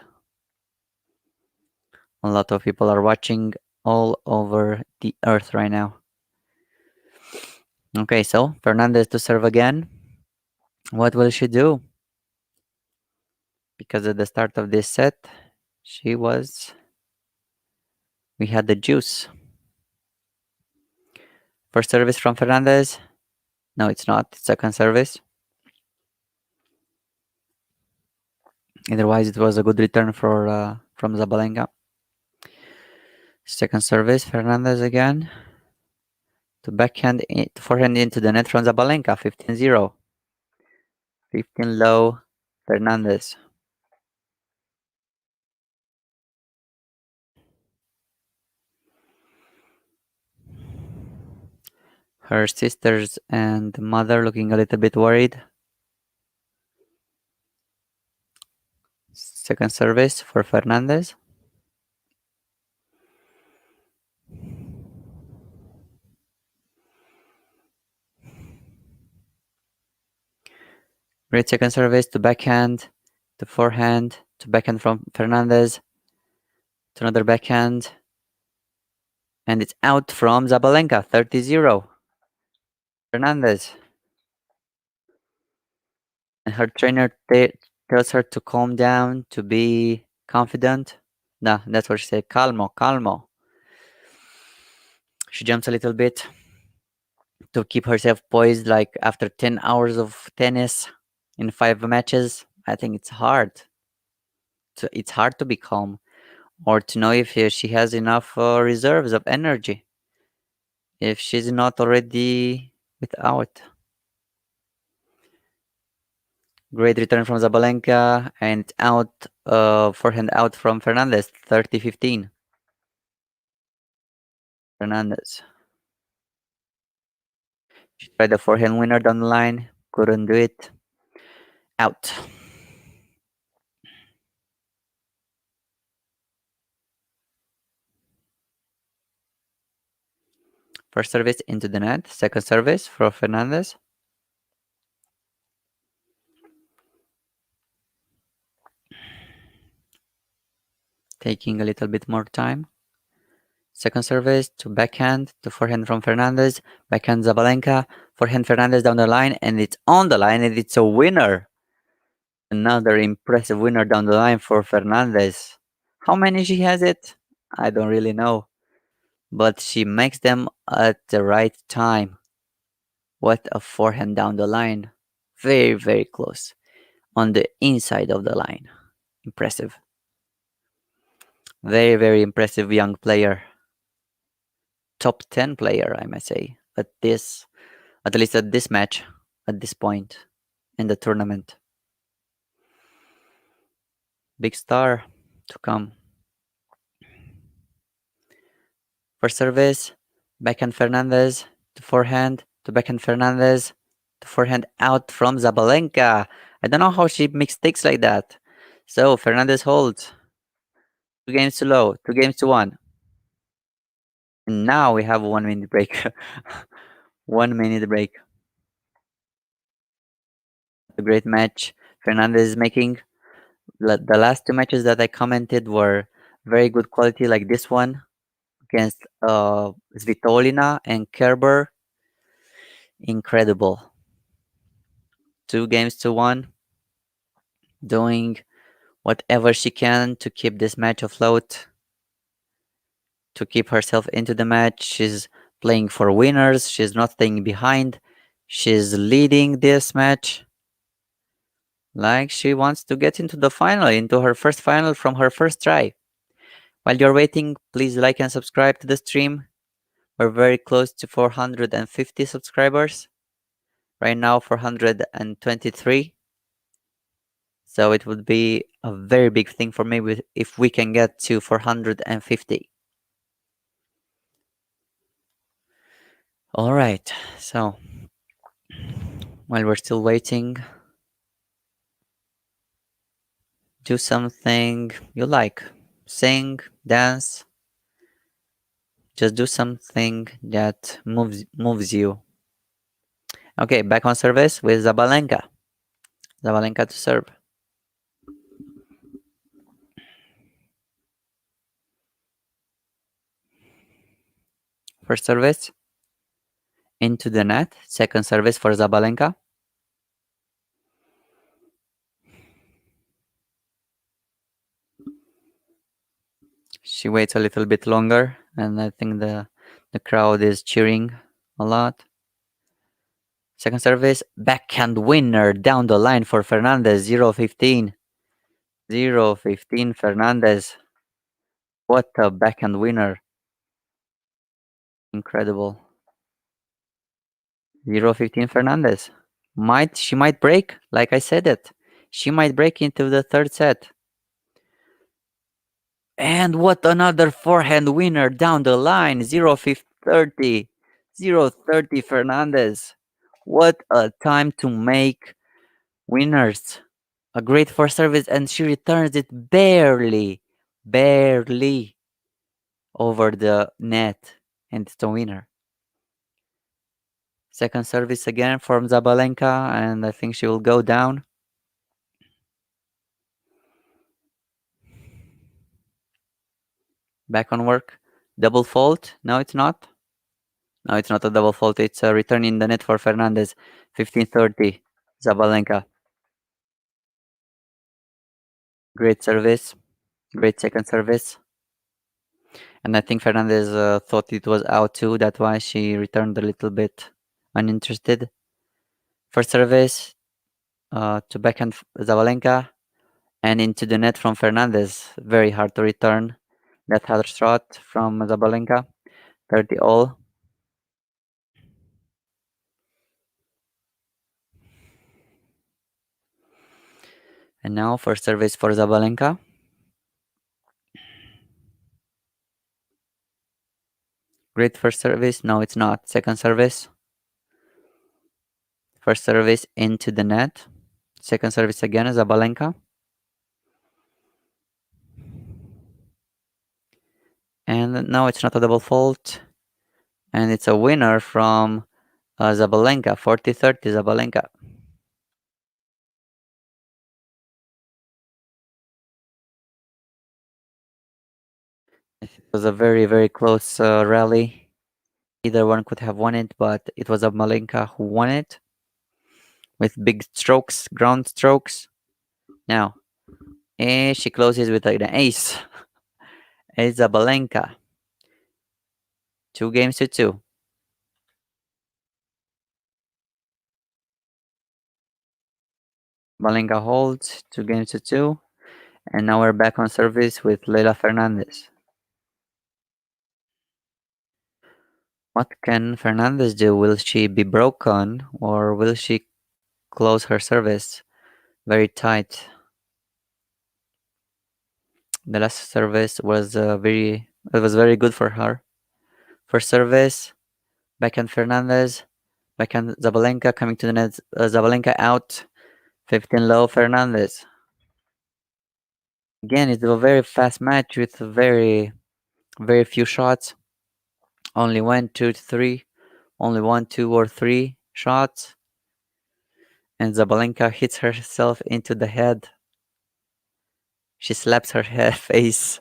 A lot of people are watching all over the earth right now. Okay, so Fernandez to serve again. What will she do? Because at the start of this set, we had the juice. First service from Fernandez. No, it's not. Second service. Otherwise, it was a good return from Sabalenka. Second service, Fernandez again. To forehand into the net from Sabalenka, 15-0. 15 low, Fernandez. Her sisters and mother looking a little bit worried. Second service for Fernandez. Great second service to backhand, to forehand, to backhand from Fernandez, to another backhand. And it's out from Sabalenka, 30-0. Fernandez. And her trainer tells her to calm down, to be confident. No, that's what she said. Calmo, calmo. She jumps a little bit to keep herself poised, like after 10 hours of tennis in 5 matches. I think it's hard. It's hard to be calm or to know if she has enough reserves of energy. If she's not already without. Great return from Sabalenka and out, forehand out from Fernandez, 30-15. Fernandez. She tried the forehand winner down the line, couldn't do it. Out. First service into the net, second service for Fernandez. Taking a little bit more time. Second service to backhand, to forehand from Fernandez, backhand Sabalenka, forehand Fernandez down the line, and it's on the line, and it's a winner. Another impressive winner down the line for Fernandez. How many she has it? I don't really know. But she makes them at the right time. What a forehand down the line. Very, very close. On the inside of the line. Impressive. Very, very impressive young player. Top 10 player, I must say, at least at this match, at this point in the tournament. Big star to come. First service, backhand Fernandez, to forehand, to backhand Fernandez, to forehand out from Sabalenka. I don't know how she makes mistakes like that. So Fernandez holds. 2 games to low, 2 games to 1. And now we have a 1 minute break. 1 minute break. A great match Fernandez is making. The last 2 matches that I commented were very good quality, like this one against Svitolina and Kerber. Incredible. 2 games to 1. Doing whatever she can to keep this match afloat, to keep herself into the match. She's playing for winners. She's not staying behind. She's leading this match like she wants to get into the final, into her first final from her first try. While you're waiting, please like and subscribe to the stream. We're very close to 450 subscribers. Right now, 423. So it would be a very big thing for me if we can get to 450. All right, so while we're still waiting, do something you like. Sing, dance. Just do something that moves you. Okay, back on service with Sabalenka. Sabalenka to serve. First service into the net. Second service for Sabalenka. She waits a little bit longer, and I think the crowd is cheering a lot. Second service, backhand winner down the line for Fernandez, 0-15. 0-15 Fernandez. What a backhand winner. Incredible. 0-15 Fernandez. She might break, like I said it. She might break into the third set. And what another forehand winner down the line, 0-30. 0:30 Fernandez. What a time to make winners. A great first service, and she returns it barely over the net, and it's a winner. Second service again from Sabalenka, and I think she will go down. Back on work. Double fault. No, it's not. No, it's not a double fault. It's a return in the net for Fernandez. 15:30. Sabalenka. Great service. Great second service. And I think Fernandez thought it was out too. That's why she returned a little bit uninterested. First service to backhand Sabalenka and into the net from Fernandez. Very hard to return. That hard shot from Sabalenka. 30 all. And now first service for Sabalenka. Great first service. No, it's not. Second service. First service into the net. Second service again, Sabalenka. And now it's not a double fault. And it's a winner from Sabalenka. 40-30 Sabalenka. It was a very close rally. Either one could have won it, but it was Sabalenka who won it with big strokes, ground strokes. Now, she closes with an ace. It's Sabalenka. 2-2. Sabalenka holds 2-2. And now we're back on service with Leylah Fernandez. What can Fernandez do? Will she be broken or will she close her service very tight? The last service was very good for her. First service, backhand Fernandez, backhand Sabalenka coming to the net. Sabalenka out, 15 low Fernandez. Again, it's a very fast match with very few shots. Only 1, 2, 3, only 1, 2, or 3 shots. And Sabalenka hits herself into the head. She slaps her head face,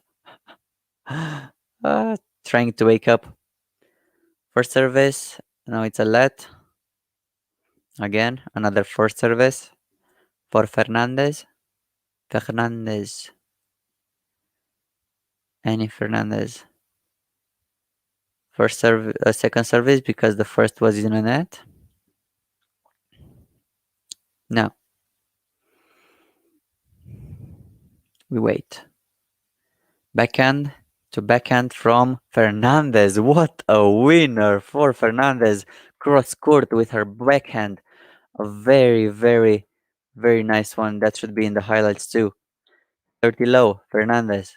trying to wake up. First service, now it's a let. Again, another first service for Fernandez. Any Fernandez. Second service because the first was in a net. Now we wait. Backhand to backhand from Fernandez. What a winner for Fernandez. Cross court with her backhand. A very nice one. That should be in the highlights too. 30 low, Fernandez.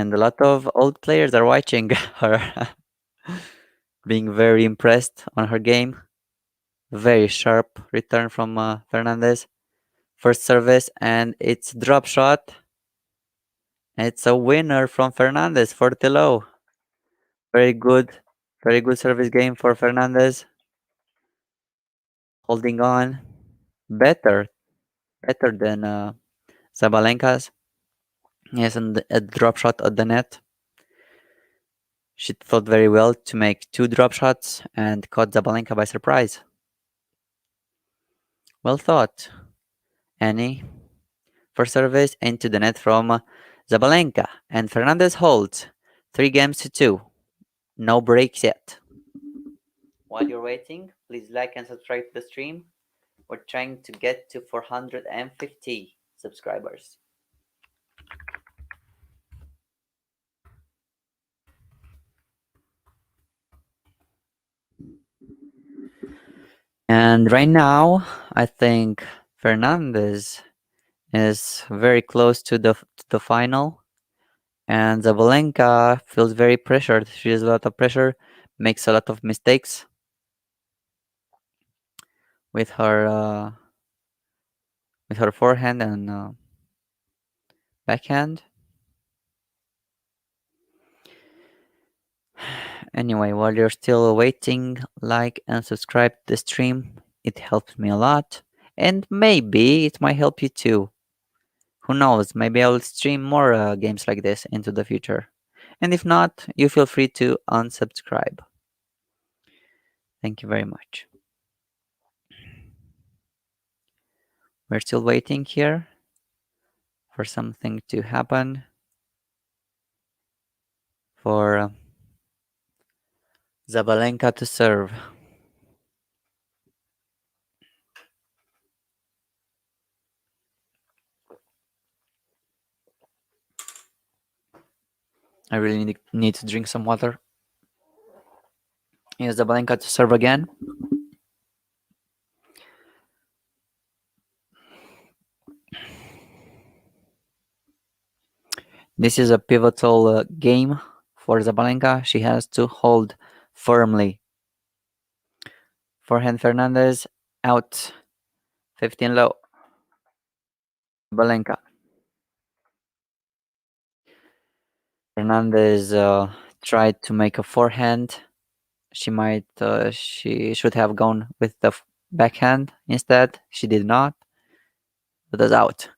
And a lot of old players are watching her, being very impressed on her game. Very sharp return from Fernandez. First service, and it's drop shot. It's a winner from Fernandez, 40 low. Very good service game for Fernandez. Holding on better than Sabalenka's. Yes, and a drop shot at the net. She thought very well to make 2 drop shots and caught Sabalenka by surprise. Well thought, Annie. First service into the net from Sabalenka, and Fernandez holds 3-2. No breaks yet. While you're waiting, please like and subscribe to the stream. We're trying to get to 450 subscribers. And right now, I think Fernandez is very close to the final. And Sabalenka feels very pressured. She has a lot of pressure, makes a lot of mistakes with her forehand and backhand. Anyway, while you're still waiting, like and subscribe to the stream. It helps me a lot, and maybe it might help you too. Who knows? Maybe I'll stream more games like this into the future. And if not, you feel free to unsubscribe. Thank you very much. We're still waiting here for something to happen. For Sabalenka to serve. I really need to drink some water. Here's Sabalenka to serve again. This is a pivotal game for Sabalenka. She has to hold firmly. Forehand Fernandez out. 15 low. Sabalenka. Fernandez tried to make a forehand. She should have gone with the backhand instead. She did not. But that's out.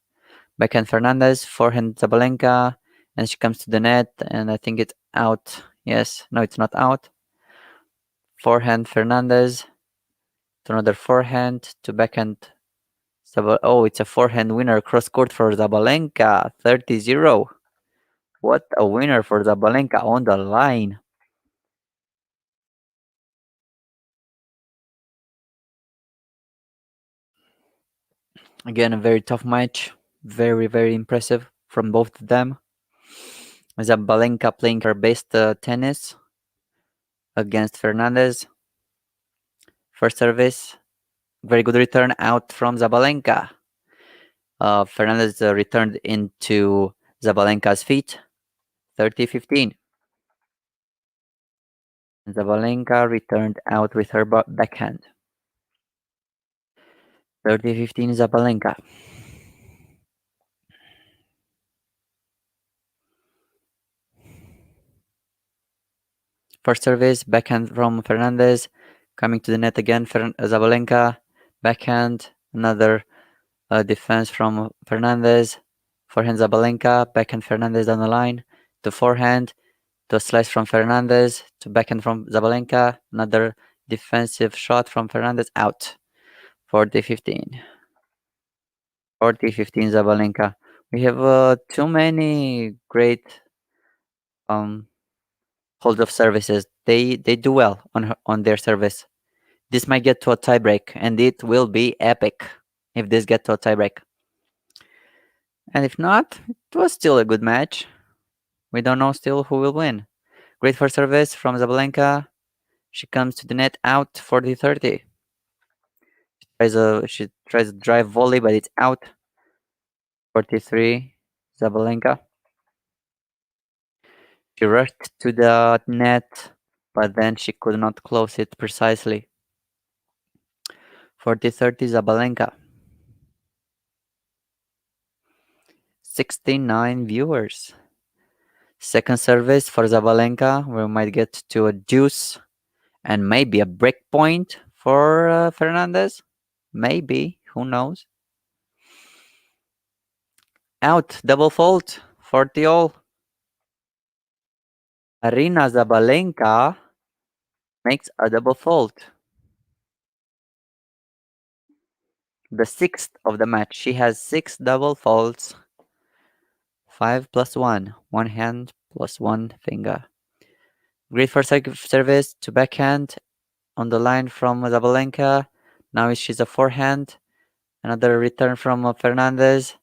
Backhand Fernandez, forehand Sabalenka, and she comes to the net, and I think it's out. Yes, no, it's not out. Forehand Fernandez to another forehand to backhand. Oh, it's a forehand winner cross court for Sabalenka, 30-0. What a winner for Sabalenka on the line. Again, a very tough match. Very, very impressive from both of them. Sabalenka playing her best tennis against Fernandez. First service. Very good return out from Sabalenka. Fernandez returned into Sabalenka's feet. 30-15. Sabalenka returned out with her backhand. 30-15 Sabalenka. First service, backhand from Fernandez. Coming to the net again, Sabalenka. Backhand, another defense from Fernandez. Forehand Sabalenka, backhand Fernandez down the line. To forehand, to a slice from Fernandez. To backhand from Sabalenka. Another defensive shot from Fernandez, out. 40-15. 40-15 Sabalenka. We have too many great hold of services. They do well on their service. This might get to a tiebreak, and it will be epic if this gets to a tiebreak. And if not, it was still a good match. We don't know still who will win. Great first service from Sabalenka. She comes to the net, out 40-30. She tries a drive volley, but it's out. 43 Sabalenka. She rushed to the net, but then she could not close it precisely. 40-30 Sabalenka. 69 viewers. Second service for Sabalenka. We might get to a deuce and maybe a break point for Fernandez. Maybe. Who knows? Out. Double fault. 40 all. Aryna Sabalenka makes a double fault. The sixth of the match. She has 6 double faults. 5 plus 1. One hand plus one finger. Great first service to backhand on the line from Sabalenka. Now she's a forehand. Another return from Fernandez.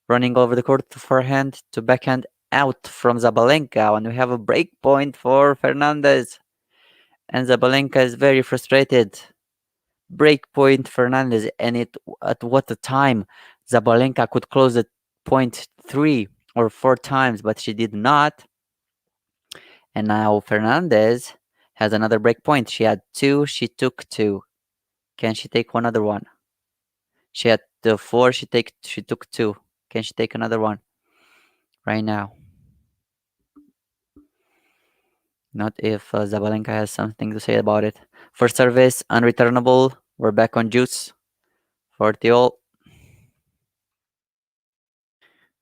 Running over the court to forehand to backhand, out from Sabalenka. And we have a break point for Fernandez. And Sabalenka is very frustrated. Break point Fernandez. And at what a time Sabalenka could close at point 3 or 4 times, but she did not. And now Fernandez has another break point. She had 2, she took 2. Can she take one other one? She had the 4, she took 2. Can she take another one right now? Not if Sabalenka has something to say about it. First service, unreturnable. We're back on juice. 40 all.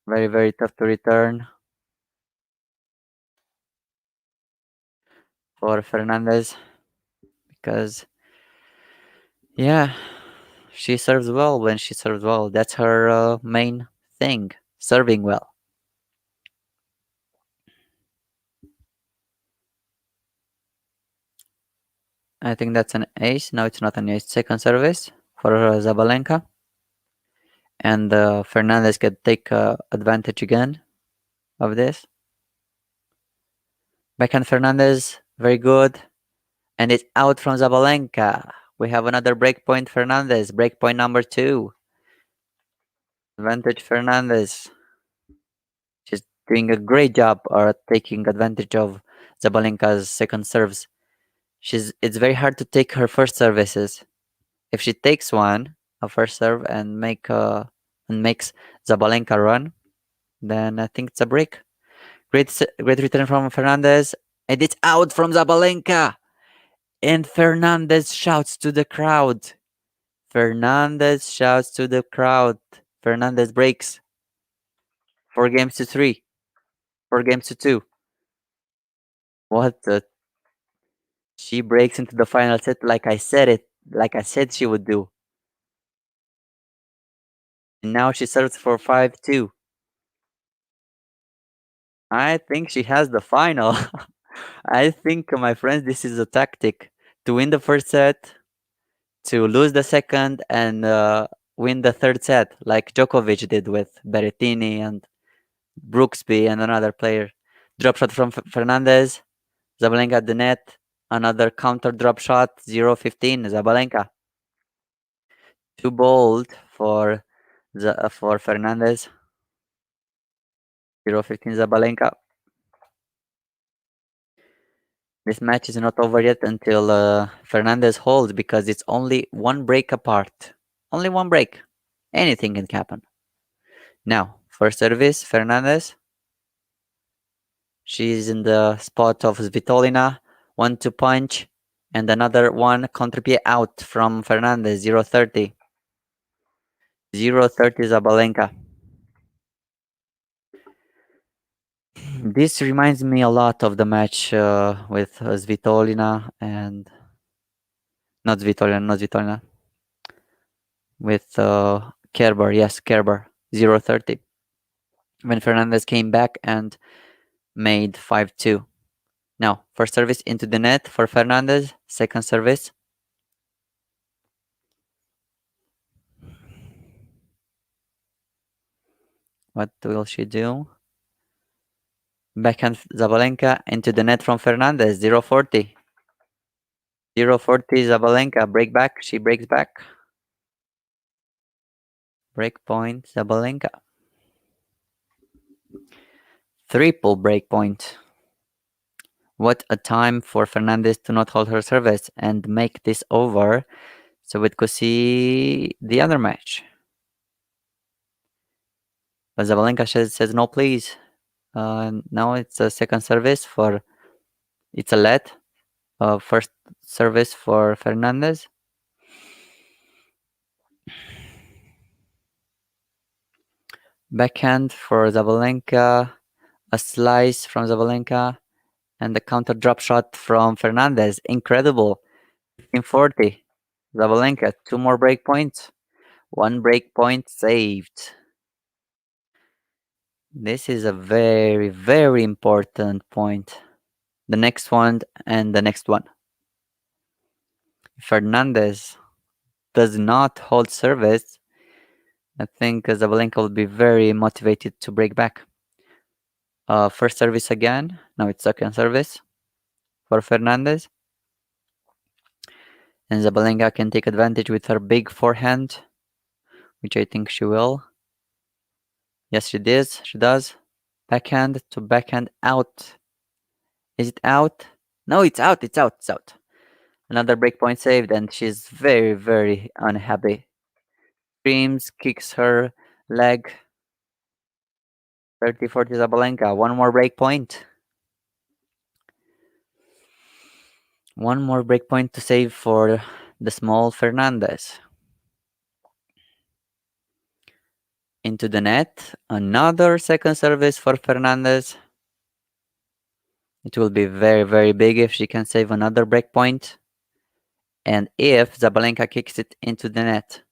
Very, very tough to return for Fernandez because, yeah, she serves well when she serves well. That's her main thing, serving well. I think that's an ace. No, it's not an ace. Second service for Sabalenka. And Fernandez can take advantage again of this. Backhand Fernandez, very good. And it's out from Sabalenka. We have another breakpoint Fernandez. Breakpoint number 2. Advantage Fernandez. She's doing a great job taking advantage of Sabalenka's second serves. It's very hard to take her first services. If she takes one, a first serve, and makes Sabalenka run, then I think it's a break. Great return from Fernandez, and it's out from Sabalenka. And Fernandez shouts to the crowd. Fernandez shouts to the crowd. Fernandez breaks. 4 games to 3. 4 games to 2. What the? She breaks into the final set like I said it. Like I said she would do. And now she serves for 5-2. I think she has the final. I think, my friends, this is a tactic to win the first set, to lose the second, and win the third set, like Djokovic did with Berrettini and Brooksby and another player. Drop shot from Fernandez. Sabalenka at the net. Another counter drop shot. 0-15. Sabalenka. Too bold for Fernandez. 0-15. Sabalenka. This match is not over yet until Fernandez holds because it's only one break apart. Only one break. Anything can happen. Now, first service, Fernandez. She's in the spot of Svitolina. 1-2 punch. And another one contre-pied out from Fernandez. 0-30. 0-30 Sabalenka. This reminds me a lot of the match with Svitolina and... Not Svitolina. With Kerber. Yes, Kerber. 0-30. When Fernandez came back and made 5-2. Now, first service into the net for Fernandez. Second service. What will she do? Backhand Sabalenka into the net from Fernandez. 0-40. 0-40 Sabalenka. Break back. She breaks back. Break point Sabalenka. Triple break point. What a time for Fernandez to not hold her service and make this over so we could see the other match. But Sabalenka says no, please. Now it's a second service for... It's a let. First service for Fernandez. Backhand for Sabalenka. A slice from Sabalenka. And the counter drop shot from Fernandez. Incredible. 15-40. Sabalenka. 2 more break points. 1 break point saved. This is a very, very important point. The next one and the next one. Fernandez does not hold service. I think Sabalenka will be very motivated to break back. First service again. Now it's second service for Fernandez. And Sabalenka can take advantage with her big forehand, which I think she will. Yes, she does. Backhand to backhand out. Is it out? No, it's out. It's out. It's out. Another breakpoint saved, and she's very, very unhappy. Screams, kicks her leg. 30-40 Sabalenka. One more breakpoint. One more breakpoint to save for the small Fernandez. Into the net. Another second service for Fernandez. It will be very, very big if she can save another breakpoint. And if Sabalenka kicks it into the net.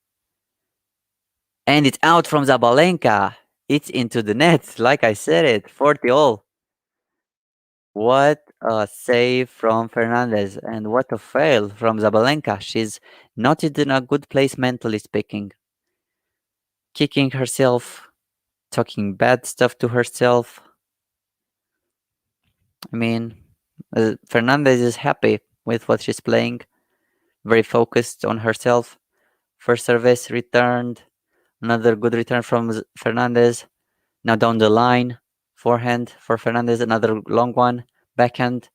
And it's out from Sabalenka. It's into the net. Like I said it. 40 all. What a save from Fernandez. And what a fail from Sabalenka. She's not in a good place mentally speaking. Kicking herself. Talking bad stuff to herself. I mean, Fernandez is happy with what she's playing. Very focused on herself. First service returned. Another good return from Fernandez. Now down the line. Forehand for Fernandez. Another long one. Backhand.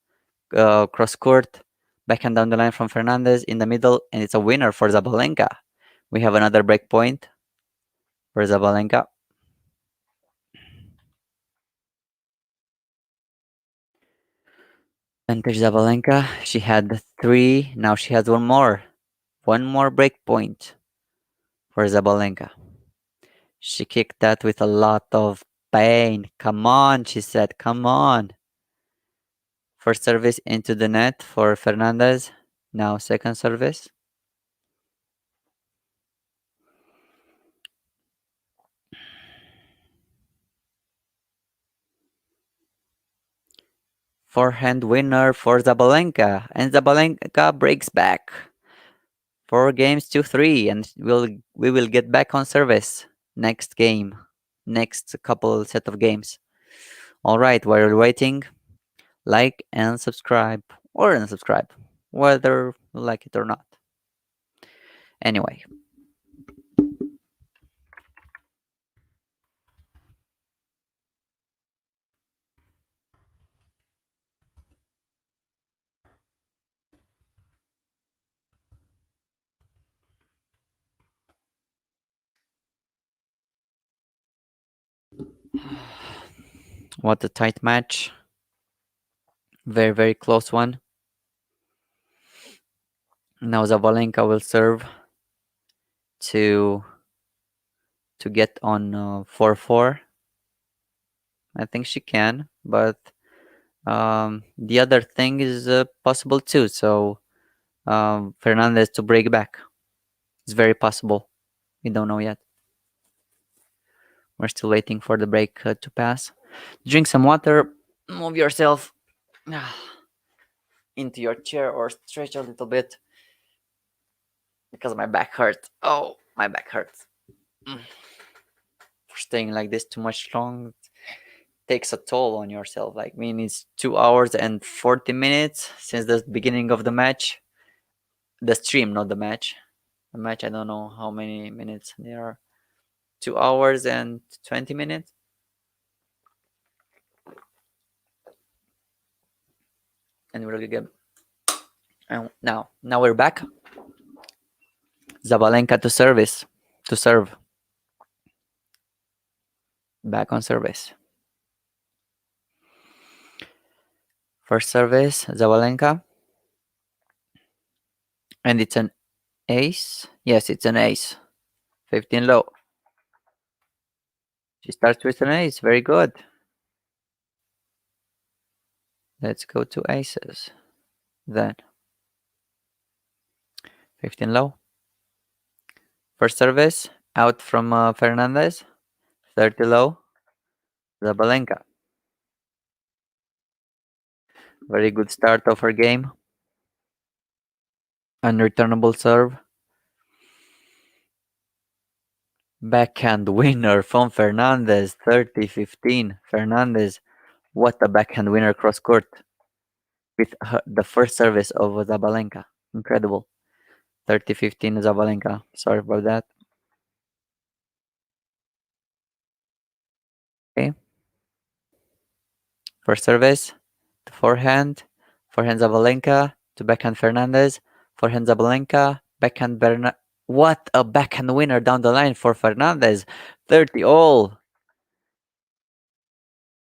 Cross court. Backhand down the line from Fernandez in the middle. And it's a winner for Sabalenka. We have another break point for Sabalenka. Advantage Sabalenka. She had 3. Now she has one more. One more break point for Sabalenka. She kicked that with a lot of pain. Come on, she said. Come on. First service into the net for Fernandez. Now second service. Forehand winner for Sabalenka. And Sabalenka breaks back. 4 games to 3. And we will get back on service next game. Next couple set of games. Alright, while you're waiting, like and subscribe. Or unsubscribe. Whether you like it or not. Anyway. What a tight match. Very, very close one. Now Sabalenka will serve to get on 4-4. I think she can, but the other thing is possible too. So Fernandez to break back. It's very possible. We don't know yet. We're still waiting for the break to pass. Drink some water. Move yourself into your chair or stretch a little bit because my back hurts. Oh, my back hurts. For staying like this too much long takes a toll on yourself. Like me, it's 2 hours and 40 minutes since the beginning of the match. The stream, not the match. The match, I don't know how many minutes there are. 2 hours and 20 minutes. And we're good. And now we're back. Sabalenka to serve. Back on service. First service, Sabalenka. And it's an ace. Yes, it's an ace. 15 low. She starts with an ace. Very good. Let's go to aces. Then 15 low. First service out from Fernandez. 30 low. Sabalenka. Very good start of her game. Unreturnable serve. Backhand winner from Fernandez. 30-15. Fernandez. What a backhand winner cross court. With the first service of Sabalenka. Incredible. 30-15 Sabalenka. Sorry about that. Okay. First service to forehand. Forehand Sabalenka to backhand Fernandez. Forehand Sabalenka. Backhand Berna. What a backhand winner down the line for Fernandez. 30 all.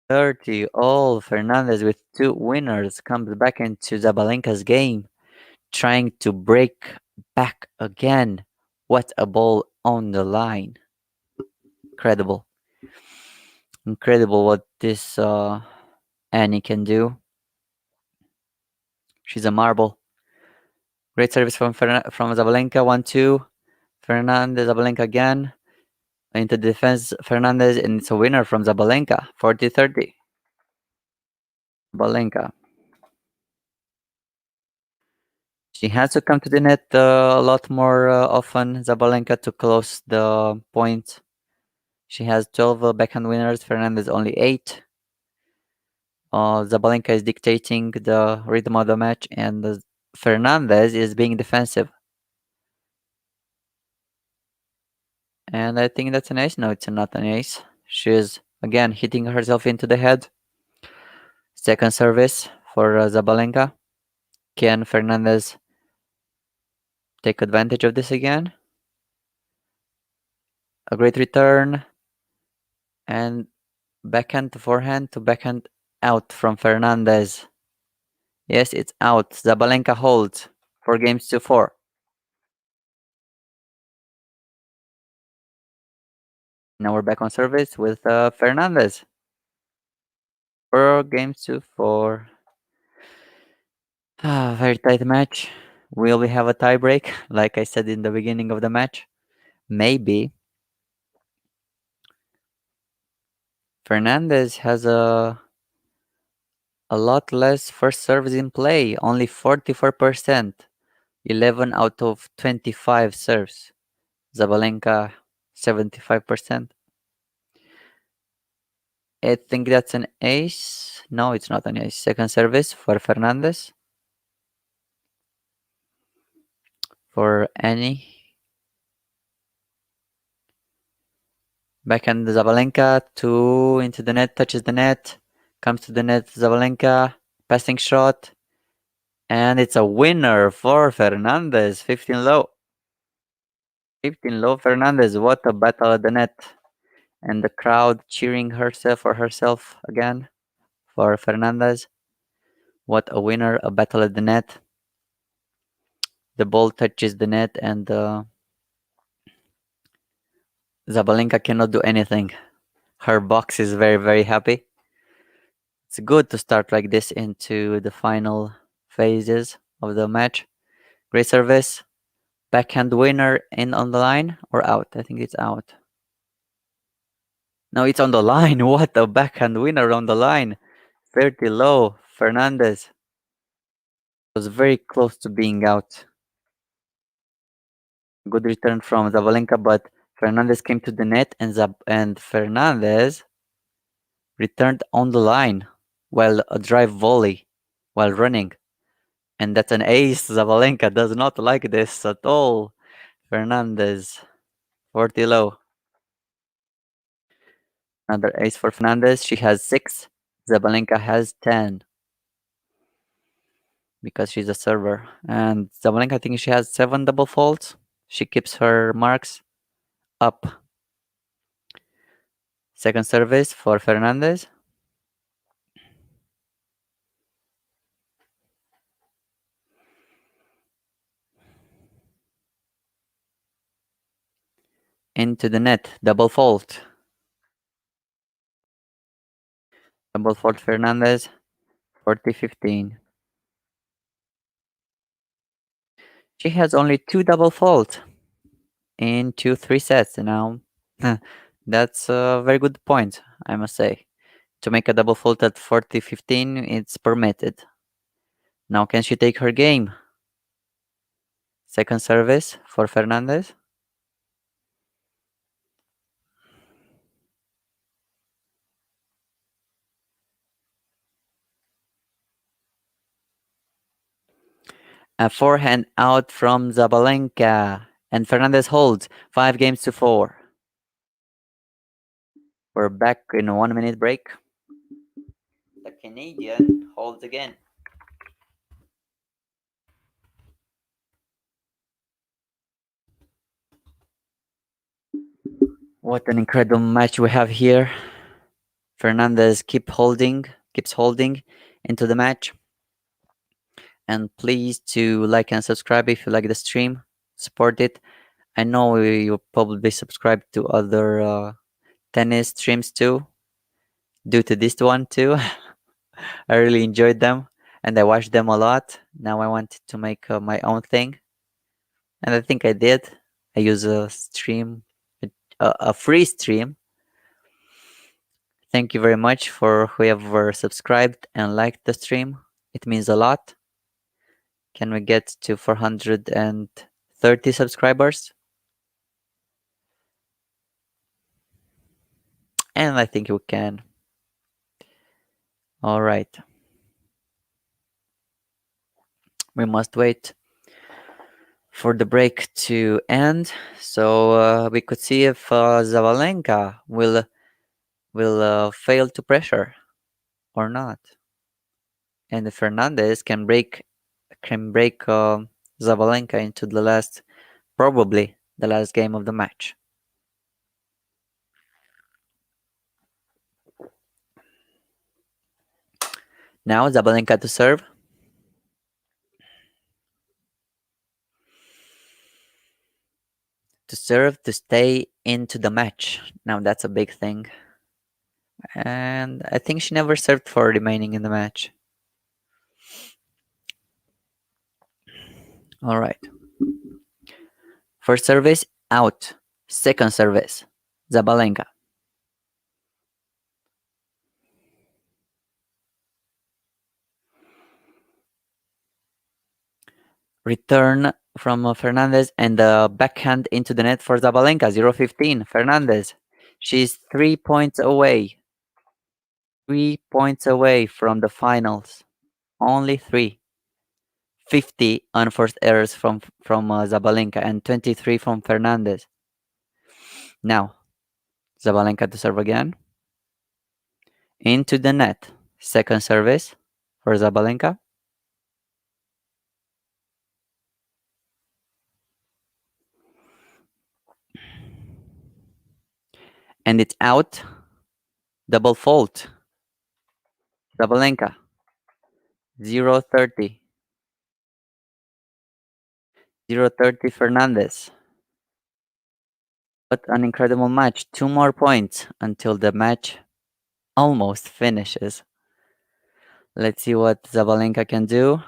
30 all. Fernandez with 2 winners comes back into Sabalenka's game, trying to break back again. What a ball on the line. Incredible. Incredible what this Annie can do. She's a marble. Great service from Sabalenka. 1-2. Fernandez, Sabalenka again. Into defense, Fernandez, and it's a winner from Sabalenka. 40-30. Sabalenka. She has to come to the net a lot more often, Sabalenka, to close the point. She has 12 backhand winners, Fernandez only 8. Sabalenka is dictating the rhythm of the match, and Fernandez is being defensive. And I think that's an ace. No, it's not an ace. She's, again, hitting herself into the head. Second service for Sabalenka. Can Fernandez take advantage of this again? A great return. And backhand to forehand to backhand out from Fernandez. Yes, it's out. Sabalenka holds 4-4. Now we're back on service with Fernandez. 4-4. Very tight match. Will we have a tiebreak? Like I said in the beginning of the match, maybe. Fernandez has a lot less first serves in play, only 44%, 11 out of 25 serves. Sabalenka, 75%. I think that's an ace. No, it's not an ace. Second service for Fernandez. For Annie. Backhand Sabalenka, 2 into the net, touches the net, comes to the net, Sabalenka, passing shot, and it's a winner for Fernandez, 15 low. 15 low Fernandez, what a battle at the net. And the crowd cheering herself for herself again for Fernandez. What a winner, a battle at the net. The ball touches the net and Sabalenka cannot do anything. Her box is very, very happy. It's good to start like this into the final phases of the match. Great service. Backhand winner in on the line or out? I think it's out. No, it's on the line. What a backhand winner on the line. 30 low. Fernandez was very close to being out. Good return from Sabalenka, but Fernandez came to the net and Fernandez returned on the line while a drive volley while running. And that's an ace. Sabalenka does not like this at all. Fernandez, 40 low. Another ace for Fernandez. She has 6. Sabalenka has 10. Because she's a server. And Sabalenka, I think she has 7 double faults. She keeps her marks up. Second service for Fernandez. Into the net. Double fault. Double fault Fernandez. 40-15. She has only 2 double faults into 3 sets now. That's a very good point, I must say. To make a double fault at 40-15, it's permitted. Now can she take her game? Second service for Fernandez. A forehand out from Sabalenka. And Fernandez holds 5-4. We're back in a 1-minute break. The Canadian holds again. What an incredible match we have here. Fernandez keeps holding into the match. And please to like and subscribe if you like the stream. Support it. I know you probably subscribe to other tennis streams too, due to this one too. I really enjoyed them and I watched them a lot. Now I wanted to make my own thing, and I think I did. I use a stream, a free stream. Thank you very much for whoever subscribed and liked the stream. It means a lot. Can we get to 430 subscribers? And I think we can. All right. We must wait for the break to end, so we could see if Sabalenka will fail to pressure or not, and if Fernandez can break Sabalenka into probably the last game of the match. Now Sabalenka to serve. To stay into the match. Now that's a big thing. And I think she never served for remaining in the match. All right. First service, out. Second service, Sabalenka. Return from Fernandez and the backhand into the net for Sabalenka. 0-15. Fernandez. She's 3 points away. 3 points away from the finals. Only 3. 50 unforced errors from Sabalenka and 23 from Fernandez. Now, Sabalenka to serve again. Into the net. Second service for Sabalenka. And it's out. Double fault. Sabalenka. 0-30. 0-30 Fernandez. What an incredible match. 2 more points until the match almost finishes. Let's see what Sabalenka can do.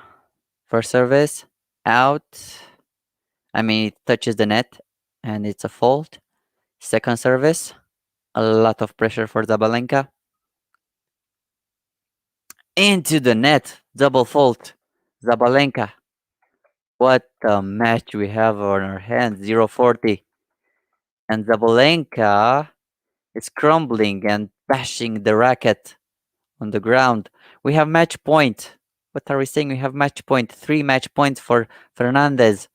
First service. Out. I mean, it touches the net and it's a fault. Second service. A lot of pressure for Sabalenka. Into the net. Double fault. Sabalenka. What a match we have on our hands. 0-40. And Sabalenka is crumbling and bashing the racket on the ground. We have match point. What are we saying? We have match point. 3 match points for Fernandez.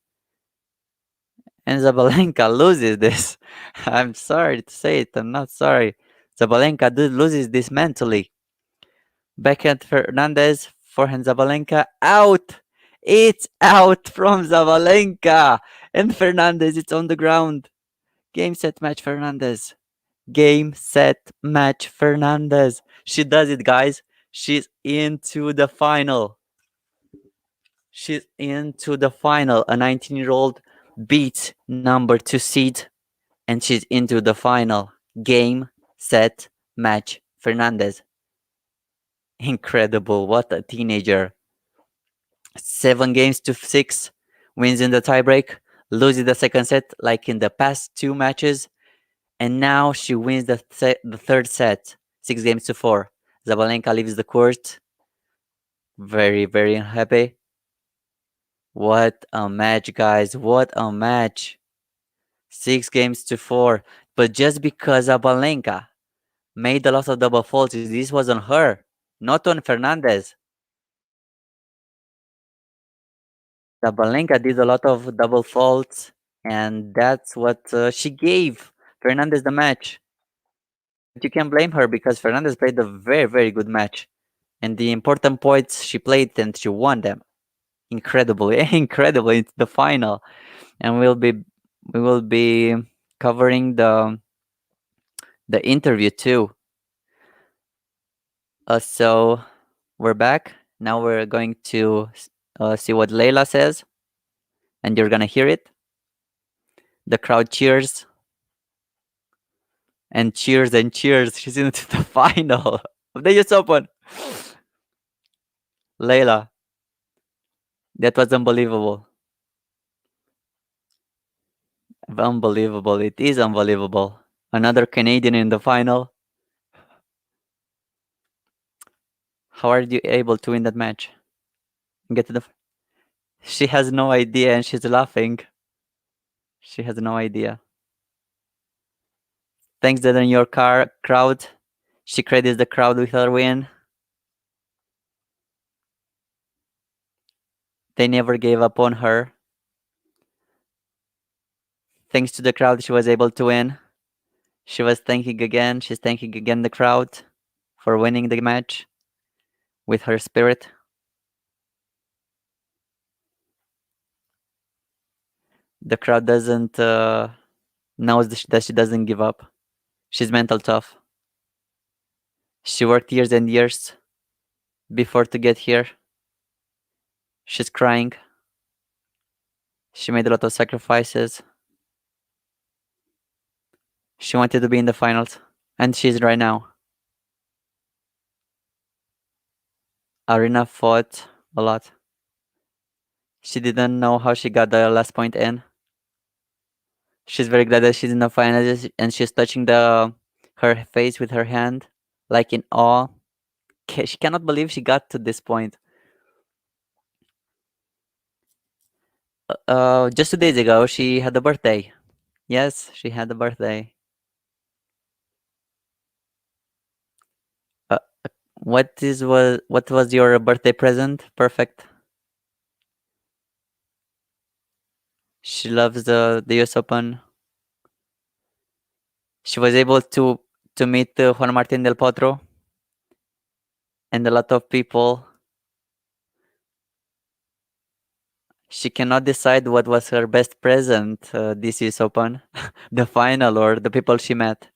And Sabalenka loses this. I'm sorry to say it. I'm not sorry. Sabalenka loses this mentally. Backhand Fernandez, forehand Sabalenka, out. It's out from Sabalenka. And Fernandez, it's on the ground. Game, set, match, Fernandez. Game, set, match, Fernandez. She does it, guys. She's into the final. She's into the final. A 19-year-old beats number 2 seed, and she's into the final. Game, set, match, Fernandez. Incredible. What a teenager. 7-6. Wins in the tiebreak. Loses the second set like in the past 2 matches. And now she wins the third set. 6-4. Sabalenka leaves the court. Very, very unhappy. What a match, guys. What a match. 6-4. But just because Sabalenka made a lot of double faults, this was on her, not on Fernandez. Sabalenka did a lot of double faults, and that's what she gave Fernandez the match. But you can't blame her because Fernandez played a very, very good match. And the important points she played and she won them. Incredibly, incredibly. It's the final. And we will be covering the interview too. So we're back. Now we're going to see what Leylah says, and you're gonna hear it. The crowd cheers and cheers and cheers. She's into the final of the US Open. Leylah, that was unbelievable. Unbelievable. It is unbelievable. Another Canadian in the final. How are you able to win that match? Get to the. She has no idea and she's laughing. She has no idea. Thanks to the New York crowd. She credits the crowd with her win. They never gave up on her. Thanks to the crowd, she was able to win. She was thanking again. She's thanking again the crowd for winning the match with her spirit. The crowd doesn't knows that she doesn't give up. She's mental tough. She worked years and years before to get here. She's crying. She made a lot of sacrifices. She wanted to be in the finals, and she's right now. Aryna fought a lot. She didn't know how she got the last point in. She's very glad that she's in the finals, and she's touching her face with her hand, like in awe. She cannot believe she got to this point. Just 2 days ago, she had a birthday. Yes, she had a birthday. Uh, what was your birthday present? Perfect. She loves the US Open. She was able to meet Juan Martin del Potro and a lot of people. She cannot decide what was her best present this US Open, the final or the people she met.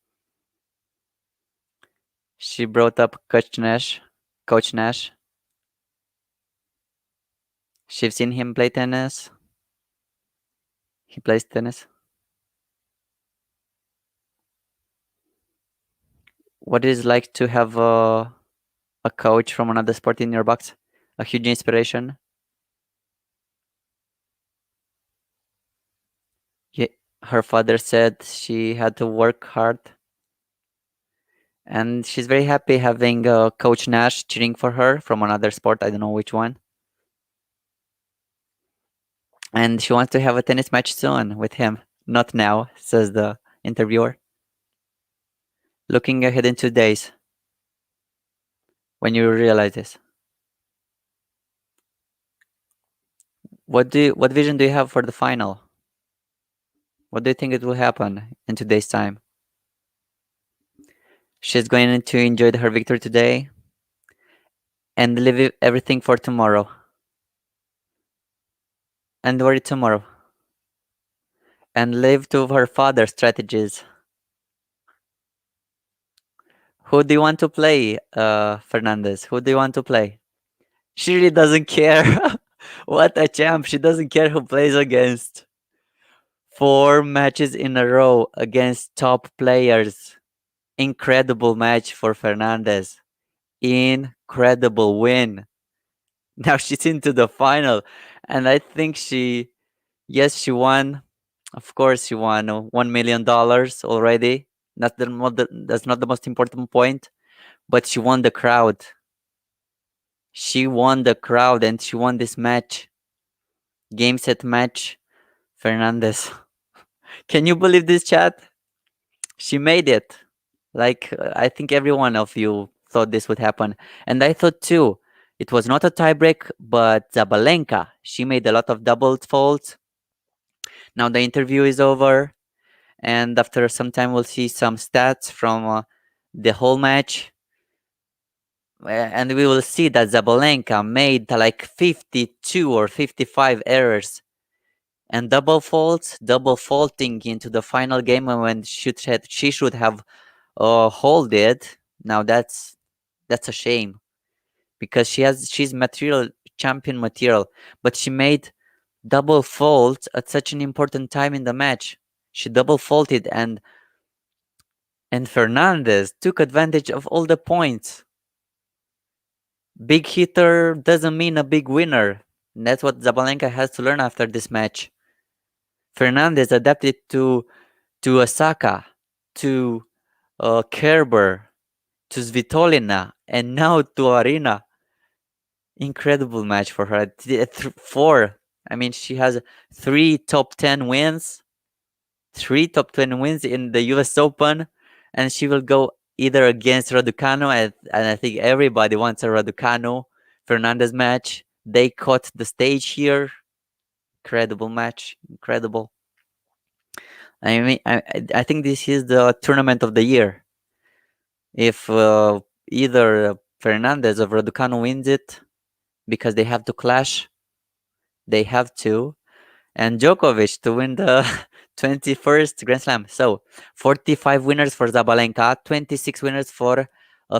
She brought up Coach Nash. She's seen him play tennis. He plays tennis. What is it like to have a coach from another sport in your box? A huge inspiration. Yeah, her father said she had to work hard. And she's very happy having Coach Nash cheering for her from another sport. I don't know which one. And she wants to have a tennis match soon with him. Not now, says the interviewer. Looking ahead in 2 days. When you realize this. What vision do you have for the final? What do you think it will happen in 2 days' time? She's going to enjoy her victory today and leave everything for tomorrow. And worry tomorrow. And live to her father's strategies. Who do you want to play, Fernandez? Who do you want to play? She really doesn't care. What a champ. She doesn't care who plays against. 4 matches in a row against top players. Incredible match for Fernandez. Incredible win. Now she's into the final. And I think she won. Of course, she won $1 million already. That's not the most important point. But she won the crowd. She won the crowd and she won this match. Game set match. Fernandez. Can you believe this, chat? She made it. Like, I think every one of you thought this would happen. And I thought too. It was not a tiebreak, but Sabalenka. She made a lot of double faults. Now the interview is over. And after some time, we'll see some stats from the whole match. and we will see that Sabalenka made like 52 or 55 errors and double faults, double faulting into the final game when she should have hold it. Now that's a shame because she's material champion material, but she made double faults at such an important time in the match. She double faulted and Fernandez took advantage of all the points. Big hitter doesn't mean a big winner. And that's what Zabalenka has to learn after this match. Fernandez adapted to Osaka, to Kerber, to Svitolina, and now to Aryna. Incredible match for her. Four. I mean, she has three top 10 wins, three top 10 wins in the US Open, and she will go either against Raducanu, and I think everybody wants a Raducanu Fernandez match. They caught the stage here. Incredible match. Incredible. I mean, I think this is the tournament of the year. If either Fernandez or Raducanu wins it, because they have to clash, they have to, and Djokovic to win the 21st Grand Slam. So 45 winners for Sabalenka, 26 winners for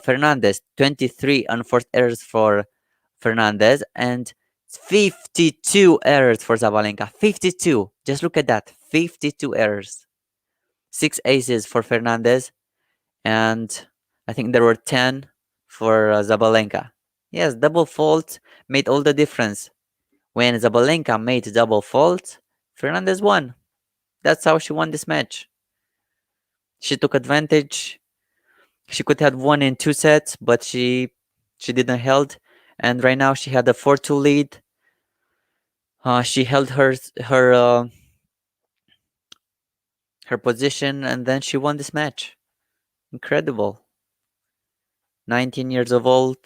Fernandez, 23 unforced errors for Fernandez, and 52 errors for Sabalenka. 52. Just look at that. 52 errors. 6 aces for Fernandez, and I think there were 10 for Sabalenka. Yes, double fault made all the difference. When Sabalenka made double fault, Fernandez won. That's how she won this match. She took advantage. She could have won in 2 sets, but she didn't held. And right now she had a 4-2 lead. She held her position, and then she won this match. Incredible. 19 years of old,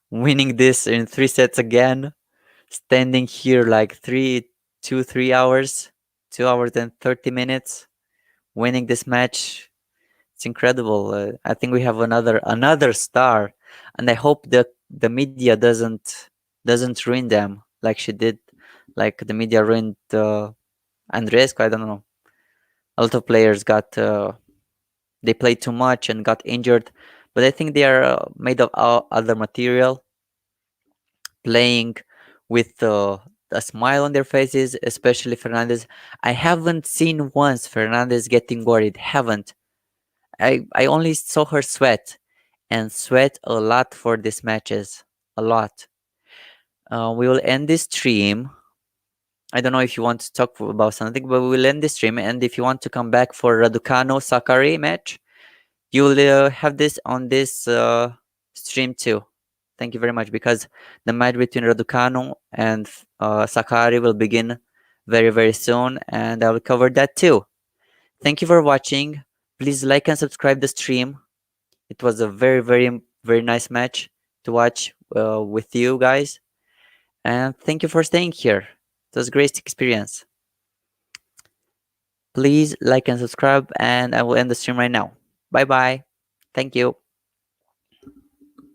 winning this in 3 sets again, standing here like 3 hours, 2 hours and 30 minutes, winning this match. It's incredible. I think we have another star, and I hope that the media doesn't ruin them like she did, like the media ruined Andreescu. I don't know. A lot of players got they played too much and got injured, but I think they are made of other material, playing with a smile on their faces, especially Fernandez. I haven't seen once Fernandez getting worried. Haven't. I only saw her sweat, and sweat a lot for these matches. A lot. We will end this stream. I don't know if you want to talk about something, but we will end this stream. And if you want to come back for Raducanu Sakari match, you will have this on this stream too. Thank you very much, because the match between Raducanu and Sakari will begin very, very soon, and I will cover that too. Thank you for watching. Please like and subscribe the stream. It was a very, very, very nice match to watch with you guys. And thank you for staying here. It was a great experience. Please like and subscribe, and I will end the stream right now. Bye bye. Thank you.